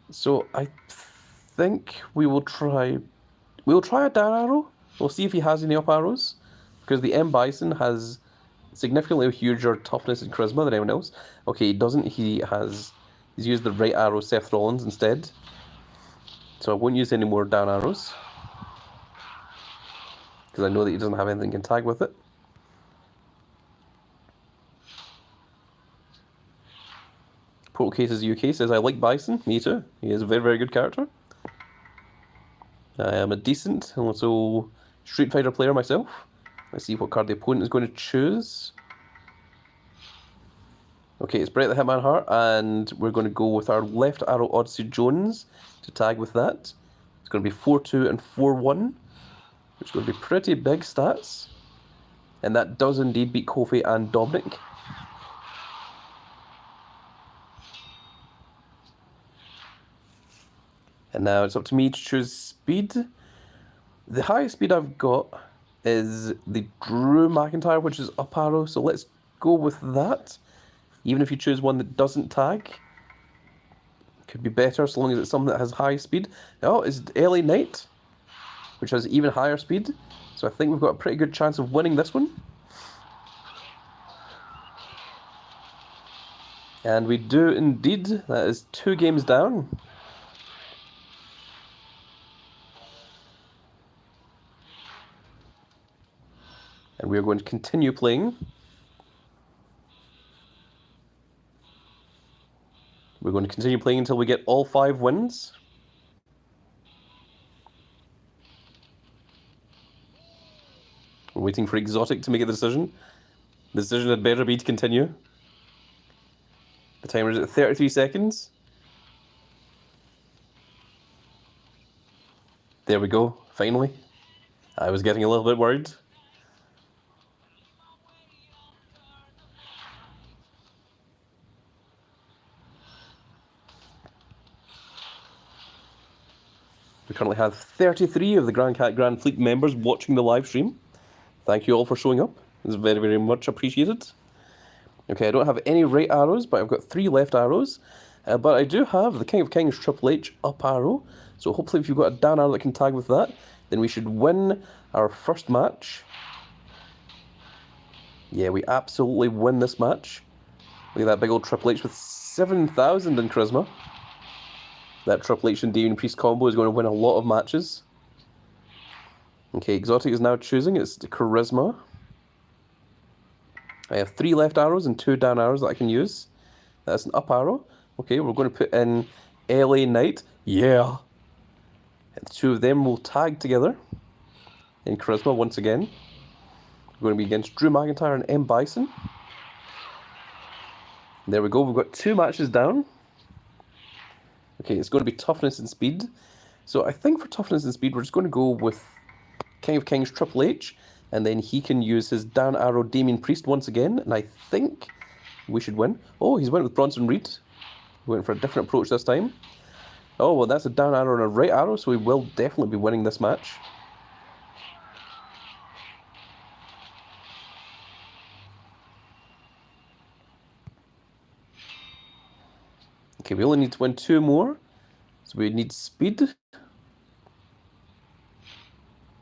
So I think we will try... We'll try a down arrow. We'll see if he has any up arrows. Because the M. Bison has significantly huger toughness and charisma than anyone else. Okay, he doesn't. He's used the right arrow Seth Rollins instead. So I won't use any more down arrows. Because I know that he doesn't have anything can tag with it. Portal Cases UK says, I like Bison. Me too. He is a very, very good character. I am a decent and also Street Fighter player myself. Let's see what card the opponent is going to choose. Okay, it's Brett the Hitman Hart, and we're going to go with our left arrow Odyssey Jones to tag with that. It's going to be 4-2 and 4-1, which is going to be pretty big stats. And that does indeed beat Kofi and Dominic. And now it's up to me to choose speed. The highest speed I've got is the Drew McIntyre, which is up arrow, so let's go with that. Even if you choose one that doesn't tag, could be better so long as it's something that has high speed. Oh, it's LA Knight, which has even higher speed. So I think we've got a pretty good chance of winning this one. And we do indeed. That is 2 games down. And we are going to continue playing. We're going to continue playing until we get all 5 wins. We're waiting for Exotic to make a decision. The decision had better be to continue. The timer is at 33 seconds. There we go, finally. I was getting a little bit worried. We currently have 33 of the Grand Cat Grand Fleet members watching the live stream. Thank you all for showing up. It's very, very much appreciated. Okay, I don't have any right arrows, but I've got 3 left arrows. But I do have the King of Kings Triple H up arrow. So hopefully if you've got a down arrow that can tag with that, then we should win our first match. Yeah, we absolutely win this match. Look at that big old Triple H with 7,000 in charisma. That Triple H and Damien Priest combo is going to win a lot of matches. Okay, Exotic is now choosing. It's the charisma. I have 3 left arrows and 2 down arrows that I can use. That's an up arrow. Okay, we're going to put in LA Knight. Yeah. And the 2 of them will tag together in charisma once again. We're going to be against Drew McIntyre and M. Bison. There we go. We've got 2 matches down. Okay, it's going to be toughness and speed. So I think for toughness and speed, we're just going to go with King of Kings Triple H, and then he can use his down arrow Damien Priest once again, and I think we should win. Oh, he's went with Bronson Reed. He went for a different approach this time. Oh, well, that's a down arrow and a right arrow, so we will definitely be winning this match. Okay, we only need to win 2 more, so we need speed.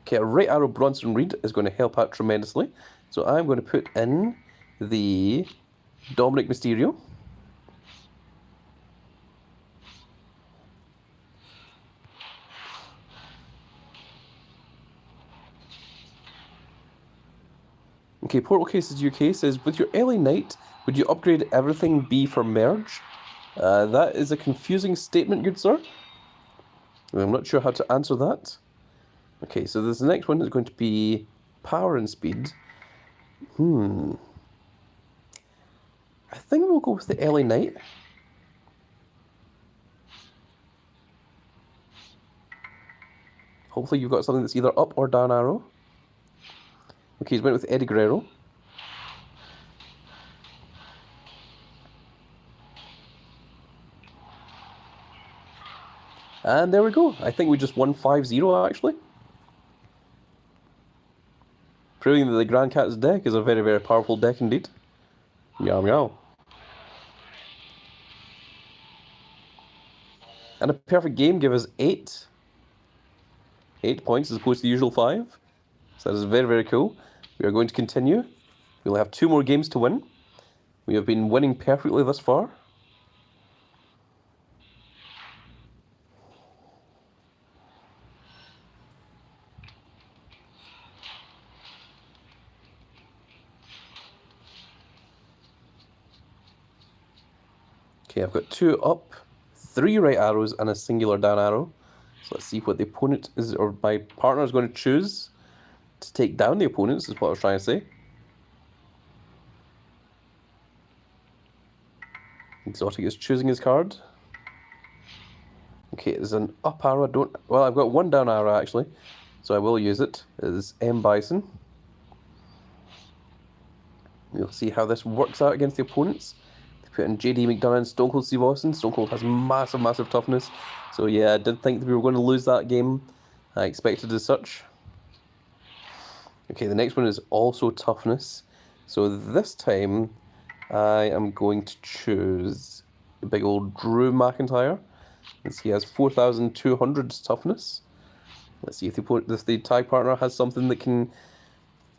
Okay, a right arrow Bronson Reed is going to help out tremendously. So I'm going to put in the Dominic Mysterio. Okay, Portal Cases UK says, with your LA Knight, would you upgrade everything B for merge? That is a confusing statement, good sir. I'm not sure how to answer that. Okay, so this next one is going to be power and speed. I think we'll go with the LA Knight. Hopefully you've got something that's either up or down arrow. Okay, he's went with Eddie Guerrero. And there we go. I think we just won 5-0 actually. Proving that the Grand Cat's deck is a very, very powerful deck indeed. Meow meow. And a perfect game give us 8 points as opposed to the usual 5. So that is very, very cool. We are going to continue. We'll have 2 more games to win. We have been winning perfectly thus far. Okay, I've got 2 up, 3 right arrows, and a singular down arrow. So let's see what the opponent is, or my partner is going to choose to take down the opponents, is what I was trying to say. Exotic is choosing his card. Okay, there's an up arrow. Well, I've got one down arrow actually, so I will use it. It's M Bison. We'll see how this works out against the opponents. They put in JD McDonough, Stone Cold Steve Austin. Stone Cold has massive, massive toughness. So yeah, I did think that we were going to lose that game. I expected as such. Okay, the next one is also toughness. So this time, I am going to choose the big old Drew McIntyre. As he has 4,200 toughness. Let's see if the tag partner has something that can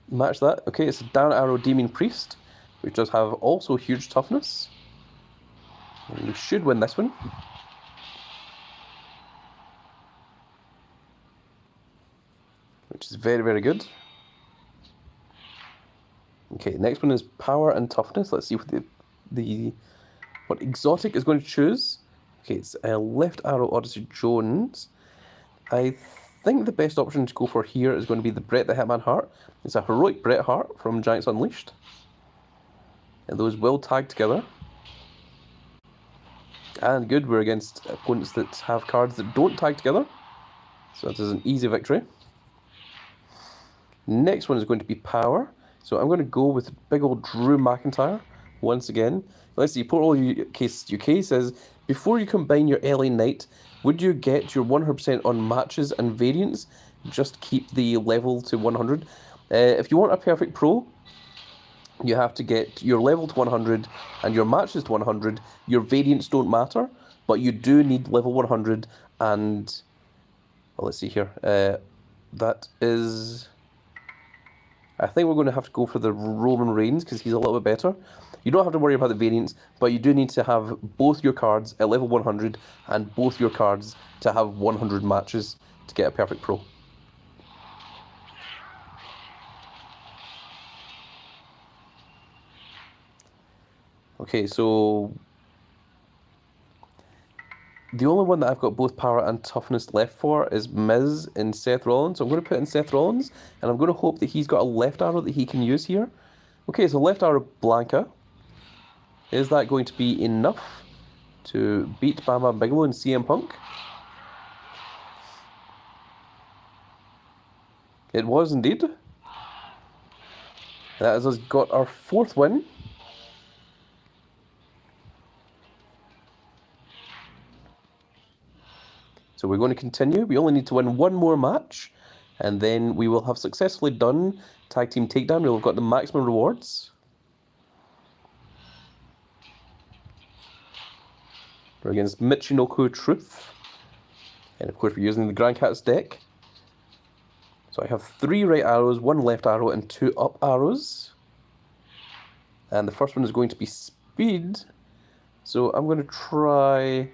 match that. Okay, it's a down arrow Demon Priest, which does have also huge toughness. And we should win this one. Which is very, very good. Okay, next one is power and toughness. Let's see what Exotic is going to choose. Okay, it's a left arrow Odyssey Jones. I think the best option to go for here is going to be the Bret the Hitman Hart. It's a heroic Bret Hart from Giants Unleashed. And those will tag together. And good, we're against opponents that have cards that don't tag together. So that is an easy victory. Next one is going to be power. So I'm going to go with big old Drew McIntyre once again. Let's see, Portal UK says, before you combine your LA Knight, would you get your 100% on matches and variants? Just keep the level to 100. If you want a perfect pro, you have to get your level to 100 and your matches to 100. Your variants don't matter, but you do need level 100 and... Well, let's see here. That is... I think we're going to have to go for the Roman Reigns because he's a little bit better. You don't have to worry about the variants, but you do need to have both your cards at level 100 and both your cards to have 100 matches to get a perfect pro. Okay, so the only one that I've got both power and toughness left for is Miz in Seth Rollins. So I'm going to put in Seth Rollins, and I'm going to hope that he's got a left arrow that he can use here. Okay, so left arrow Blanca. Is that going to be enough to beat Bam Bam Bigelow and CM Punk? It was indeed. That has us got our 4th win. So we're going to continue. We only need to win one more match, and then we will have successfully done Tag Team Takedown. We'll have got the maximum rewards. We're against Michinoku Truth. And of course we're using the Grand Cat's deck. So I have 3 right arrows, 1 left arrow, and 2 up arrows. And the first one is going to be speed. So I'm going to try...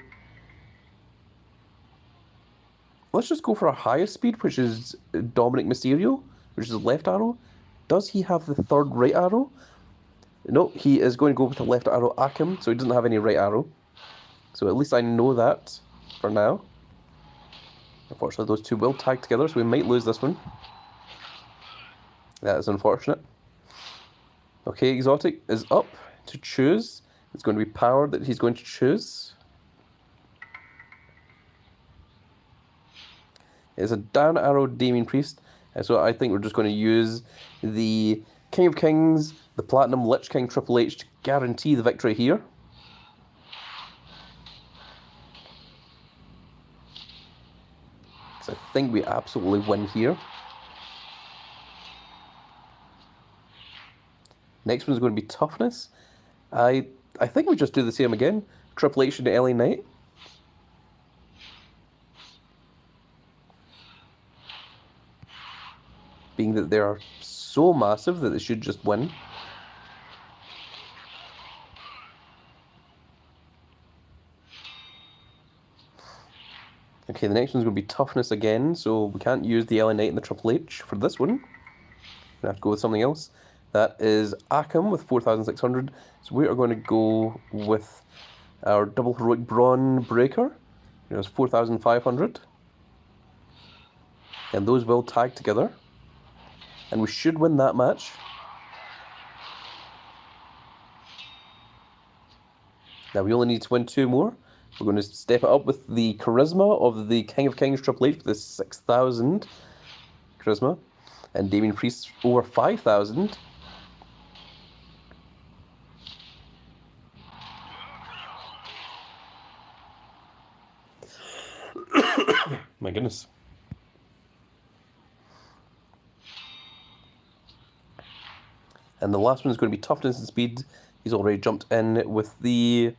Let's just go for our highest speed, which is Dominic Mysterio, which is the left arrow. Does he have the 3rd right arrow? No, he is going to go with the left arrow Akim, so he doesn't have any right arrow. So at least I know that for now. Unfortunately, those two will tag together, so we might lose this one. That is unfortunate. Okay, Exotic is up to choose. It's going to be power that he's going to choose. It's a down arrow Damien Priest. So I think we're just going to use the King of Kings, the Platinum Lich King Triple H to guarantee the victory here. I think we absolutely win here. Next one's going to be toughness. I think we just do the same again. Triple H and LA Knight. Being that they are so massive that they should just win. Okay, the next one's going to be toughness again, so we can't use the LA Knight and the Triple H for this one. We have to go with something else. That is Akim with 4,600. So we are going to go with our double heroic Braun Breaker. It was 4,500. And those will tag together. And we should win that match. Now we only need to win 2 more. We're going to step it up with the charisma of the King of Kings Triple H with the 6,000 charisma. And Damien Priest over 5,000. My goodness. And the last one is going to be toughness and speed. He's already jumped in with the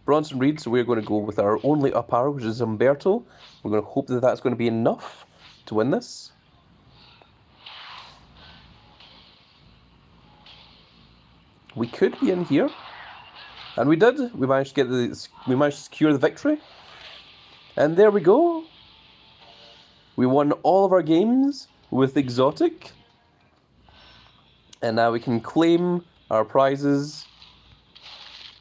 Bronson Reed, so we're going to go with our only up arrow, which is Umberto. We're going to hope that that's going to be enough to win this. We could be in here, and we did. We managed to secure the victory, and there we go. We won all of our games with Exotic, and now we can claim our prizes.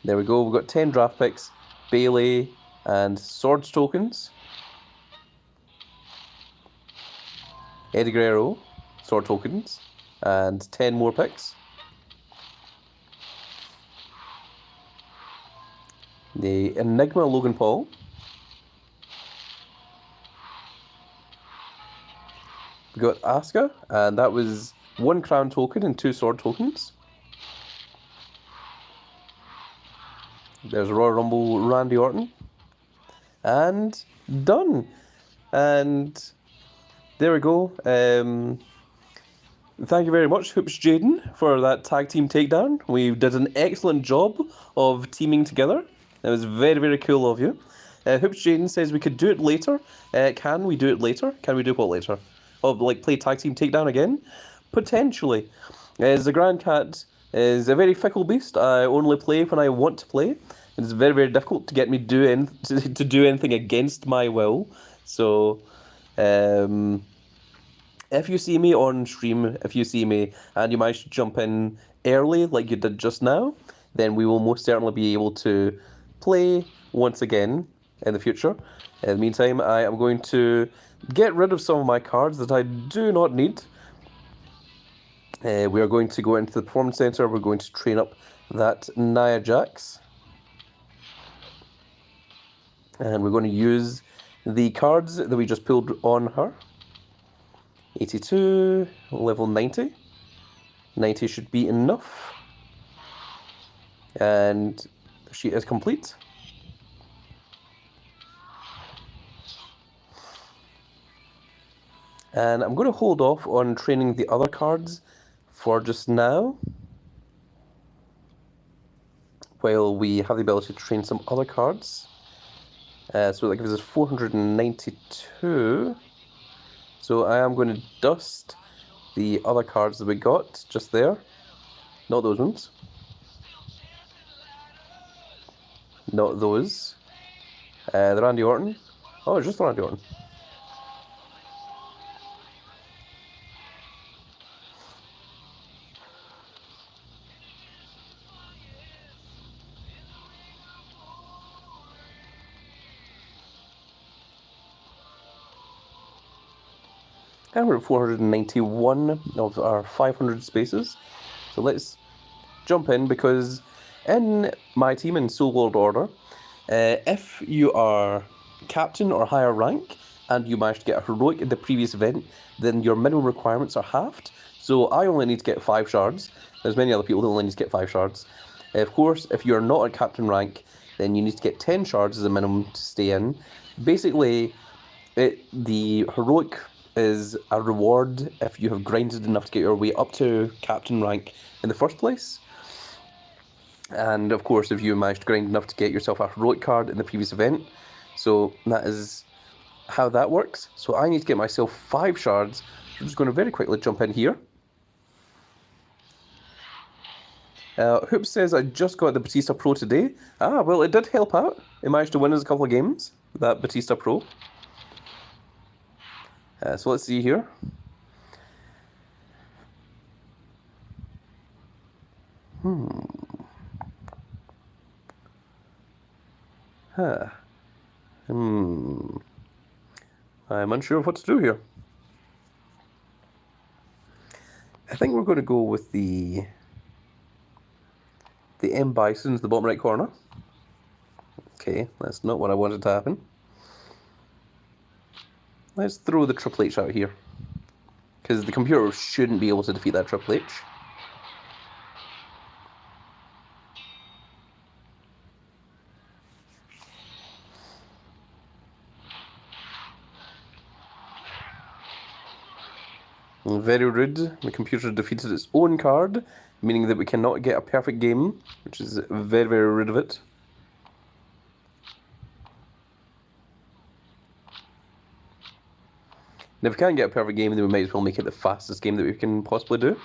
There we go. We've got 10 draft picks, Bailey, and Swords tokens. Eddie Guerrero, sword tokens, and 10 more picks. The Enigma Logan Paul. We got Asuka, and that was 1 crown token and 2 sword tokens. There's Royal Rumble Randy Orton. And done. And there we go. Thank you very much, Hoops Jaden, for that tag team takedown. We did an excellent job of teaming together. It was very, very cool of you. Hoops Jaden says we could do it later. Can we do it later? Can we do what later? Oh, like play tag team takedown again? Potentially. The Grand Cat is a very fickle beast. I only play when I want to play. It's very, very difficult to get me to do anything against my will. So, if you see me on stream, if you see me and you manage to jump in early like you did just now, then we will most certainly be able to play once again in the future. In the meantime, I am going to get rid of some of my cards that I do not need. We are going to go into the Performance Center. We're going to train up that Nia Jax. And we're going to use the cards that we just pulled on her. 82, level 90. 90 should be enough. And she is complete. And I'm going to hold off on training the other cards for just now, while we have the ability to train some other cards. So that gives us 492. So I am going to dust the other cards that we got just there. Not those ones. Not those. The Randy Orton. Oh, it's just the Randy Orton. And we're at 491 of our 500 spaces. So let's jump in, because in my team in Soul World Order, if you are captain or higher rank and you managed to get a heroic in the previous event, then your minimum requirements are halved. So I only need to get 5 shards. There's many other people who only need to get 5 shards. Of course, if you're not at captain rank, then you need to get 10 shards as a minimum to stay in. Basically, the heroic is a reward if you have grinded enough to get your way up to captain rank in the first place. And of course, if you managed to grind enough to get yourself a heroic card in the previous event. So that is how that works. So I need to get myself 5 shards. I'm just going to very quickly jump in here. Hoop says I just got the Batista Pro today. Ah, well, it did help out. It managed to win us a couple of games, that Batista Pro. So let's see here. I'm unsure of what to do here. think we're going to go with the M Bison's the bottom right corner. Okay, that's not what I wanted to happen. Let's throw the Triple H out here, because the computer shouldn't be able to defeat that Triple H. Very rude. The computer defeated its own card, meaning that we cannot get a perfect game, which is very, very rude of it. And if we can't get a perfect game, then we might as well make it the fastest game that we can possibly do.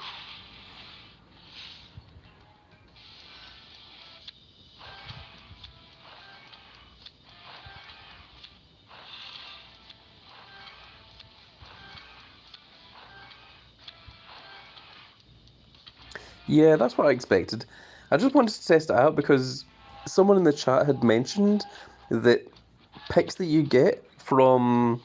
Yeah, that's what I expected. I just wanted to test it out because someone in the chat had mentioned that picks that you get from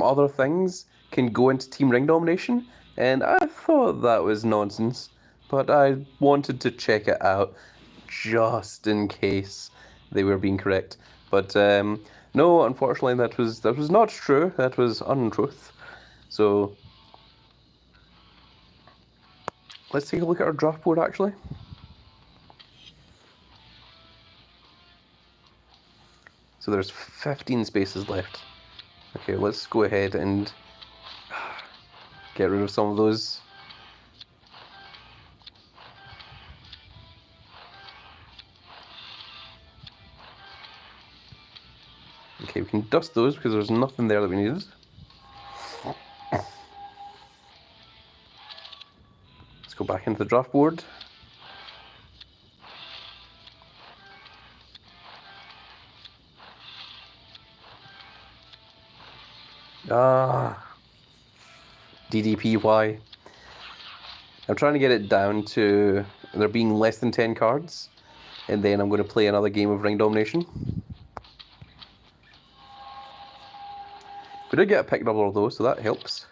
other things can go into team ring domination, and I thought that was nonsense, but I wanted to check it out just in case they were being correct. But no, unfortunately, that was not true. That was untruth. So let's take a look at our draft board actually. So there's 15 spaces left. Okay, let's go ahead and get rid of some of those. Okay, we can dust those because there's nothing there that we needed. Let's go back into the draft board. DDPY. I'm trying to get it down to there being less than 10 cards, and then I'm going to play another game of ring domination. We did get a pick double though, so that helps.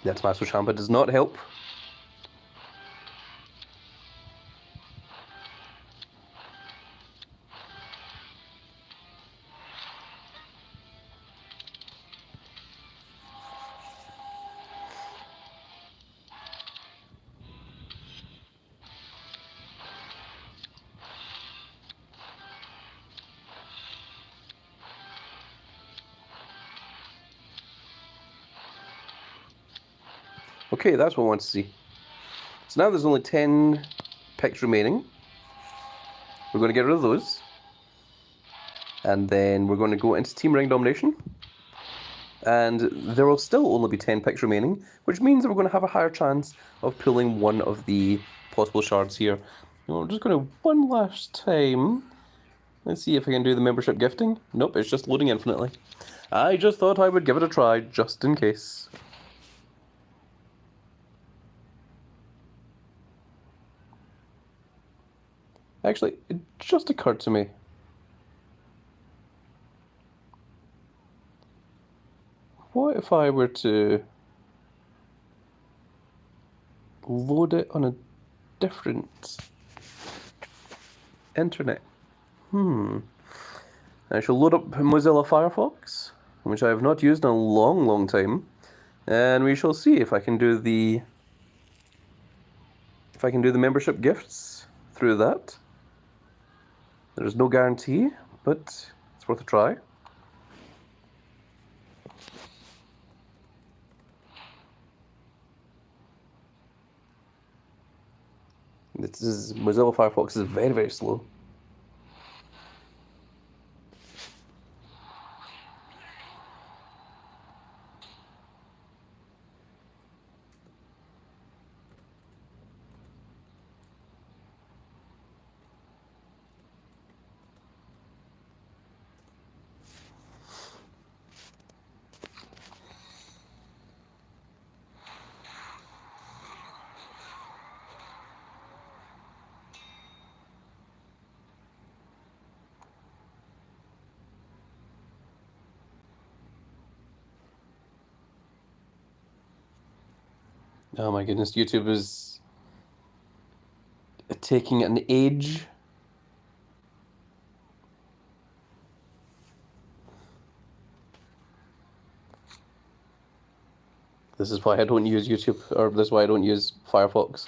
That Tommaso Ciampa does not help. Okay, that's what I want to see. So now there's only 10 picks remaining. We're going to get rid of those. And then we're going to go into Team Ring Domination. And there will still only be 10 picks remaining, which means that we're going to have a higher chance of pulling one of the possible shards here. I'm just going to one last time. Let's see if I can do the membership gifting. Nope, it's just loading infinitely. I just thought I would give it a try, just in case. Actually, it just occurred to me. What if I were to load it on a different internet? I shall load up Mozilla Firefox, which I have not used in a long, long time, and we shall see if I can do the membership gifts through that. There's no guarantee, but it's worth a try. Mozilla Firefox is very, very slow. Oh my goodness, YouTube is taking an age. This is why I don't use YouTube, or this is why I don't use Firefox.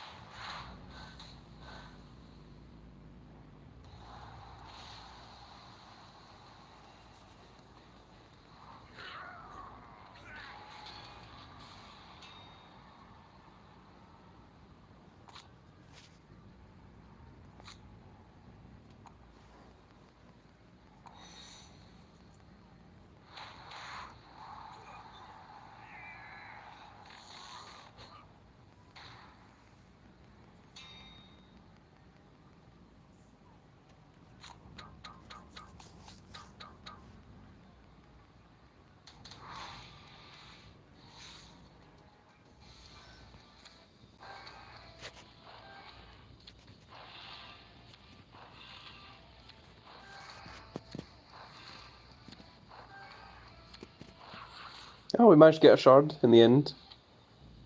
Oh, we managed to get a shard in the end.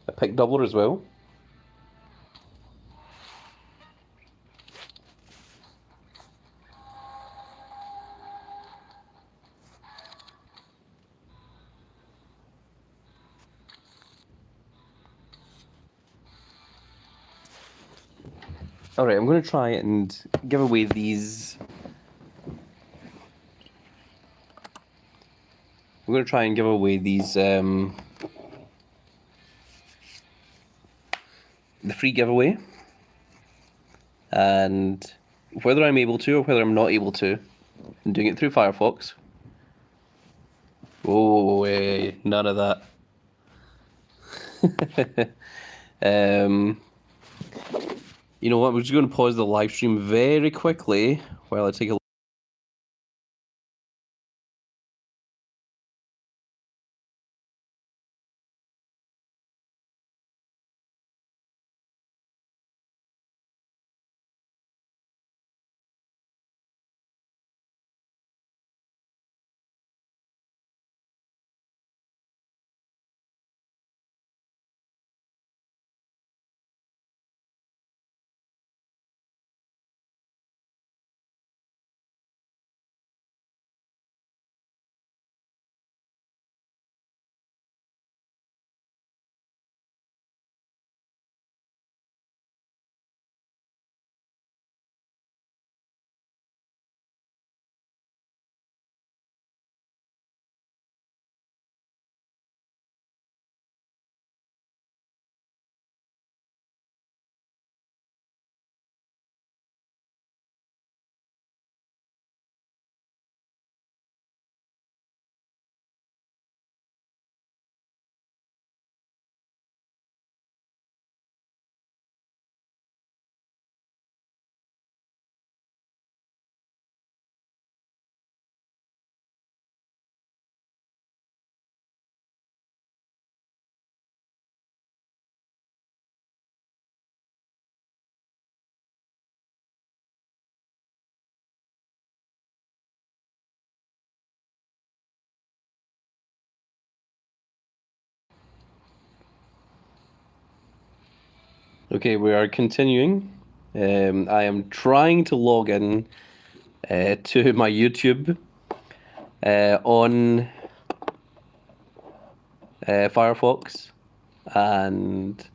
A pick doubler as well. Alright, I'm going to try and give away these. I'm going to try and give away these, the free giveaway. And whether I'm able to or whether I'm not able to, I'm doing it through Firefox. Oh, none of that. You know what? We're just going to pause the live stream very quickly while I take a. Okay, we are continuing. I am trying to log in to my YouTube on Firefox, and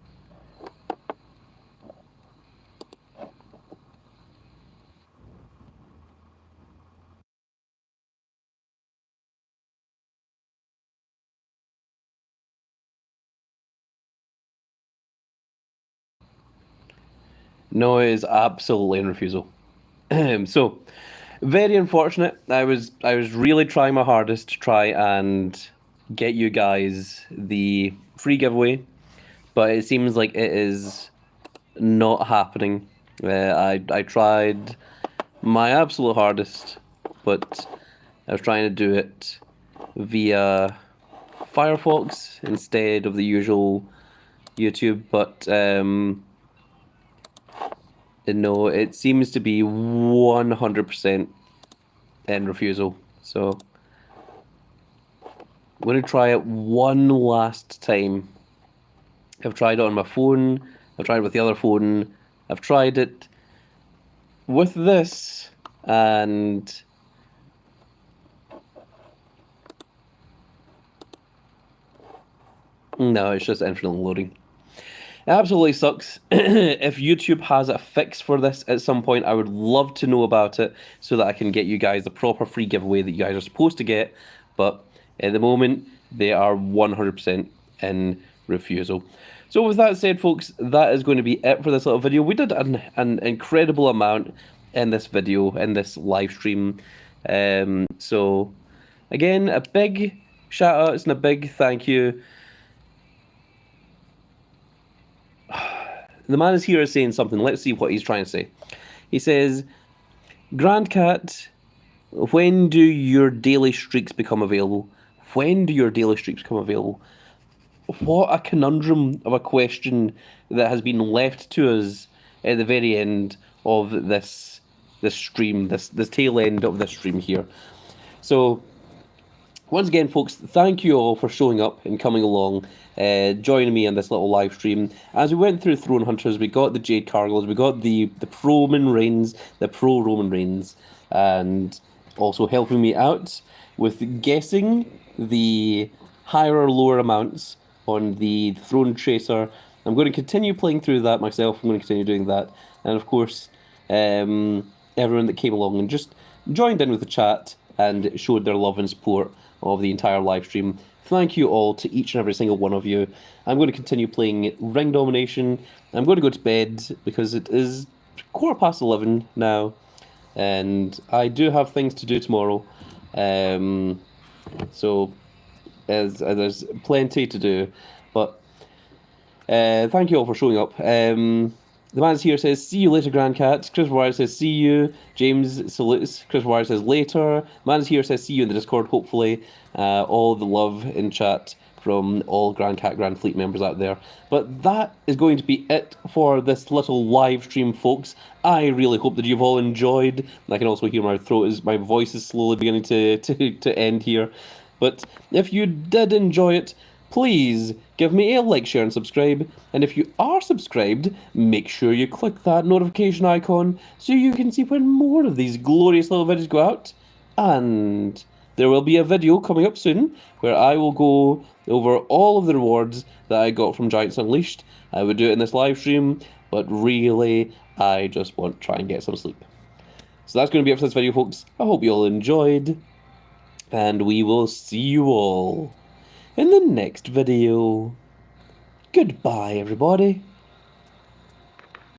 no, it is absolutely in refusal. So very unfortunate. I was really trying my hardest to try and get you guys the free giveaway, but it seems like it is not happening. I tried my absolute hardest, but I was trying to do it via Firefox instead of the usual YouTube, but no, it seems to be 100% in refusal. So I'm going to try it one last time I've tried it on my phone. I've tried it with the other phone. I've tried it with this, and no, it's just infinitely loading. It absolutely sucks. If YouTube has a fix for this at some point, I would love to know about it so that I can get you guys the proper free giveaway that you guys are supposed to get. But at the moment, they are 100% in refusal. So with that said, folks, that is going to be it for this little video. We did an incredible amount in this video, in this live stream. So again, a big shout out and a big thank you. The man is here saying something. Let's see what he's trying to say. He says, Grand Cat, when do your daily streaks become available? When do your daily streaks become available? What a conundrum of a question that has been left to us at the very end of this stream, this tail end of this stream here. So once again, folks, thank you all for showing up and coming along, joining me in this little live stream. As we went through Throne Hunters, we got the Jade Cargills, we got the pro-Roman Reigns, and also helping me out with guessing the higher or lower amounts on the Throne Tracer. I'm going to continue playing through that myself. I'm going to continue doing that. And of course, everyone that came along and just joined in with the chat and showed their love and support of the entire live stream. Thank you all to each and every single one of you. I'm going to continue playing Ring Domination. I'm going to go to bed because it is 11:15 now, and I do have things to do tomorrow. So there's plenty to do, but thank you all for showing up. The man here says, see you later, Grand Cat. Chris Wire says, see you. James salutes. Chris Wire says, later. Man here says, see you in the Discord, hopefully. All the love in chat from all Grand Cat Grand Fleet members out there. But that is going to be it for this little live stream, folks. I really hope that you've all enjoyed. I can also hear my voice is slowly beginning to end here. But if you did enjoy it, please give me a like, share, and subscribe. And if you are subscribed, make sure you click that notification icon so you can see when more of these glorious little videos go out. And there will be a video coming up soon where I will go over all of the rewards that I got from Giants Unleashed. I would do it in this live stream, but really, I just want to try and get some sleep. So that's going to be it for this video, folks. I hope you all enjoyed, and we will see you all in the next video. Goodbye, everybody.